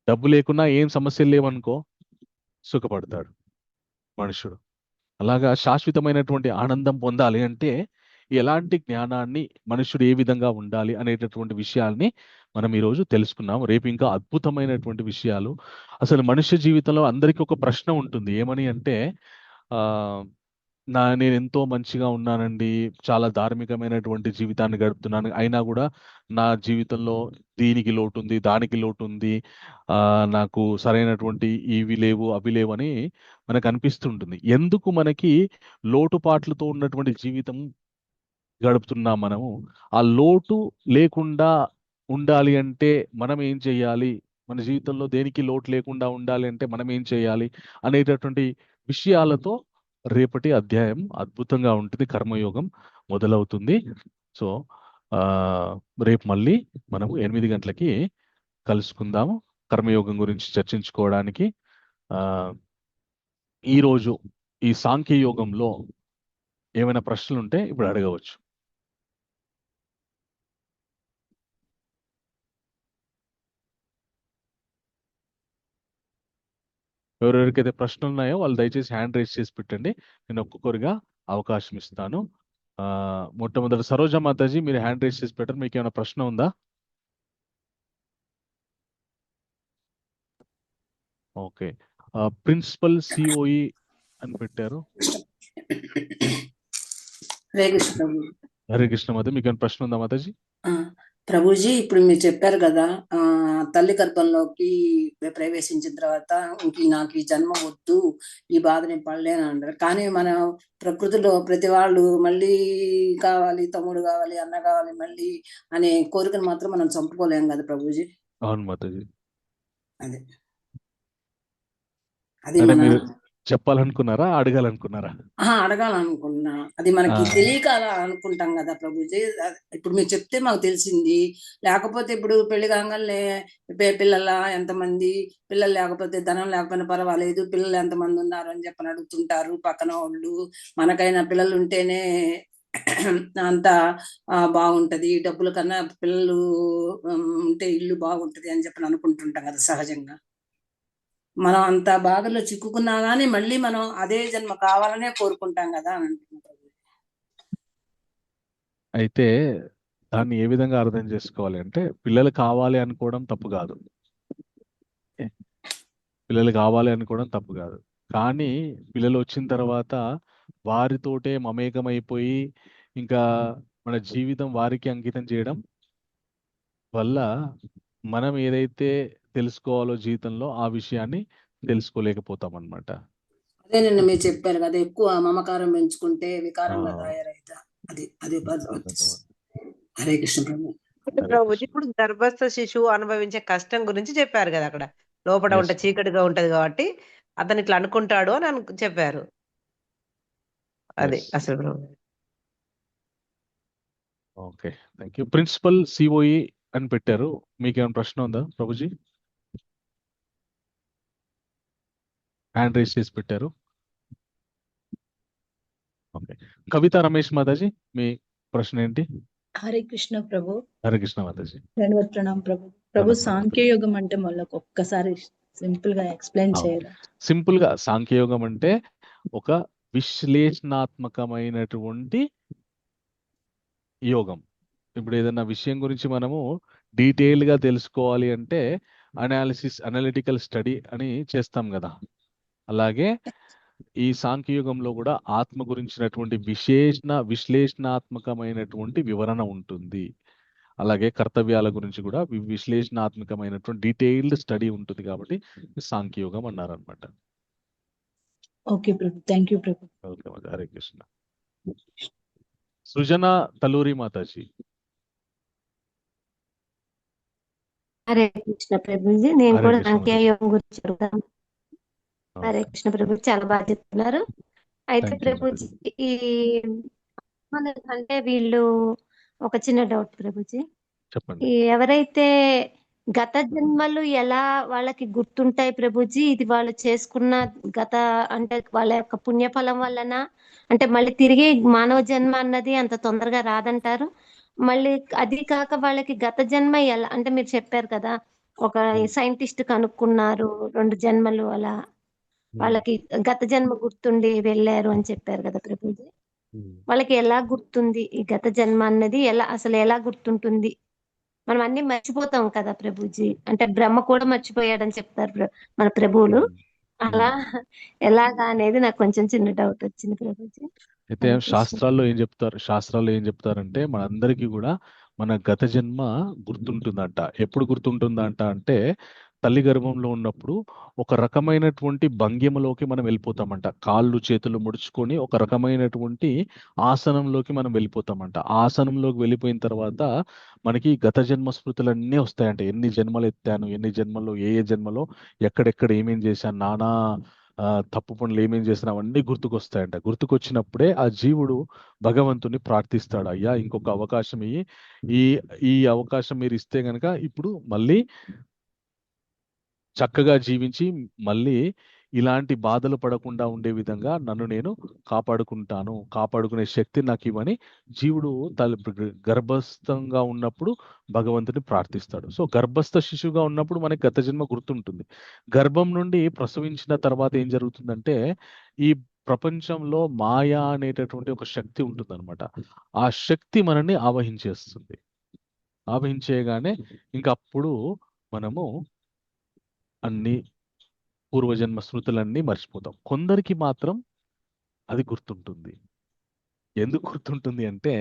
డబ్బు లేకున్నా ఏం సమస్యలు లేవనుకో సుఖపడతాడు మనుషుడు. అలాగా శాశ్వతమైనటువంటి ఆనందం పొందాలి అంటే ఎలాంటి జ్ఞానాన్ని, మనుషుడు ఏ విధంగా ఉండాలి అనేటటువంటి విషయాల్ని మనం ఈరోజు తెలుసుకున్నాం. రేపు ఇంకా అద్భుతమైనటువంటి విషయాలు. అసలు మనుష్య జీవితంలో అందరికీ ఒక ప్రశ్న ఉంటుంది. ఏమని అంటే, ఆ నేను ఎంతో మంచిగా ఉన్నానండి, చాలా ధార్మికమైనటువంటి జీవితాన్ని గడుపుతున్నాను, అయినా కూడా నా జీవితంలో దీనికి లోటు ఉంది, దానికి లోటు ఉంది, నాకు సరైనటువంటి ఇవి లేవు, అవి లేవు అని మనకు అనిపిస్తుంటుంది. ఎందుకు మనకి లోటుపాట్లతో ఉన్నటువంటి జీవితం గడుపుతున్నాం మనము? ఆ లోటు లేకుండా ఉండాలి అంటే మనం ఏం చేయాలి? మన జీవితంలో దేనికి లోటు లేకుండా ఉండాలి అంటే మనం ఏం చేయాలి అనేటటువంటి విషయాలతో రేపటి అధ్యాయం అద్భుతంగా ఉంటుంది. కర్మయోగం మొదలవుతుంది. సో రేపు మళ్ళీ మనము 8 గంటలకి కలుసుకుందాము కర్మయోగం గురించి చర్చించుకోవడానికి. ఈరోజు ఈ సాంఖ్య యోగంలో ఏమైనా ప్రశ్నలు ఉంటే ఇప్పుడు అడగవచ్చు. ఎవరెవరికైతే ప్రశ్నలు ఉన్నాయో వాళ్ళు దయచేసి హ్యాండ్ రైజ్ చేసి పెట్టండి. నేను ఒక్కొక్కరిగా అవకాశం ఇస్తాను. మొట్టమొదటి సరోజ మాతాజీ, మీరు హ్యాండ్ రైజ్ చేసి పెట్టండి. మీకు ఏమైనా ప్రశ్న ఉందా? ఓకే. ప్రిన్సిపల్ సిఓఈ అని పెట్టారు. హరే కృష్ణ మాతాజీ, మీకు ఏమైనా ప్రశ్న ఉందా మాతాజీ? ప్రభుజీ, ఇప్పుడు మీరు చెప్పారు కదా, తల్లి గర్భంలోకి ప్రవేశించిన తర్వాత నాకు ఈ జన్మ వద్దు, ఈ బాధ నేను పడలేను అంటారు. కానీ మన ప్రకృతిలో ప్రతి వాళ్ళు మళ్ళీ కావాలి, తమ్ముడు కావాలి, అన్న కావాలి మళ్ళీ అనే కోరికను మాత్రం మనం చంపుకోలేం కదా ప్రభుజీ. అవును మాతాజీ. అదే అది మన చెప్పాలనుకున్నారా, అడగాలనుకున్నారా? అడగాలనుకున్నా. అది మనకి తెలియక అలా అనుకుంటాం కదా ప్రభుజీ. ఇప్పుడు మీరు చెప్తే మాకు తెలిసింది. లేకపోతే ఇప్పుడు పెళ్లి కాగానే పిల్లల ఎంతమంది, పిల్లలు లేకపోతే ధనం లేకపోయినా పర్వాలేదు, పిల్లలు ఎంతమంది ఉన్నారు అని చెప్పని అడుగుతుంటారు పక్కన వాళ్ళు. మనకైనా పిల్లలు ఉంటేనే అంత బాగుంటది, డబ్బుల కన్నా పిల్లలు ఉంటే ఇల్లు బాగుంటది అని చెప్పని అనుకుంటుంటాం కదా సహజంగా. మనం అంత బాధలో చిక్కుకున్నా గానీ మళ్ళీ మనం అదే జన్మ కావాలనే కోరుకుంటాం కదా అని అంటున్నారు. అయితే దాన్ని ఏ విధంగా అర్థం చేసుకోవాలి అంటే, పిల్లలు కావాలి అనుకోవడం తప్పు కాదు. పిల్లలు కావాలి అనుకోవడం తప్పు కాదు. కానీ పిల్లలు వచ్చిన తర్వాత వారితోటే మమేకమైపోయి ఇంకా మన జీవితం వారికి అంకితం చేయడం వల్ల మనం ఏదైతే తెలుసుకోవాలో జీవితంలో ఆ విషయాన్ని తెలుసుకోలేకపోతాం అన్నమాట. అదే నిన్న మీరు చెప్పారు కదా, ఎక్కువ మమకారం పెంచుకుంటే వికారంగా తయారైతా. అది హరే కృష్ణ ప్రభు. ఇప్పుడు గర్భస్థ శిశువు అనుభవించే కష్టం గురించి చెప్పారు కదా, అక్కడ లోపల ఉంటే చీకటిగా ఉంటది కాబట్టి అతను ఇట్లా అనుకుంటాడు అని చెప్పారు. అది అసలు. Okay, thank you. Principal COE అని పెట్టారు. మీకేమైనా ప్రశ్న ఉందా ప్రభుజీ? హ్యాండ్ రైజ్ చేసి పెట్టారు. ఓకే. కవిత రమేష్ మాతాజీ, మీ ప్రశ్న ఏంటి? హరే కృష్ణ ప్రభు. హరే కృష్ణ మాతాజీ. ప్రణామం ప్రభు. ప్రభు, సాంఖ్యయోగం అంటే మళ్ళీ ఒక్కసారి సింపుల్ గా ఎక్స్ప్లెయిన్ చేయాలి. సింపుల్ గా సాంఖ్యయోగం అంటే ఒక విశ్లేషణాత్మకమైనటువంటి యోగం. ఇప్పుడు ఏదైనా విషయం గురించి మనము డీటెయిల్గా తెలుసుకోవాలి అంటే అనలిటికల్ స్టడీ అని చేస్తాం కదా. అలాగే ఈ సాంఖ్యయుగంలో కూడా ఆత్మ గురించినటువంటి విశ్లేషణాత్మకమైనటువంటి వివరణ ఉంటుంది. అలాగే కర్తవ్యాల గురించి కూడా విశ్లేషణాత్మకమైనటువంటి డీటెయిల్డ్ స్టడీ ఉంటుంది. కాబట్టి సాంఖ్యయుగం అన్నారనమాట. ఓకే ప్రభు, థ్యాంక్ యూ ప్రభు. వెల్కమ్. హరే కృష్ణ. సృజన తలూరి మాతాజీ. హరే కృష్ణ ప్రభుజీ. నేను హరే కూడా కృష్ణ మాతాజీ. సాంఖ్యయోగం గురించి అడుగుతాను. హరే కృష్ణ ప్రభు, చాలా బాగా చెప్తున్నారు. అయితే థ్యాంక్ యూ ప్రభుజీ, మాతాజీ. ఈ అంటే వీళ్ళు ఒక చిన్న డౌట్ ప్రభుజీ. చెప్పండి. ఎవరైతే గత జన్మలు ఎలా వాళ్ళకి గుర్తుంటాయి ప్రభుజీ, ఇది వాళ్ళు చేసుకున్న గత అంటే వాళ్ళ యొక్క పుణ్యఫలం వలన, అంటే మళ్ళీ తిరిగి మానవ జన్మ అన్నది అంత తొందరగా రాదంటారు. మళ్ళీ అది కాక వాళ్ళకి గత జన్మ ఎలా అంటే మీరు చెప్పారు కదా, ఒక సైంటిస్ట్ కనుక్కున్నారు 2 జన్మలు అలా వాళ్ళకి గత జన్మ గుర్తుండి వెళ్ళారు అని చెప్పారు కదా ప్రభుజీ. వాళ్ళకి ఎలా గుర్తుంది ఈ గత జన్మ అన్నది, అసలు ఎలా గుర్తుంటుంది? మనం అన్ని మర్చిపోతాం కదా ప్రభుజీ, అంటే బ్రహ్మ కూడా మర్చిపోయాడని చెప్తారు మన ప్రభువులు. అలా ఎలాగా అనేది నాకు కొంచెం చిన్న డౌట్ వచ్చింది ప్రభుజీ. అయితే శాస్త్రాల్లో ఏం చెప్తారంటే మనందరికీ కూడా మన గత జన్మ గుర్తుంటుందంట. ఎప్పుడు గుర్తుంటుందంట అంటే తల్లి గర్భంలో ఉన్నప్పుడు ఒక రకమైనటువంటి భంగిమలోకి మనం వెళ్ళిపోతామంట. కాళ్ళు చేతులు ముడుచుకొని ఒక రకమైనటువంటి ఆసనంలోకి మనం వెళ్ళిపోతామంట. ఆసనంలోకి వెళ్ళిపోయిన తర్వాత మనకి గత జన్మ స్మృతులన్నీ వస్తాయంట. ఎన్ని జన్మలు ఎత్తాను, ఎన్ని జన్మలో ఏ జన్మలో ఎక్కడెక్కడ ఏమేం చేశాను, నానా తప్పు పనులు ఏమేం చేసినా అవన్నీ గుర్తుకొస్తాయంట. గుర్తుకొచ్చినప్పుడే ఆ జీవుడు భగవంతుని ప్రార్థిస్తాడు, అయ్యా ఇంకొక అవకాశం ఈ అవకాశం మీరు ఇస్తే గనక ఇప్పుడు మళ్ళీ చక్కగా జీవించి మళ్ళీ ఇలాంటి బాధలు పడకుండా ఉండే విధంగా నన్ను నేను కాపాడుకునే శక్తి నాకు ఇవ్వని జీవుడు గర్భస్థంగా ఉన్నప్పుడు భగవంతుని ప్రార్థిస్తాడు. సో గర్భస్థ శిశువుగా ఉన్నప్పుడు మనకి గత జన్మ గుర్తుంటుంది. గర్భం నుండి ప్రసవించిన తర్వాత ఏం జరుగుతుందంటే ఈ ప్రపంచంలో మాయా అనేటటువంటి ఒక శక్తి ఉంటుందన్నమాట. ఆ శక్తి మనల్ని ఆవహించేస్తుంది. ఆవహించేయగానే ఇంకా అప్పుడు మనము అన్ని పూర్వజన్మ స్మృతులన్నీ మర్చిపోతాం. కొందరికి మాత్రం అది గుర్తుంటుంది. ఎందుకు గుర్తుంటుంది అంటే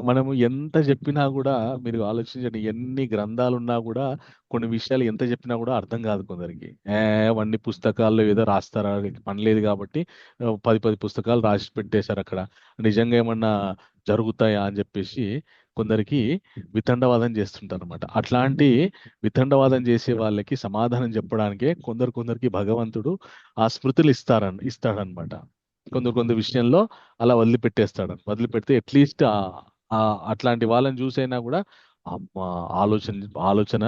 మనము ఎంత చెప్పినా కూడా, మీరు ఆలోచించండి, ఎన్ని గ్రంథాలున్నా కూడా కొన్ని విషయాలు ఎంత చెప్పినా కూడా అర్థం కాదు కొందరికి. అవన్నీ పుస్తకాల్లో ఏదో రాస్తారా, పని లేదు కాబట్టి 10 పుస్తకాలు రాసి పెట్టేశారు అక్కడ, నిజంగా ఏమన్నా జరుగుతాయా అని చెప్పేసి కొందరికి వితండవాదం చేస్తుంటారు అనమాట. అట్లాంటి వితండవాదం చేసే వాళ్ళకి సమాధానం చెప్పడానికే కొందరికి భగవంతుడు ఆ స్మృతులు ఇస్తాడనమాట. కొందరు విషయంలో అలా వదిలిపెడితే అట్లీస్ట్ అట్లాంటి వాళ్ళని చూసైనా కూడా ఆలోచన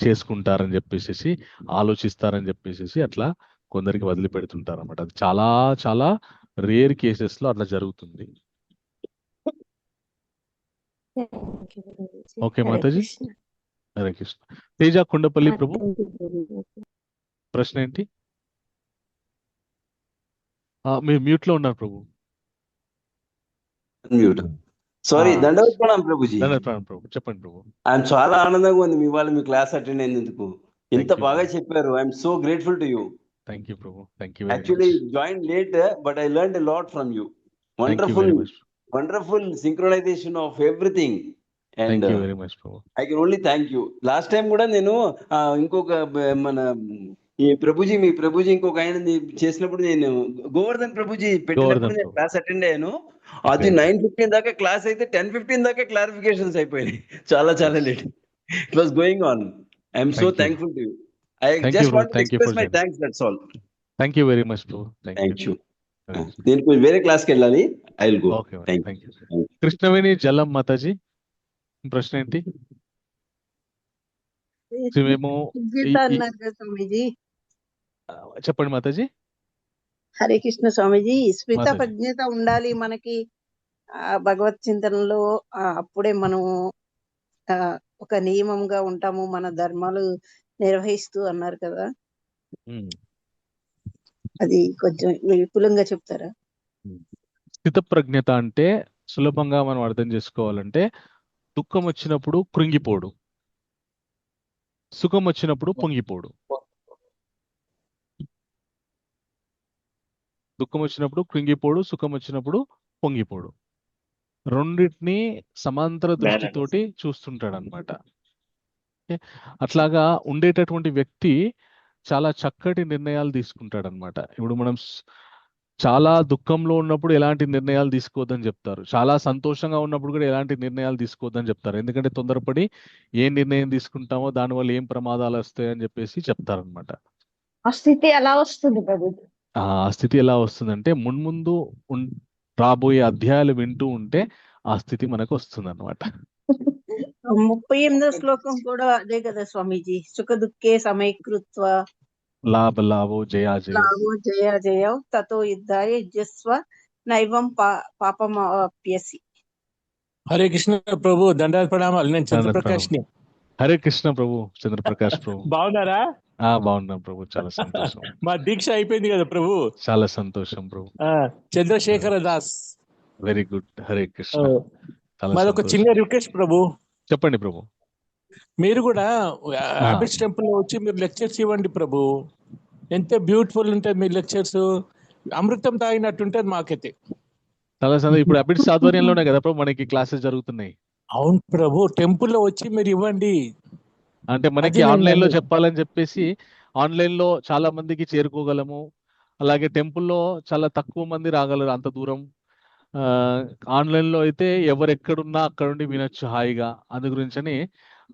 చేసుకుంటారని చెప్పేసి, ఆలోచిస్తారని చెప్పేసి అట్లా కొందరికి వదిలిపెడుతుంటారు అనమాట. అది చాలా చాలా రేర్ కేసెస్ లో అట్లా జరుగుతుంది. ఓకే మాతాజీ. హరే కృష్ణ. తేజ కొండపల్లి ప్రభు, ప్రశ్న ఏంటి? మీరు మ్యూట్ లో ఉన్నారు ప్రభు. మ్యూట్. సారీ. దండవత్ప్రణాం ప్రభుజీ. దండవత్ప్రణాం ప్రభు. చెప్పండి ప్రభు. ఐఎమ్ చాలా ఆనందంగా ఉంది మీ వాళ్ళు మీ క్లాస్ అటెండ్ అయినందుకు. ఇంత బాగా చెప్పారు. I'm so grateful to you. Thank you Prabhu. Thank you. Actually join late but I learned a lot from you. Wonderful synchronisation of everything. And I can only thank you. Last time కూడా నేను ఇంకొక మన మీ ప్రభుజీ ఇంకొక ఆయన చేసినప్పుడు నేను గోవర్ధన్ ప్రభుజీ పెట్టినప్పుడు నేను క్లాస్ అటెండ్ అయ్యాను. అది 9:15 దాకా క్లాస్ అయితే 10:15 దాకా క్లారిఫికేషన్స్ అయిపోయినాయి. చాలా late. It was going on. I'm so thankful to you. I just want to express my thanks, that's all. Thank you very much bro. Thank you. నేను కొంచెం వేరే క్లాస్కి వెళ్ళాలి. I will go. Thank you. Krishnaveni జలం మాతాజీ, ప్రశ్న ఏంటి? చెప్పండి మాతాజీ. హరే కృష్ణ స్వామిజీ. స్మిత ప్రజ్ఞత ఉండాలి మనకి భగవత్ చింతనలో. అప్పుడే మనం ఒక నియమంగా ఉంటాము, మన ధర్మాలు నిర్వహిస్తూ అన్నారు కదా, అది కొంచెం విపులంగా చెప్తారా? స్థిత ప్రజ్ఞత అంటే సులభంగా మనం అర్థం చేసుకోవాలంటే దుఃఖం వచ్చినప్పుడు కృంగిపోడు, సుఖం వచ్చినప్పుడు పొంగిపోడు. దుఃఖం వచ్చినప్పుడు కృంగిపోడు, సుఖం వచ్చినప్పుడు పొంగిపోడు. రెండింటిని సమాంతర దృష్టితోటి చూస్తుంటాడు అనమాట. అట్లాగా ఉండేటటువంటి వ్యక్తి చాలా చక్కటి నిర్ణయాలు తీసుకుంటాడు అనమాట. ఇప్పుడు మనం చాలా దుఃఖంలో ఉన్నప్పుడు ఎలాంటి నిర్ణయాలు తీసుకోవద్దని చెప్తారు, చాలా సంతోషంగా ఉన్నప్పుడు కూడా ఎలాంటి నిర్ణయాలు తీసుకోవద్దని చెప్తారు. ఎందుకంటే తొందరపడి ఏ నిర్ణయం తీసుకుంటామో దానివల్ల ఏం ప్రమాదాలు వస్తాయని చెప్పేసి చెప్తారనమాట. ఆ స్థితి ఎలా వస్తుంది ప్రభుజీ? ఆ స్థితి ఎలా వస్తుందంటే మున్ముందు రాబోయే అధ్యాయాలు వింటూ ఉంటే ఆ స్థితి మనకు వస్తుంది అనమాట. 38వ శ్లోకం కూడా అదే కదా స్వామీజీ, సుఖ దుఃఖే సమీకృత్వ లాభ లాభో జయాజయ లాభో జయ జయ తతో యుద్ధాయ యుజ్యస్వ నైవం పాపమాప్యసి. హరే కృష్ణ ప్రభు, దండాలు ప్రణామాలు. నేను చంద్రప్రకాష్ ని. హరే కృష్ణ ప్రభు, చంద్రప్రకాష్ ప్రభు. బాగున్నారా? బాగున్నాం ప్రభు, చాలా సంతోషం. మా దీక్ష అయిపోయింది కదా ప్రభు. చాలా సంతోషం ప్రభు. చంద్రశేఖర దాస్. Very good. హరే కృష్ణ. మాదొక చిన్న రిక్వెస్ట్ ప్రభు. చెప్పండి ప్రభు. మీరు కూడా హ్యాబిట్స్ టెంపుల్ లో వచ్చి మీరు లెక్చర్స్ ఇవ్వండి ప్రభు. ఎంత బ్యూటిఫుల్ ఉంటుంది మీ లెక్చర్స్, అమృతం తాగినట్టుంటది మాకైతే. చాలా సంతోషం. ఇప్పుడు హ్యాబిట్స్ ఆధ్వర్యంలోనే కదా ప్రభు మనకి క్లాసెస్ జరుగుతున్నాయి. అవును ప్రభు, టెంపుల్ లో వచ్చి మీరు ఇవ్వండి. అంటే మనకి ఆన్లైన్ లో చెప్పాలని చెప్పేసి ఆన్లైన్ లో చాలా మందికి చేరుకోగలము, అలాగే టెంపుల్లో చాలా తక్కువ మంది రాగలరు అంత దూరం. ఆన్లైన్ లో అయితే ఎవరు ఎక్కడున్నా అక్కడ నుండి వినొచ్చు హాయిగా. అందు గురించని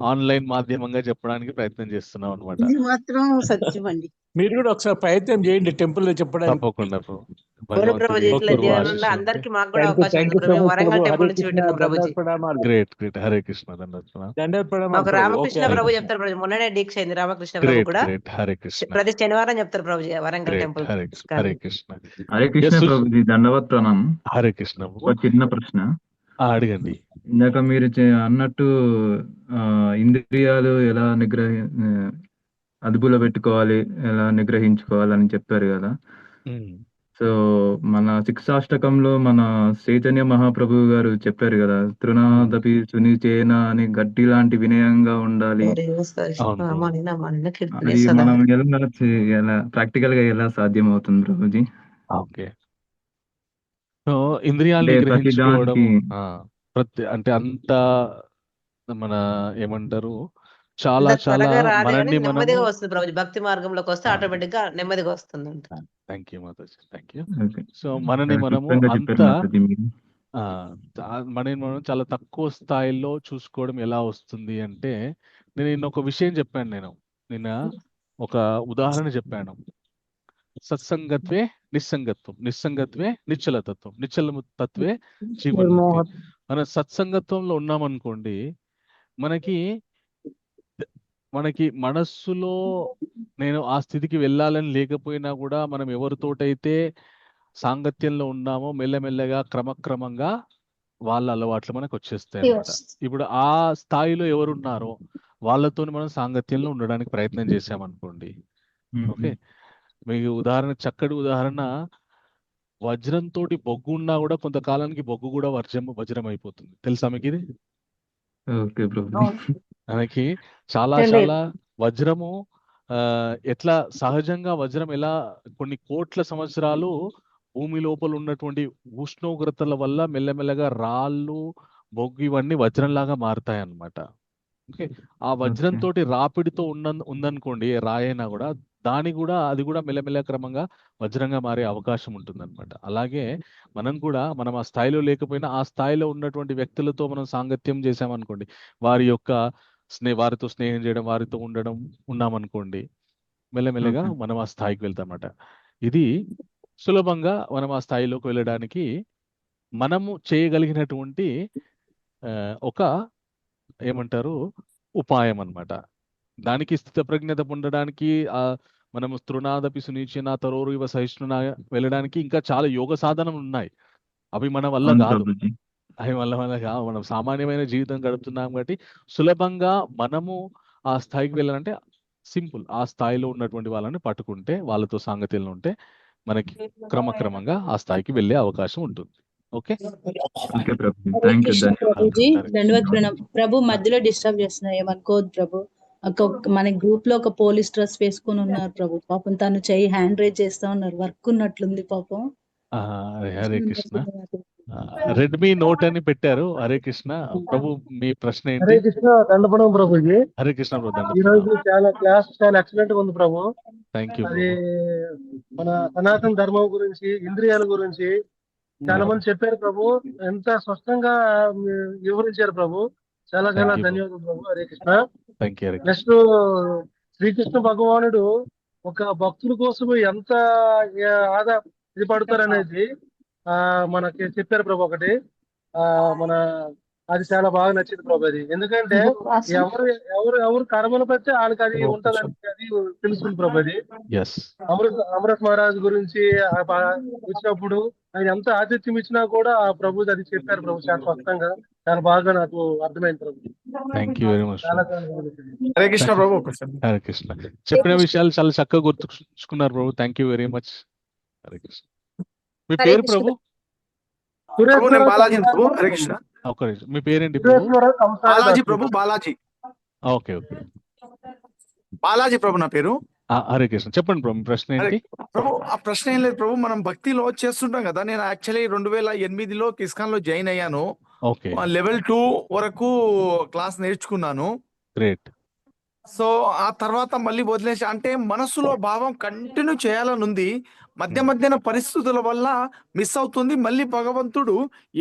ఆన్లైన్ మాధ్యమంగా చెప్పడానికి ప్రయత్నం చేస్తున్నాం అనమాట. ఇది మాత్రం సత్యం అండి. మీరు కూడా ఒకసారి ప్రయత్నం చేయండి టెంపుల్ లో చెప్పడానికి. తప్పకుండా అందరికి మాకు కూడా అవకాశం ఉంది ప్రభు. వరంగల్ టెంపుల్ నుంచి వింటున్నాం ప్రభుజీ. Great great. హరే కృష్ణ. మాకు రామకృష్ణ ప్రభు చెప్తారు ప్రభు. మొన్ననే దీక్ష అయింది రామకృష్ణ ప్రభు కూడా. హరే కృష్ణ. ప్రతి శనివారం చెప్తారు ప్రభుజీ వరంగల్ టెంపుల్. హరే కృష్ణ. హరే కృష్ణ ప్రభుజీ, దండవత్ ప్రణామం. హరే కృష్ణ. ఒక చిన్న ప్రశ్న అడగండి. ఇందాక మీరు అన్నట్టు ఇంద్రియాలు ఎలా అదుపులో పెట్టుకోవాలి, ఎలా నిగ్రహించుకోవాలని చెప్పారు కదా. సో మన శిక్షాష్టకంలో మన చైతన్య మహాప్రభు గారు చెప్పారు కదా, తృణాదపి సునిచేన అని గడ్డి లాంటి వినయంగా ఉండాలి. అది మనం ఎలా ప్రాక్టికల్ గా ఎలా సాధ్యం అవుతుంది ప్రభుజీ? ఓకే, సో ఇంద్రియాలు నిగ్రహించుకోవడం అంటే అంత మన ఏమంటారు, చాలా చాలా మనల్ని నెమ్మదిగా వస్తుంది ప్రభు. భక్తి మార్గంలోకి వస్తే ఆటోమేటిక్ గా నెమ్మదిగా వస్తుంది. Thank you Mataji, thank you. So మనని మనము మనం చాలా తక్కువ స్థాయిలో చూసుకోవడం ఎలా వస్తుంది అంటే, నేను నిన్న ఒక విషయం చెప్పాను. నిన్న ఒక ఉదాహరణ చెప్పాను. సత్సంగత్వే నిస్సంగత్వం, నిస్సంగత్వే నిశ్చలతత్వం, నిశ్చల తత్వే జీవన్ముక్తి. మన సత్సంగత్వంలో ఉన్నామనుకోండి, మనకి మనస్సులో నేను ఆ స్థితికి వెళ్ళాలని లేకపోయినా కూడా మనం ఎవరితోటైతే సాంగత్యంలో ఉన్నామో మెల్లమెల్లగా క్రమక్రమంగా వాళ్ళ అలవాట్లు మనకు వచ్చేస్తాయి అన్నమాట. ఇప్పుడు ఆ స్థాయిలో ఎవరున్నారో వాళ్ళతో మనం సాంగత్యంలో ఉండడానికి ప్రయత్నం చేసామనుకోండి. ఓకే, మీకు ఉదాహరణ, చక్కటి ఉదాహరణ, వజ్రంతో బొగ్గు ఉన్నా కూడా కొంతకాలానికి బొగ్గు కూడా వజ్రం అయిపోతుంది. తెలుసా మీకు ఇది? మనకి చాలా చాలా వజ్రము ఎట్లా సహజంగా వజ్రం ఎలా కొన్ని కోట్ల సంవత్సరాలు భూమి లోపల ఉన్నటువంటి ఉష్ణోగ్రతల వల్ల మెల్లమెల్లగా రాళ్ళు, బొగ్గు ఇవన్నీ వజ్రంలాగా మారుతాయి అన్నమాట. ఓకే, ఆ వజ్రంతో రాపిడితో ఉందనుకోండి రాయైనా కూడా అది కూడా మెల్లమెల్ల క్రమంగా వజ్రంగా మారే అవకాశం ఉంటుంది అనమాట. అలాగే మనం ఆ స్థాయిలో లేకపోయినా ఆ స్థాయిలో ఉన్నటువంటి వ్యక్తులతో మనం సాంగత్యం చేసామనుకోండి, వారితో స్నేహం చేయడం, వారితో ఉన్నామనుకోండి, మెల్లమెల్లగా మనం ఆ స్థాయికి వెళ్తామన్నమాట. ఇది సులభంగా మనం ఆ స్థాయిలోకి వెళ్ళడానికి మనము చేయగలిగినటువంటి ఒక ఏమంటారు ఉపాయం అన్నమాట. దానికి స్థితప్రజ్ఞత పొందడానికి మనము తృణాదపి సునిచేన తరోరు ఇవ సహిష్ణున వెళ్ళడానికి ఇంకా చాలా యోగ సాధనలు ఉన్నాయి. అవి మన వల్ల కాదు, మనం సామాన్యమైన జీవితం గడుపుతున్నాం కాబట్టి సులభంగా మనము ఆ స్థాయికి వెళ్ళాలంటే సింపుల్, ఆ స్థాయిలో ఉన్నటువంటి వాళ్ళని పట్టుకుంటే, వాళ్ళతో సాంగత్యంలో ఉంటే మనకి క్రమక్రమంగా ఆ స్థాయికి వెళ్ళే అవకాశం ఉంటుంది. Okay okay Prabhu, Hare thank you, Krishna ధన్యవాదాలు. ప్రభుజీ, హరే దండవత్ ప్రణామం ప్రభు. మధ్యలో డిస్టర్బ్ చేస్తున్నా, ఏమనుకోవద్దు ప్రభు. మన గ్రూప్ లో ఒక పోలీస్ డ్రెస్ వేసుకొని ఉన్నారు ప్రభు. పాపం తను చెయ్యి హ్యాండ్ రైజ్ చేస్తా ఉన్నారు, వర్క్ ఉన్నట్లుంది పాపం. హరే కృష్ణ. రెడ్మీ నోట్ అని పెట్టారు. హరే కృష్ణ ప్రభు, మీ ప్రశ్న హరే ఏంటి? కృష్ణ, దండపడం ప్రభుజీ. హరే కృష్ణ ప్రభు, ఈ రోజు చాలా క్లాస్ చాలా ఎక్సలెంట్ గా ఉంది ప్రభు. థ్యాంక్ యూ అది ప్రభు. మన సనాతన ధర్మం గురించి, ఇంద్రియాల గురించి చాలా మంది చెప్పారు ప్రభు. ఎంత స్పష్టంగా వివరించారు ప్రభు. చాలా చాలా థ్యాంక్ యూ ధన్యవాదాలు ప్రభు. Hare Krishna. Thank you. Hare Krishna. Next, Srikrishna భగవానుడు ఒక భక్తుల కోసం ఎంత ఇది పడతారనేది మనకి చెప్పారు ప్రభు. ఒకటి మన అది చాలా బాగా నచ్చింది ప్రభు. అది ఎందుకంటే ఎవరు ఎవరు ఎవరు కర్మను బట్టి వాళ్ళకి అది ఉంటదని అది తెలుస్తుంది ప్రభు. అది అమృత్ మహారాజ్ గురించి వచ్చినప్పుడు ఆయన ఎంత ఆతిథ్యం ఇచ్చినా కూడా ఆ ప్రభు అది చెప్పారు ప్రభు చాలా స్పష్టంగా. చాలా బాగా నాకు అర్థమైంది ప్రభు. Thank you very much. చాలా హరే కృష్ణ ప్రభు. హరే కృష్ణ. చెప్పిన విషయాలు చాలా చక్కగా గుర్తుంచుకున్నారు ప్రభు. Thank you very much. Hare Krishna. మీ పేరు ప్రభు? ప్రభు నేను బాలాజీ ప్రభు. హరే కృష్ణ. ఒక నిమిషం, మీ పేరేంటి ప్రభు? బాలాజీ ప్రభు. బాలాజీ. ఓకే ఓకే, బాలాజీ ప్రభు నా పేరు. హరే కృష్ణ. చెప్పండి ప్రభు, మీ ప్రశ్న ఏంటి? ప్రభు ఆ ప్రశ్న ఏం లేదు ప్రభు, మనం భక్తిలో చేస్తుంటాం కదా. నేను యాక్చువల్లీ 2008లో ఇస్కాన్ లో జాయిన్ అయ్యాను. ఓకే, లెవెల్ 2 వరకు క్లాస్ నేర్చుకున్నాను. గ్రేట్. సో ఆ తర్వాత మళ్ళీ వదిలేసి, అంటే మనసులో భావం కంటిన్యూ చేయాలని ఉంది. మధ్యన పరిస్థితుల వల్ల మిస్ అవుతుంది. మళ్ళీ భగవంతుడు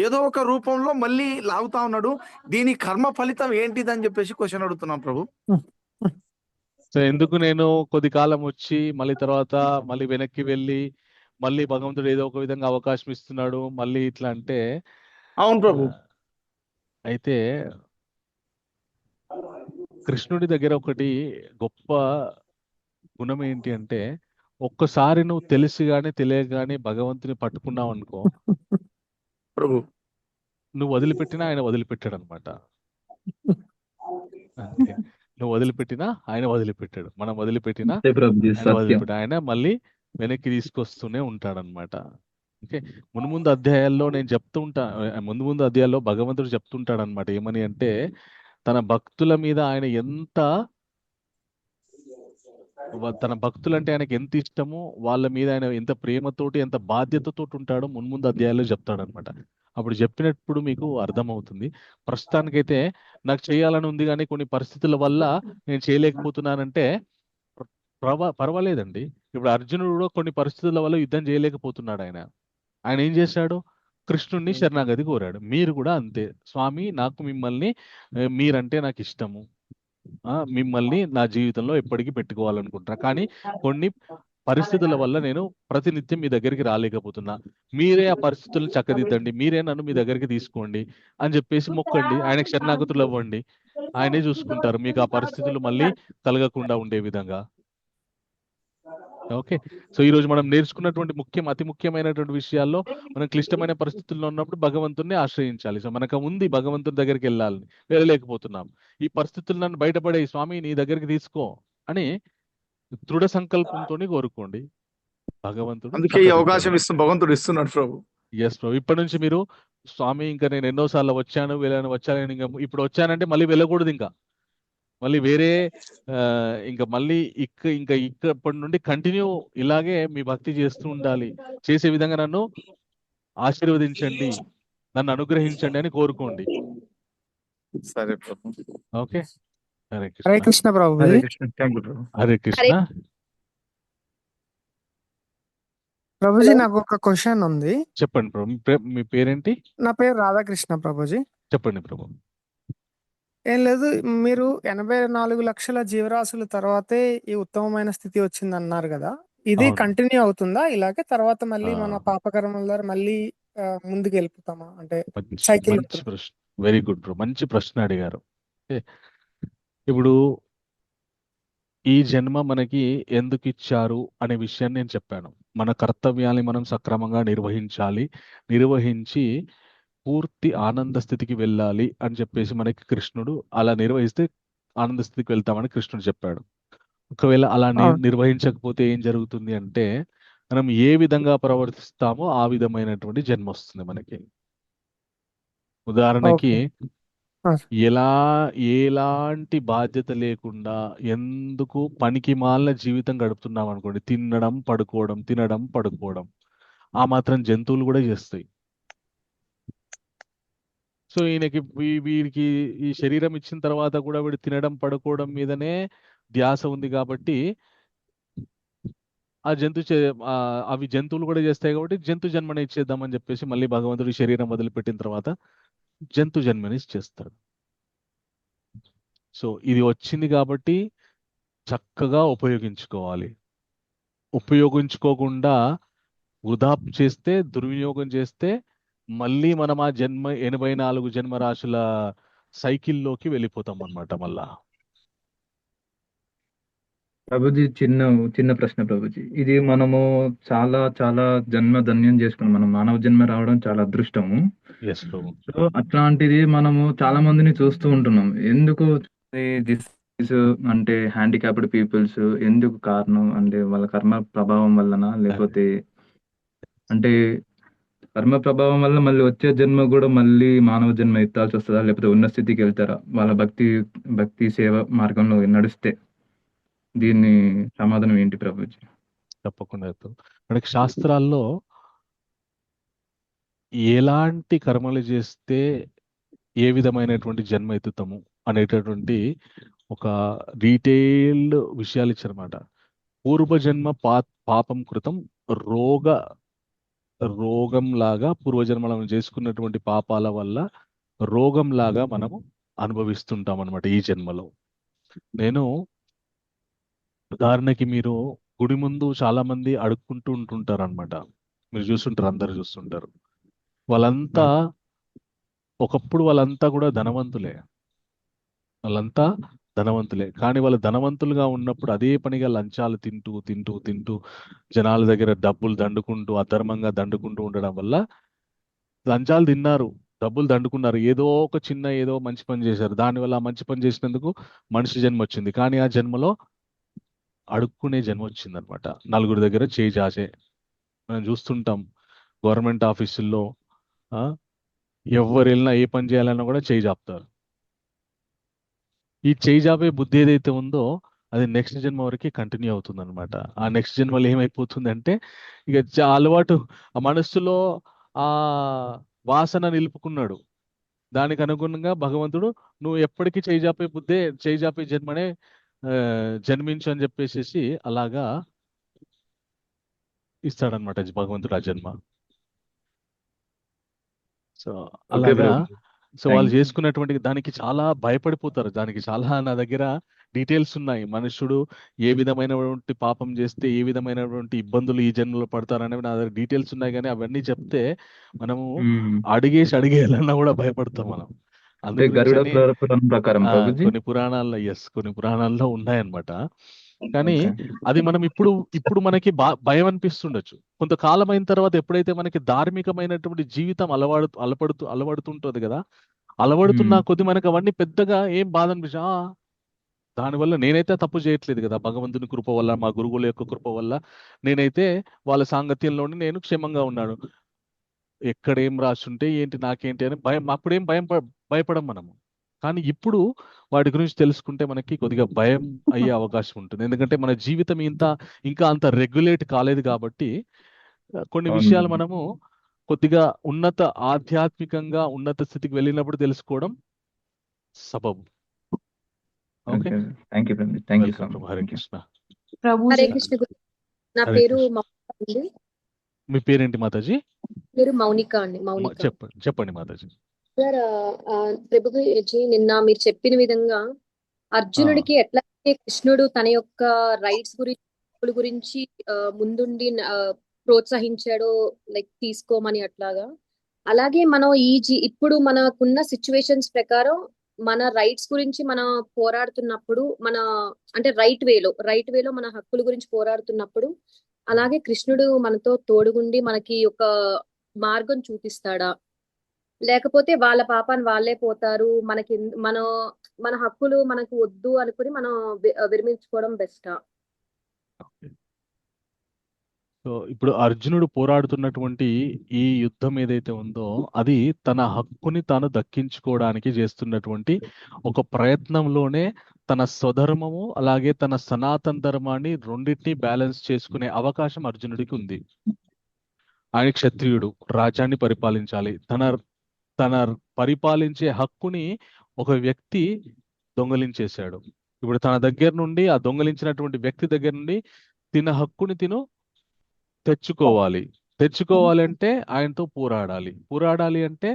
ఏదో ఒక రూపంలో మళ్ళీ లాగుతా ఉన్నాడు. దీని కర్మ ఫలితం ఏంటిదని చెప్పేసి క్వశ్చన్ అడుగుతున్నాం ప్రభు. సో ఎందుకు నేను కొద్ది కాలం వచ్చి మళ్ళీ తర్వాత మళ్ళీ వెనక్కి వెళ్ళి మళ్ళీ భగవంతుడు ఏదో ఒక విధంగా అవకాశం ఇస్తున్నాడు మళ్ళీ ఇట్లా అంటే? అవును ప్రభు. అయితే కృష్ణుడి దగ్గర ఒకటి గొప్ప గుణం ఏంటి అంటే, ఒక్కసారి నువ్వు తెలిసి గానీ తెలియగానే భగవంతుని పట్టుకున్నావు అనుకో ప్రభు, నువ్వు వదిలిపెట్టినా ఆయన వదిలిపెట్టాడు అనమాట. అంతే, నువ్వు వదిలిపెట్టినా ఆయన వదిలిపెట్టాడు, మనం వదిలిపెట్టినా ఆయన వదిలిపెట్టాడు, ఆయన మళ్ళీ వెనక్కి తీసుకొస్తూనే ఉంటాడనమాట. ఓకే, ముందు అధ్యాయాల్లో నేను చెప్తూ ఉంటా, ముందు అధ్యాయాల్లో భగవంతుడు చెప్తుంటాడు అనమాట. ఏమని అంటే, తన భక్తుల మీద ఆయన తన భక్తులు అంటే ఆయనకి ఎంత ఇష్టమో, వాళ్ళ మీద ఆయన ఎంత ప్రేమతోటి ఎంత బాధ్యతతో ఉంటాడో ముందు అధ్యాయాల్లో చెప్తాడనమాట. అప్పుడు చెప్పినప్పుడు మీకు అర్థమవుతుంది. ప్రస్తుతానికైతే నాకు చేయాలని ఉంది కానీ కొన్ని పరిస్థితుల వల్ల నేను చేయలేకపోతున్నానంటే పర్వాలేదండి. ఇప్పుడు అర్జునుడు కూడా కొన్ని పరిస్థితుల వల్ల యుద్ధం చేయలేకపోతున్నాడు. ఆయన ఏం చేశాడు? కృష్ణుడిని శరణాగతి కోరాడు. మీరు కూడా అంతే, స్వామి నాకు మిమ్మల్ని, మీరంటే నాకు ఇష్టము, మిమ్మల్ని నా జీవితంలో ఎప్పటికీ పెట్టుకోవాలనుకుంటున్నా, కానీ కొన్ని పరిస్థితుల వల్ల నేను ప్రతినిత్యం మీ దగ్గరికి రాలేకపోతున్నా, మీరే ఆ పరిస్థితులను చక్కదిద్దండి, మీరే నన్ను మీ దగ్గరికి తీసుకోండి అని చెప్పేసి మొక్కండి, ఆయనకు శరణాగతులు అవ్వండి, ఆయనే చూసుకుంటారు మీకు ఆ పరిస్థితులు మళ్ళీ కలగకుండా ఉండే విధంగా. ఓకే, సో ఈ రోజు మనం నేర్చుకున్నటువంటి అతి ముఖ్యమైనటువంటి విషయాల్లో, మనం క్లిష్టమైన పరిస్థితుల్లో ఉన్నప్పుడు భగవంతుడిని ఆశ్రయించాలి. సో మనకు ఉంది భగవంతుని దగ్గరికి వెళ్ళలేకపోతున్నాం, ఈ పరిస్థితులు నన్ను బయటపడే స్వామి నీ దగ్గరికి తీసుకో అని దృఢ సంకల్పంతో కోరుకోండి, భగవంతుడు అందుకే ఈ అవకాశం భగవంతుడు ఇస్తున్నాడు ప్రభు. ఎస్ ప్రభు. ఇప్పటి నుంచి మీరు స్వామి ఇంకా నేను ఎన్నోసార్లు వచ్చాను ఇంకా ఇప్పుడు వచ్చానంటే మళ్ళీ వెళ్ళకూడదు, ఇంకా మళ్ళీ వేరే ఇంకా మళ్ళీ ఇప్పటి నుండి కంటిన్యూ ఇలాగే మీ భక్తి చేస్తూ ఉండాలి, చేసే విధంగా నన్ను ఆశీర్వదించండి, నన్ను అనుగ్రహించండి అని కోరుకోండి. సరే ప్రభు. ఓకే, హరే కృష్ణ. హరే కృష్ణ ప్రభు. హరే కృష్ణ. థాంక్యూ ప్రభు. హరే కృష్ణ. ప్రభుజీ నాకు ఒక క్వశ్చన్ ఉంది. చెప్పండి ప్రభు, మీ పేరేంటి? నా పేరు రాధాకృష్ణ ప్రభుజీ. చెప్పండి ప్రభు. ఏం లేదు, మీరు 84 లక్షల జీవరాశుల తర్వాతే ఈ ఉత్తమమైన స్థితి వచ్చింది అన్నారు కదా, ఇది కంటిన్యూ అవుతుందా ఇలాగే? తర్వాత మళ్ళీ మన పాపకర్మల ద్వారా మళ్ళీ ముందుకు వెళ్ళిపోతామా? అంటే సైకిల్. వెరీ గుడ్ బ్రో, మంచి ప్రశ్న అడిగారు. ఇప్పుడు ఈ జన్మ మనకి ఎందుకు ఇచ్చారు అనే విషయాన్ని నేను చెప్పాను. మన కర్తవ్యాన్ని మనం సక్రమంగా నిర్వహించి పూర్తి ఆనంద స్థితికి వెళ్ళాలి అని చెప్పేసి మనకి కృష్ణుడు, అలా నిర్వహిస్తే ఆనంద స్థితికి వెళ్తామని కృష్ణుడు చెప్పాడు. ఒకవేళ అలా నిర్వహించకపోతే ఏం జరుగుతుంది అంటే, మనం ఏ విధంగా ప్రవర్తిస్తామో ఆ విధమైనటువంటి జన్మ వస్తుంది మనకి. ఉదాహరణకి ఓకే ఎలాంటి బాధ్యత లేకుండా ఎందుకు పనికి మాలిన జీవితం గడుపుతున్నాం అనుకోండి, తినడం పడుకోవడం ఆ మాత్రం జంతువులు కూడా చేస్తాయి. సో ఈయనకి వీడికి ఈ శరీరం ఇచ్చిన తర్వాత కూడా వీడు తినడం పడుకోవడం మీదనే ధ్యాస ఉంది కాబట్టి అవి జంతువులు కూడా చేస్తాయి కాబట్టి జంతు జన్మని ఇచ్చేద్దామని చెప్పేసి మళ్ళీ భగవంతుడి శరీరం వదిలిపెట్టిన తర్వాత జంతు జన్మని ఇచ్చేస్తాడు. సో ఇది వచ్చింది కాబట్టి చక్కగా ఉపయోగించుకోవాలి. ఉపయోగించుకోకుండా వృధా చేస్తే, దుర్వినియోగం చేస్తే మళ్ళీ మనం ఆ 84 జన్మరాశుల సైకిల్లోకి వెళ్ళిపోతాం అన్నమాట. మళ్ళా ప్రభుజీ చిన్న ప్రశ్న ప్రభుజీ. ఇది మనము చాలా చాలా జన్మ ధన్యం చేసుకున్నాం. మనం మానవ జన్మ రావడం చాలా అదృష్టము. ఎస్ ప్రభు. సో అట్లాంటిది మనము చాలా మందిని చూస్తూ ఉంటున్నాం. ఎందుకు disease అంటే హ్యాండిక్యాప్డ్ పీపుల్స్ ఎందుకు కారణం? అంటే వాళ్ళ కర్మ ప్రభావం వల్లనా? లేకపోతే అంటే కర్మ ప్రభావం వల్ల మళ్ళీ వచ్చే జన్మ కూడా మళ్ళీ మానవ జన్మ ఎత్తాల్సి వస్తుందా? లేకపోతే ఉన్న స్థితికి వెళ్తారా వాళ్ళ భక్తి సేవ మార్గంలో నడిస్తే? దీన్ని సమాధానం ఏంటి ప్రభుజీ? తప్పకుండా మనకి శాస్త్రాల్లో ఎలాంటి కర్మలు చేస్తే ఏ విధమైనటువంటి జన్మ ఎత్తుతాము అనేటటువంటి ఒక డీటెయిల్డ్ విషయాలు ఇచ్చారన్నమాట. పూర్వజన్మ పాపం కృతం రోగంలాగా పూర్వజన్మలో చేసుకున్నటువంటి పాపాల వల్ల రోగంలాగా మనము అనుభవిస్తుంటాం అన్నమాట ఈ జన్మలో. నేను ఉదాహరణకి మీరు గుడి ముందు చాలా మంది అడుక్కుంటూ ఉంటుంటారు అనమాట. మీరు చూస్తుంటారు, అందరు చూస్తుంటారు. వాళ్ళంతా ఒకప్పుడు వాళ్ళంతా కూడా ధనవంతులే. కానీ వాళ్ళు ధనవంతులుగా ఉన్నప్పుడు అదే పనిగా లంచాలు తింటూ జనాల దగ్గర డబ్బులు దండుకుంటూ అధర్మంగా దండుకుంటూ ఉండడం వల్ల లంచాలు తిన్నారు, డబ్బులు దండుకున్నారు, ఏదో మంచి పని చేశారు. దానివల్ల ఆ మంచి పని చేసినందుకు మనిషి జన్మ వచ్చింది. కానీ ఆ జన్మలో అడుక్కునే జన్మ వచ్చింది అనమాట. నలుగురి దగ్గర చేయి చాచే మనం చూస్తుంటాం. గవర్నమెంట్ ఆఫీసుల్లో ఎవరు వెళ్ళినా ఏ పని చేయాలన్నా కూడా చేయి చాపుతారు. ఈ చేయి చాపే బుద్ధి ఏదైతే ఉందో అది నెక్స్ట్ జన్మ వరకు కంటిన్యూ అవుతుంది అనమాట. ఆ నెక్స్ట్ జన్మలో ఏమైపోతుందంటే ఇక అలవాటు ఆ మనస్సులో ఆ వాసన నిలుపుకున్నాడు. దానికి అనుగుణంగా భగవంతుడు నువ్వు ఎప్పటికీ చేయి చాపే జన్మనే జన్మించు అని చెప్పేసి అలాగా ఇస్తాడనమాట భగవంతుడు ఆ జన్మ. సో అలాగా వాళ్ళు చేసుకున్నటువంటి దానికి చాలా భయపడిపోతారు. దానికి చాలా నా దగ్గర డీటెయిల్స్ ఉన్నాయి. మనుషుడు ఏ విధమైనటువంటి పాపం చేస్తే ఏ విధమైనటువంటి ఇబ్బందులు ఈ జన్మలో పడతారనేవి నా దగ్గర డీటెయిల్స్ ఉన్నాయి. కానీ అవన్నీ చెప్తే మనము అడిగేయాలన్నా కూడా భయపడతాం మనం. కొన్ని పురాణాల్లో ఉన్నాయన్నమాట. కానీ అది మనం ఇప్పుడు మనకి భయం అనిపిస్తుండొచ్చు. కొంతకాలం అయిన తర్వాత ఎప్పుడైతే మనకి ధార్మికమైనటువంటి జీవితం అలవడుతుంటది కదా, అలవడుతున్న కొద్ది మనకి అవన్నీ పెద్దగా ఏం బాధ అనిపించా. దానివల్ల నేనైతే తప్పు చేయట్లేదు కదా, భగవంతుని కృప వల్ల, మా గురువుల యొక్క కృప వల్ల నేనైతే వాళ్ళ సాంగత్యంలోనే నేను క్షేమంగా ఉన్నాను. ఎక్కడేం రాసుంటే ఏంటి నాకేంటి అని అప్పుడేం భయపడం మనము. కానీ ఇప్పుడు వాటి గురించి తెలుసుకుంటే మనకి కొద్దిగా భయం అయ్యే అవకాశం ఉంటుంది. ఎందుకంటే మన జీవితం ఇంకా అంత రెగ్యులేట్ కాలేదు కాబట్టి కొన్ని విషయాలు మనము కొద్దిగా ఆధ్యాత్మికంగా ఉన్నత స్థితికి వెళ్ళినప్పుడు తెలుసుకోవడం సబబు. ఓకే, హరే కృష్ణ. హరే కృష్ణ. నా పేరు మౌనిక అండి. మీ పేరేంటి మాతాజీ? పేరు మౌనిక అండి. మౌనిక. చెప్పండి మాతాజీ. సార్, ప్రభుజీ నిన్న మీరు చెప్పిన విధంగా అర్జునుడికి ఎట్లయితే కృష్ణుడు తన యొక్క రైట్స్ గురించి ముందుండి ప్రోత్సహించాడో, లైక్ తీసుకోమని, అలాగే మనం ఇప్పుడు మనకున్న సిచ్యువేషన్స్ ప్రకారం మన రైట్స్ గురించి మనం పోరాడుతున్నప్పుడు, అంటే రైట్ వేలో మన హక్కుల గురించి పోరాడుతున్నప్పుడు అలాగే కృష్ణుడు మనతో తోడుగుండి మనకి ఒక మార్గం చూపిస్తాడా, లేకపోతే వాళ్ళ పాపాన్ని వాళ్ళే పోతారు, మన హక్కులు మనకు వద్దు అనుకుని మనం విరమించుకోవడం బెస్టా? సో ఇప్పుడు అర్జునుడు పోరాడుతున్నటువంటి ఈ యుద్ధం ఏదైతే ఉందో అది తన హక్కుని తాను దక్కించుకోవడానికి చేస్తున్నటువంటి ఒక ప్రయత్నంలోనే తన స్వధర్మము అలాగే తన సనాతన ధర్మాన్ని రెండింటినీ బ్యాలెన్స్ చేసుకునే అవకాశం అర్జునుడికి ఉంది. ఆయన క్షత్రియుడు, రాజ్యాన్ని పరిపాలించాలి. తన పరిపాలించే హక్కుని ఒక వ్యక్తి దొంగలించేశాడు. ఇప్పుడు తన దగ్గర నుండి ఆ దొంగలించినటువంటి వ్యక్తి దగ్గర నుండి తిన హక్కుని తెచ్చుకోవాలి అంటే ఆయనతో పోరాడాలి అంటే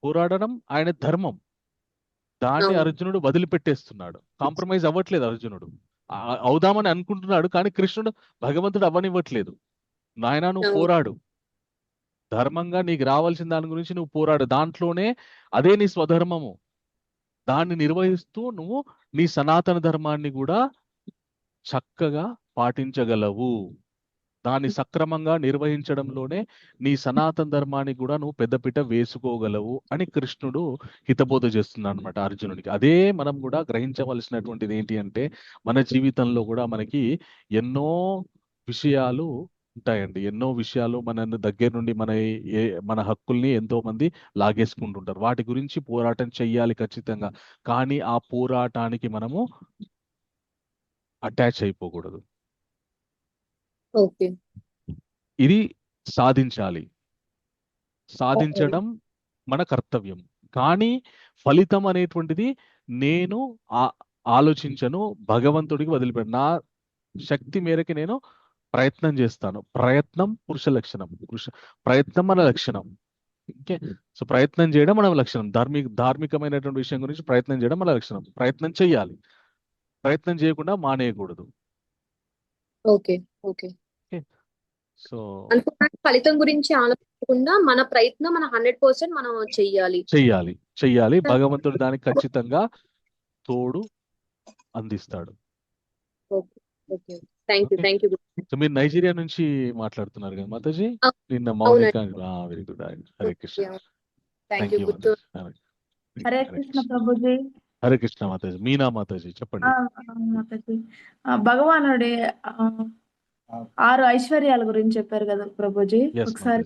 పోరాడడం ఆయన ధర్మం. దాన్ని అర్జునుడు వదిలిపెట్టేస్తున్నాడు. కాంప్రమైజ్ అవ్వట్లేదు అర్జునుడు. అవుదామని అనుకుంటున్నాడు, కానీ కృష్ణుడు భగవంతుడు అవ్వనివ్వట్లేదు. నాయనా నువ్వు పోరాడు, ధర్మంగా నీకు రావాల్సిన దాని గురించి నువ్వు పోరాడు, దాంట్లోనే అదే నీ స్వధర్మము, దాన్ని నిర్వహిస్తూ నువ్వు నీ సనాతన ధర్మాన్ని కూడా చక్కగా పాటించగలవు. దాన్ని సక్రమంగా నిర్వహించడంలోనే నీ సనాతన ధర్మానికి కూడా నువ్వు పెద్దపీట వేసుకోగలవు అని కృష్ణుడు హితబోధ చేస్తున్నాడు అనమాట అర్జునుడికి. అదే మనం కూడా గ్రహించవలసినటువంటిది ఏంటి అంటే, మన జీవితంలో కూడా మనకి ఎన్నో విషయాలు ఉంటాయండి. ఎన్నో విషయాలు మన దగ్గర నుండి మన హక్కుల్ని ఎంతో మంది లాగేసుకుంటుంటారు. వాటి గురించి పోరాటం చెయ్యాలి ఖచ్చితంగా. కానీ ఆ పోరాటానికి మనము అటాచ్ అయిపోకూడదు. ఓకే. ఇది సాధించడం మన కర్తవ్యం. కానీ ఫలితం అనేటువంటిది నేను ఆలోచించను, భగవంతుడికి వదిలిపెట్టు. నా శక్తి మేరకు నేను ప్రయత్నం చేస్తాను. ప్రయత్నం పురుష లక్షణం. ప్రయత్నం మన లక్షణం. ఓకే, సో ప్రయత్నం చేయడం మన లక్షణం. ధార్మికమైనటువంటి విషయం గురించి ప్రయత్నం చేయడం మన లక్షణం. ప్రయత్నం చెయ్యాలి, ప్రయత్నం చేయకుండా మానేయకూడదు. ఓకే. ఓకే. సో ఫలితం గురించి ఆలోచించకుండా మన ప్రయత్నం మన 100% మనం చెయ్యాలి. భగవంతుడు దానికి ఖచ్చితంగా తోడు అందిస్తాడు. Thank you. సో మీరు నైజీరియా నుంచి మాట్లాడుతున్నారు కదా మాతాజీ? నిన్న Mounika. Very good. Hare Krishna. Thank you మాతాజీ. హరే కృష్ణ ప్రభుజీ. హరే కృష్ణ మాతాజీ. మీనా మాతాజీ చెప్పండి. మాతాజీ, భగవానుడి 6 ఐశ్వర్యాల గురించి చెప్పారు కదా ప్రభుజీ, ఒకసారి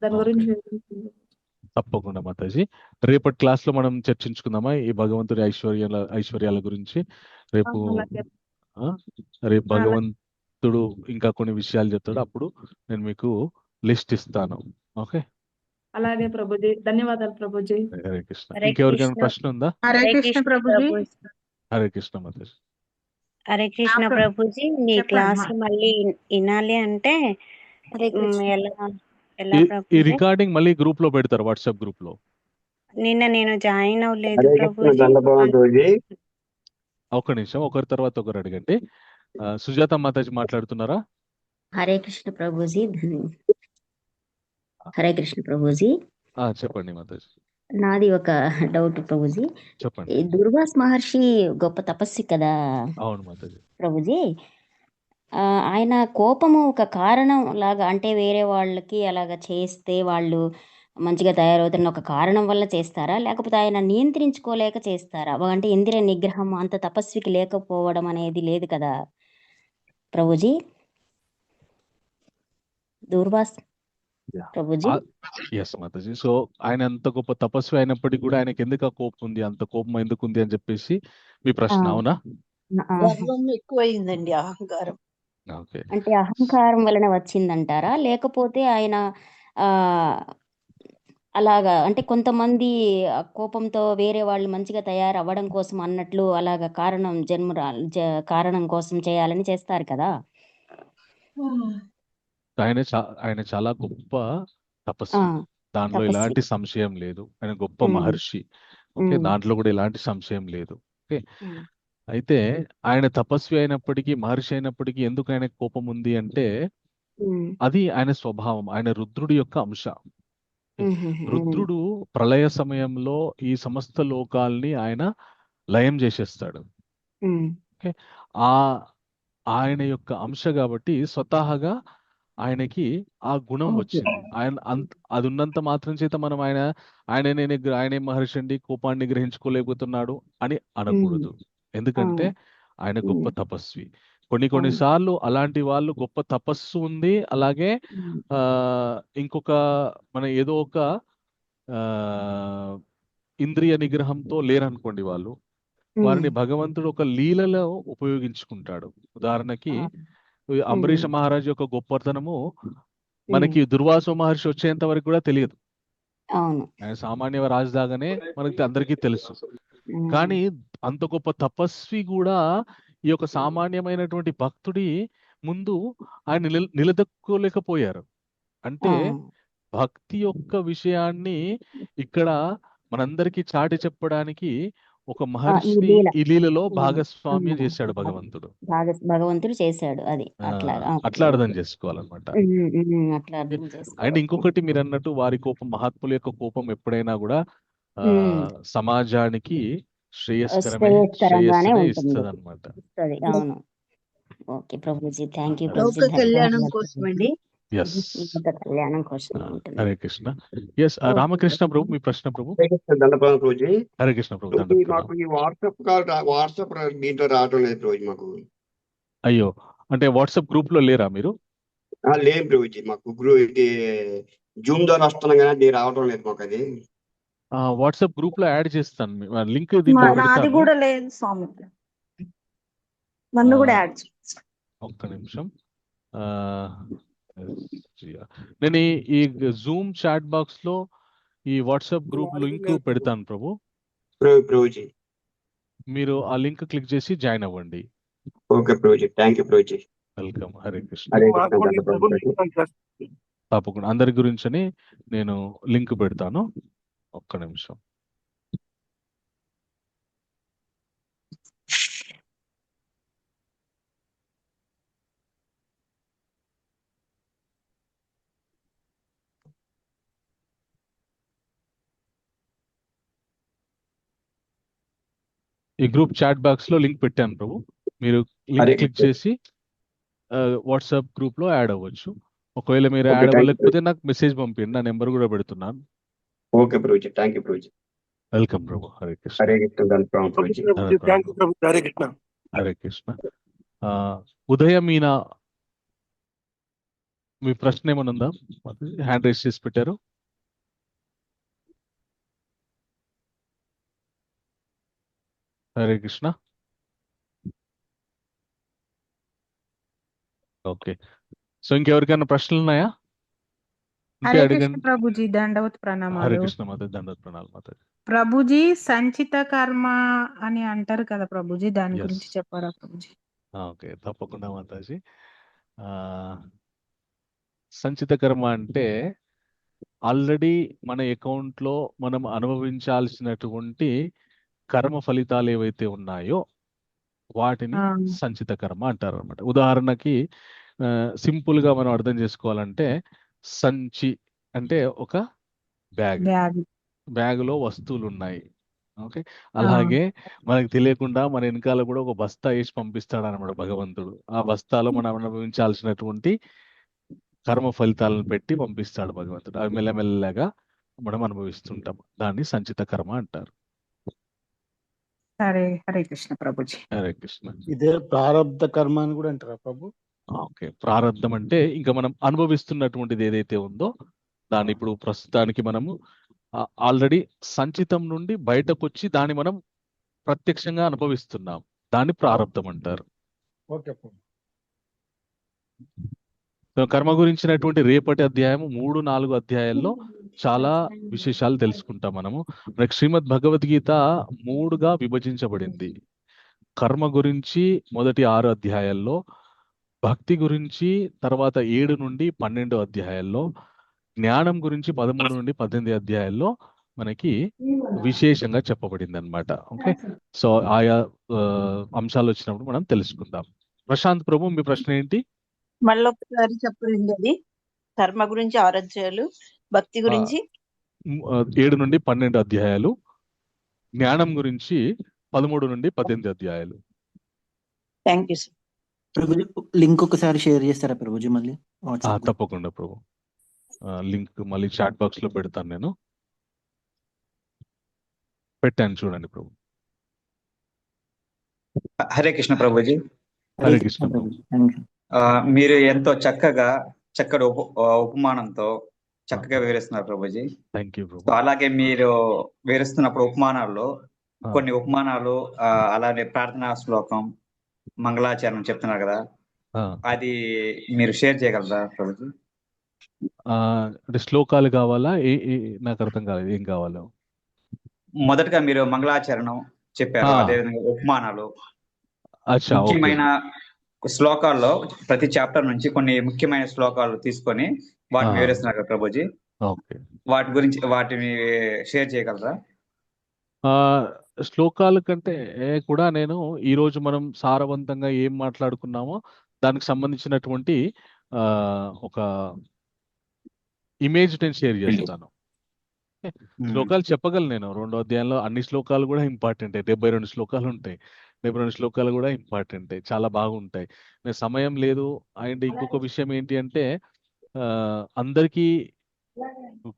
దాని గురించి తప్పకుండా మాతాజీ. రేపటి క్లాస్ లో మనం చర్చించుకుందామా ఈ భగవంతుడి ఐశ్వర్యాల గురించి? రేపు భగవంతుడు ఇంకా కొన్ని విషయాలు చెప్తాడు, అప్పుడు నేను మీకు లిస్ట్ ఇస్తాను. ఓకే, అలాగే ప్రభుజీ. ధన్యవాదాలు ప్రభుజీ. హరే కృష్ణ. ఇంకెవరికైనా ప్రశ్న ఉందా? హరే కృష్ణ ప్రభుజీ. హరే కృష్ణ మాతాజీ. హరే కృష్ణ ప్రభుజీ. మీ క్లాస్ మళ్ళీ వినాలి అంటే ఎలా ఈ రికార్డింగ్ మళ్ళీ గ్రూప్ లో పెడతారు, వాట్సాప్ గ్రూప్ లో. నిన్న నేను జాయిన్ అవ్వలేదు ప్రభుజీ. ఒక్క నిమిషం, ఒకరి తర్వాత ఒకరు అడగండి. సుజాత మాతాజీ మాట్లాడుతున్నారా? హరే కృష్ణ ప్రభుజీ. హరే కృష్ణ ప్రభుజీ. చెప్పండి మాతాజీ. నాది ఒక డౌట్ ప్రభుజీ. చెప్పండి. దుర్వాస్ మహర్షి గొప్ప తపస్వి కదా అవును మాతాజీ ప్రభుజీ. ఆయన కోపము ఒక కారణం లాగా, అంటే వేరే వాళ్ళకి అలాగ చేస్తే వాళ్ళు మంచిగా తయారవుతున్న ఒక కారణం వల్ల చేస్తారా, లేకపోతే ఆయన నియంత్రించుకోలేక చేస్తారా? అంటే ఇంద్రియ నిగ్రహం అంత తపస్వికి లేకపోవడం అనేది లేదు కదా ప్రభుజీ. దూర్వాస్ ప్రభుజీ. ఎస్ మాతాజీ. సో ఆయన అంత గొప్ప తపస్వి అయినప్పటికీ కూడా ఆయనకి ఎందుకు ఆ కోపం ఉంది, అంత కోపం ఎందుకు ఉంది అని చెప్పేసి మీ ప్రశ్న, అవునా? గర్వం ఎక్కువైందండి, అహంకారం. అంటే అహంకారం వలన వచ్చిందంటారా, లేకపోతే ఆయన అలాగా అంటే కొంతమంది కోపంతో వేరే వాళ్ళు మంచిగా తయారవ్వడం కోసం అన్నట్లు అలాగా కారణం కోసం చేయాలని చేస్తారు కదా? ఆయన చాలా గొప్ప తపస్వి, దాంట్లో ఎలాంటి సంశయం లేదు. ఆయన గొప్ప మహర్షి, ఓకే, దాంట్లో కూడా ఎలాంటి సంశయం లేదు. ఓకే, అయితే ఆయన తపస్వి అయినప్పటికీ, మహర్షి అయినప్పటికీ ఎందుకు ఆయన కోపం ఉంది అంటే అది ఆయన స్వభావం, ఆయన రుద్రుడి యొక్క అంశ. రుద్రుడు ప్రళయ సమయంలో ఈ సమస్త లోకాల్ని ఆయన లయం చేసేస్తాడు. ఓకే, ఆయన యొక్క అంశ కాబట్టి స్వతహాగా ఆయనకి ఆ గుణం వచ్చింది. అది ఉన్నంత మాత్రం చేత మనం ఆయనే మహర్షి అండి, కోపాన్ని గ్రహించుకోలేకపోతున్నాడు అని అనకూడదు. ఎందుకంటే ఆయన గొప్ప తపస్వి. కొన్నిసార్లు అలాంటి వాళ్ళు గొప్ప తపస్సు ఉంది, అలాగే ఆ ఇంకొక మన ఏదో ఒక ఆ ఇంద్రియ నిగ్రహంతో లేరనుకోండి వాళ్ళు, వారిని భగవంతుడు ఒక లీలలో ఉపయోగించుకుంటాడు. ఉదాహరణకి ఈ అంబరీష మహారాజు యొక్క గొప్పతనము మనకి దుర్వాస మహర్షి వచ్చేంత వరకు కూడా తెలియదు. అవును. ఆయన సామాన్య రాజుదాగానే మనకి అందరికీ తెలుసు. కానీ అంత గొప్ప తపస్వి కూడా ఈ యొక్క సామాన్యమైనటువంటి భక్తుడి ముందు ఆయన నిలదొక్కోలేకపోయారు. అంటే భక్తి యొక్క విషయాన్ని ఇక్కడ మనందరికీ చాటి చెప్పడానికి ఒక ఈ మహర్షిని లీల ఈ లీలలో భాగస్వామ్యం చేశాడు భగవంతుడు. భగవంతుడు చేశాడు అది ఆ, అట్లా. అట్లా అర్థం చేసుకోవాలన్నమాట. అట్లా అర్థం అండ్ చేసుకోవాలి. ఇంకొకటి మీరు అన్నట్టు వారి కోపం, మహాత్ముల యొక్క కోపం ఎప్పుడైనా కూడా సమాజానికి శ్రేయస్కరంగానే శ్రేయస్సునే ఉంటుంది, ఇస్తుంది అనమాట. ఇస్తది. అవును. ఓకే ప్రభుజీ, థ్యాంక్ యూ లోక ప్రభుజీ, కళ్యాణం ధన్యవాదాలు కోసమండి. ఎస్, లోక కళ్యాణం కోసం ఉంటుంది. హరే కృష్ణ. ఎస్, రామకృష్ణ ప్రభు, మీ ప్రశ్న ప్రభు. దండపాలెం రోజు హరే కృష్ణ ప్రభు, మాకు ఈ వాట్సాప్ దీంట్లో రావడం లేదు రోజు మాకు. అయ్యో, అంటే వాట్సాప్ గ్రూప్ లో లేరా మీరు? లేదు రోజు మాకు ఇది జూమ్ ద్వారా వస్తున్నాం కానీ అది రావడం లేదు మాకు. అది వాట్సాప్ గ్రూప్ లో యాడ్ చేస్తాను, లింక్ దీంట్లో నాది పెడతాను. కూడా లేదు స్వామి, నన్ను కూడా యాడ్ చేయండి. ఒక్క నిమిషం. నేను ఈ జూమ్ చాట్ బాక్స్ లో ఈ వాట్సాప్ గ్రూప్ లింక్ పెడతాను ప్రభు. ప్రభుజీ మీరు ఆ లింక్ క్లిక్ చేసి జాయిన్ అవ్వండి. Okay Prabhuji, thank you Prabhuji. Welcome. Hare Krishna. Hare Krishna Dandapalem Prabhuji. తప్పకుండా అందరి గురించని నేను లింక్ పెడతాను. ఒక్క నిమిషం. ఈ గ్రూప్ చాట్ బాక్స్ లో లింక్ పెట్టాను ప్రభు. మీరు లింక్ క్లిక్ చేసి వాట్సాప్ గ్రూప్ లో యాడ్ అవ్వచ్చు. ఒకవేళ మీరు యాడ్ అవ్వలేకపోతే నాకు మెసేజ్ పంపించండి, నా నెంబర్ కూడా పెడుతున్నాను. Okay Prabhuji, thank you Prabhuji. Welcome ప్రభు. హరే కృష్ణ. హరే కృష్ణ దండపాలెం ప్రభుజీ. హరే కృష్ణ. హరే కృష్ణ. ఉదయం మీనా, మీ ప్రశ్న ఏమైనా ఉందా? హ్యాండ్ రైస్ చేసి పెట్టారు. హరే కృష్ణ. ఓకే, సో ఇంకెవరికైనా ప్రశ్నలు ఉన్నాయా? ఇంకే హరే కృష్ణ అడగండి. ప్రభుజీ, దండవత్ హరే ప్రణామాలు. కృష్ణ మాత, దండవత్ ప్రణామాలు మాత. ప్రభుజీ, సంచిత కర్మ అని అంటారు కదా ప్రభుజీ, దాని ఎస్, గురించి చెప్పారా ప్రభుజీ? ఓకే, తప్పకుండా మాతాజీ. ఆ, సంచిత కర్మ అంటే ఆల్రెడీ మన అకౌంట్ లో మనం అనుభవించాల్సినటువంటి కర్మ ఫలితాలు ఏవైతే ఉన్నాయో వాటిని సంచిత కర్మ అంటారు అనమాట. ఉదాహరణకి సింపుల్ గా మనం అర్థం చేసుకోవాలంటే, సంచి అంటే ఒక బ్యాగ్, బ్యాగులో వస్తువులు ఉన్నాయి. ఓకే, అలాగే మనకు తెలియకుండా మన వెనకాల కూడా ఒక బస్తా వేసి పంపిస్తాడు అనమాట భగవంతుడు. ఆ బస్తాలో మనం అనుభవించాల్సినటువంటి కర్మ ఫలితాలను పెట్టి పంపిస్తాడు భగవంతుడు. అవి మెల్లమెల్లగా మనం అనుభవిస్తుంటాం. దాన్ని సంచిత కర్మ అంటారు. సరే, హరే కృష్ణ ప్రభుజీ. హరే కృష్ణ. ఇదే ప్రారబ్ధ కర్మ అని కూడా అంటారా ప్రభు? ఓకే, ప్రారంధం అంటే ఇంకా మనం అనుభవిస్తున్నటువంటిది ఏదైతే ఉందో దాన్ని ఇప్పుడు ప్రస్తుతానికి మనము ఆల్రెడీ సంచితం నుండి బయటకు వచ్చి దాన్ని మనం ప్రత్యక్షంగా అనుభవిస్తున్నాం. దాన్ని ప్రారంధం అంటారు. ఓకే ప్రభు. కర్మ గురించినటువంటి రేపటి అధ్యాయము 3-4 అధ్యాయాల్లో చాలా విశేషాలు తెలుసుకుంటాం మనము. మనకి శ్రీమద్ భగవద్గీత 3గా విభజించబడింది. కర్మ గురించి మొదటి 6 అధ్యాయాల్లో, భక్తి గురించి తర్వాత 7-12 అధ్యాయాల్లో, జ్ఞానం గురించి 13-18 అధ్యాయాల్లో మనకి విశేషంగా చెప్పబడింది అనమాట. ఓకే, సో ఆయా అంశాలు వచ్చినప్పుడు మనం తెలుసుకుందాం. ప్రశాంత్ ప్రభు, మీ ప్రశ్న ఏంటి? మళ్ళొకసారి చెప్పండి. అది కర్మ గురించి 6 అధ్యాయాలు, భక్తి గురించి 7-12 అధ్యాయాలు, జ్ఞానం గురించి 13-18 అధ్యాయాలు. Thank you sir. Prabhuji, link ఒకసారి షేర్ చేస్తారా ప్రభుజీ మళ్ళీ వాట్సాప్? తప్పకుండా ప్రభు, లింక్ మళ్ళీ చాట్ బాక్స్ లో పెడతాను. నేను పెట్టాను, చూడండి ప్రభు. హరే కృష్ణ ప్రభుజీ. హరే కృష్ణ ప్రభు. Prabhuji thank you. మీరు ఎంతో చక్కటి ఉపమానంతో చక్కగా వివరిస్తున్నారు ప్రభుజీ. థ్యాంక్ యూ సో ప్రభు. అలాగే మీరు వివరిస్తున్నప్పుడు ఉపమానాల్లో కొన్ని ఉపమానాలు అలాగే ప్రార్థనా శ్లోకం మంగళాచరణం చెప్తున్నారు కదా, అది మీరు షేర్ చేయగలరా ప్రభుజీ? అంటే శ్లోకాలు కావాలా? నాకు అర్థం కాలేదు, ఏం కావాలో? మొదటగా మీరు మంగళాచరణం చెప్పారు, అదేవిధంగా ఉపమానాలు అచ్చా, ఓకే. ముఖ్యమైన శ్లోకాల్లో ప్రతి చాప్టర్ నుంచి కొన్ని ముఖ్యమైన శ్లోకాలు తీసుకొని వాటిని వివరిస్తున్నారు కదా ప్రభుజీ. ఓకే, వాటిని షేర్ చేయగలరా? శ్లోకాల కంటే కూడా నేను ఈరోజు మనం సారవంతంగా ఏం మాట్లాడుకున్నామో దానికి సంబంధించినటువంటి ఒక ఇమేజ్ నేను షేర్ చేస్తాను. శ్లోకాలు చెప్పగలను నేను. 2వ అధ్యాయంలో అన్ని శ్లోకాలు కూడా ఇంపార్టెంట్. 72 శ్లోకాలు ఉంటాయి. 72 శ్లోకాలు కూడా ఇంపార్టెంట్, చాలా బాగుంటాయి. నేను సమయం లేదు. అండ్ ఇంకొక విషయం ఏంటి అంటే అందరికీ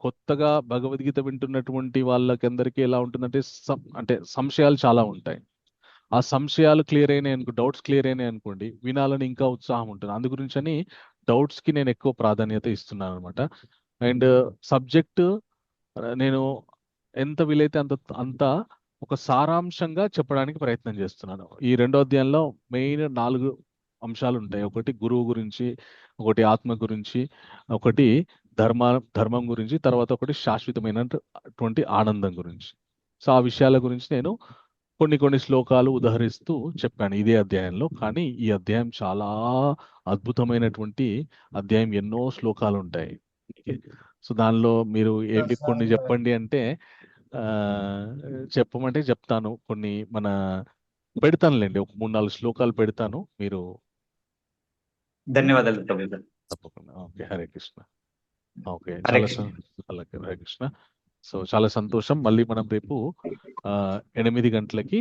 కొత్తగా భగవద్గీత వింటున్నటువంటి వాళ్ళకందరికీ ఎలా ఉంటుందంటే అంటే సంశయాలు చాలా ఉంటాయి. ఆ సంశయాలు క్లియర్ అయినాయి అనుకో, డౌట్స్ క్లియర్ అయినాయి అనుకోండి, వినాలని ఇంకా ఉత్సాహం ఉంటుంది. అందు గురించి అని డౌట్స్ కి నేను ఎక్కువ ప్రాధాన్యత ఇస్తున్నాను అనమాట. అండ్ సబ్జెక్ట్ నేను ఎంత వీలైతే అంత ఒక సారాంశంగా చెప్పడానికి ప్రయత్నం చేస్తున్నాను. ఈ 2వ అధ్యాయంలో మెయిన్ 4 అంశాలు ఉంటాయి. ఒకటి గురువు గురించి, ఒకటి ఆత్మ గురించి, ఒకటి ధర్మం గురించి, తర్వాత ఒకటి శాశ్వతమైనటువంటి ఆనందం గురించి. సో ఆ విషయాల గురించి నేను కొన్ని శ్లోకాలు ఉదహరిస్తూ చెప్పాను ఇదే అధ్యాయంలో. కానీ ఈ అధ్యాయం చాలా అద్భుతమైనటువంటి అధ్యాయం. ఎన్నో శ్లోకాలు ఉంటాయి. సో దానిలో మీరు కొన్ని చెప్పండి అంటే చెప్పమంటే చెప్తాను. కొన్ని పెడతానులేండి, ఒక 3-4 శ్లోకాలు పెడతాను. మీరు ధన్యవాదాలు తప్పకుండా. ఓకే, హరే కృష్ణ. ఓకే, అలాగే హరే కృష్ణ. సో చాలా సంతోషం. మళ్ళీ మనం రేపు 8 గంటలకి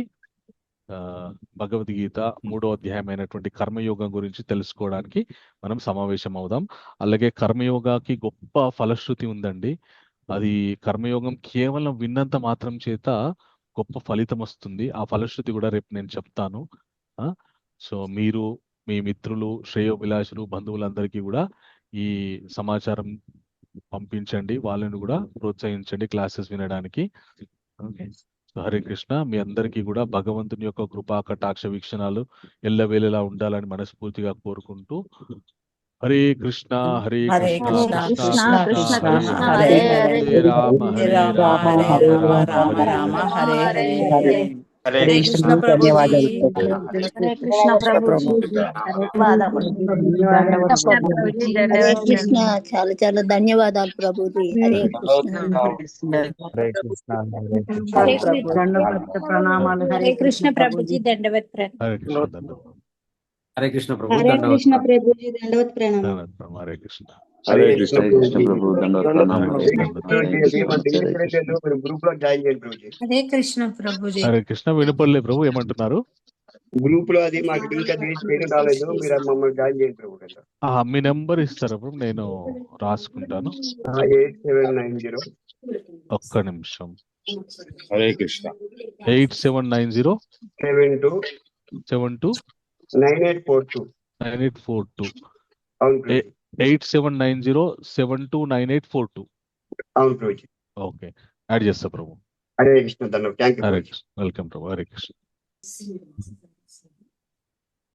భగవద్గీత 3వ అధ్యాయం అయినటువంటి కర్మయోగం గురించి తెలుసుకోవడానికి మనం సమావేశం అవుదాం. అలాగే కర్మయోగాకి గొప్ప ఫలశ్రుతి ఉందండి. అది కర్మయోగం కేవలం విన్నంత మాత్రం చేత గొప్ప ఫలితం వస్తుంది. ఆ ఫలశ్రుతి కూడా రేపు నేను చెప్తాను. సో మీరు, మీ మిత్రులు, శ్రేయోభిలాషులు, బంధువులందరికీ కూడా ఈ సమాచారం పంపించండి. వాళ్ళని కూడా ప్రోత్సహించండి క్లాసెస్ వినడానికి. ఓకే, హరే కృష్ణ. మీ అందరికీ కూడా భగవంతుని యొక్క కృపా కటాక్ష వీక్షణాలు ఎల్లవేళలా ఉండాలని మనస్ఫూర్తిగా కోరుకుంటూ, హరే కృష్ణ హరే కృష్ణ కృష్ణ కృష్ణ హరే హరే రామ హరే రామ రామ రామ హరే హరే. హరే కృష్ణ ప్రభుజీ. హరే కృష్ణ ప్రభుజీ. హరే కృష్ణ. చాలా చాలా ధన్యవాదాలు ప్రభుజీ. హరే కృష్ణ. హరే కృష్ణ. ప్రణామాలు. హరే కృష్ణ ప్రభుజీ. దండవత్ ప్రణామాలు. హరే కృష్ణ ప్రభు. హరే కృష్ణ ప్రభుజీ. దండవత్ ప్రణామం. హరే కృష్ణ. హరే కృష్ణ ప్రభు. దండవత్ ప్రణామాలు. గ్రూప్ లో జాయిన్ చేయండి ప్రభుజీ. హరే కృష్ణ ప్రభుజీ. హరే కృష్ణ. వినపడలే ప్రభు, ఏమంటున్నారు? గ్రూప్ లో అది మాకు ఇంకా పేరు రాలేదు, మీరు మమ్మల్ని జాయిన్ చేయండి ప్రభు. మీ నెంబర్ ఇస్తారా ప్రభు? నేను రాసుకుంటాను. 8790. ఒక్క నిమిషం. హరే కృష్ణ. 8790 72 9842. 9842. అవును 8790 729842. అవును ప్రభుజీ. ఓకే, యాడ్ చేస్తా ప్రభు. హరే కృష్ణ. ధన్యవాదాలు. Thank you. Hare Krishna. Welcome Prabhu. Hare Krishna.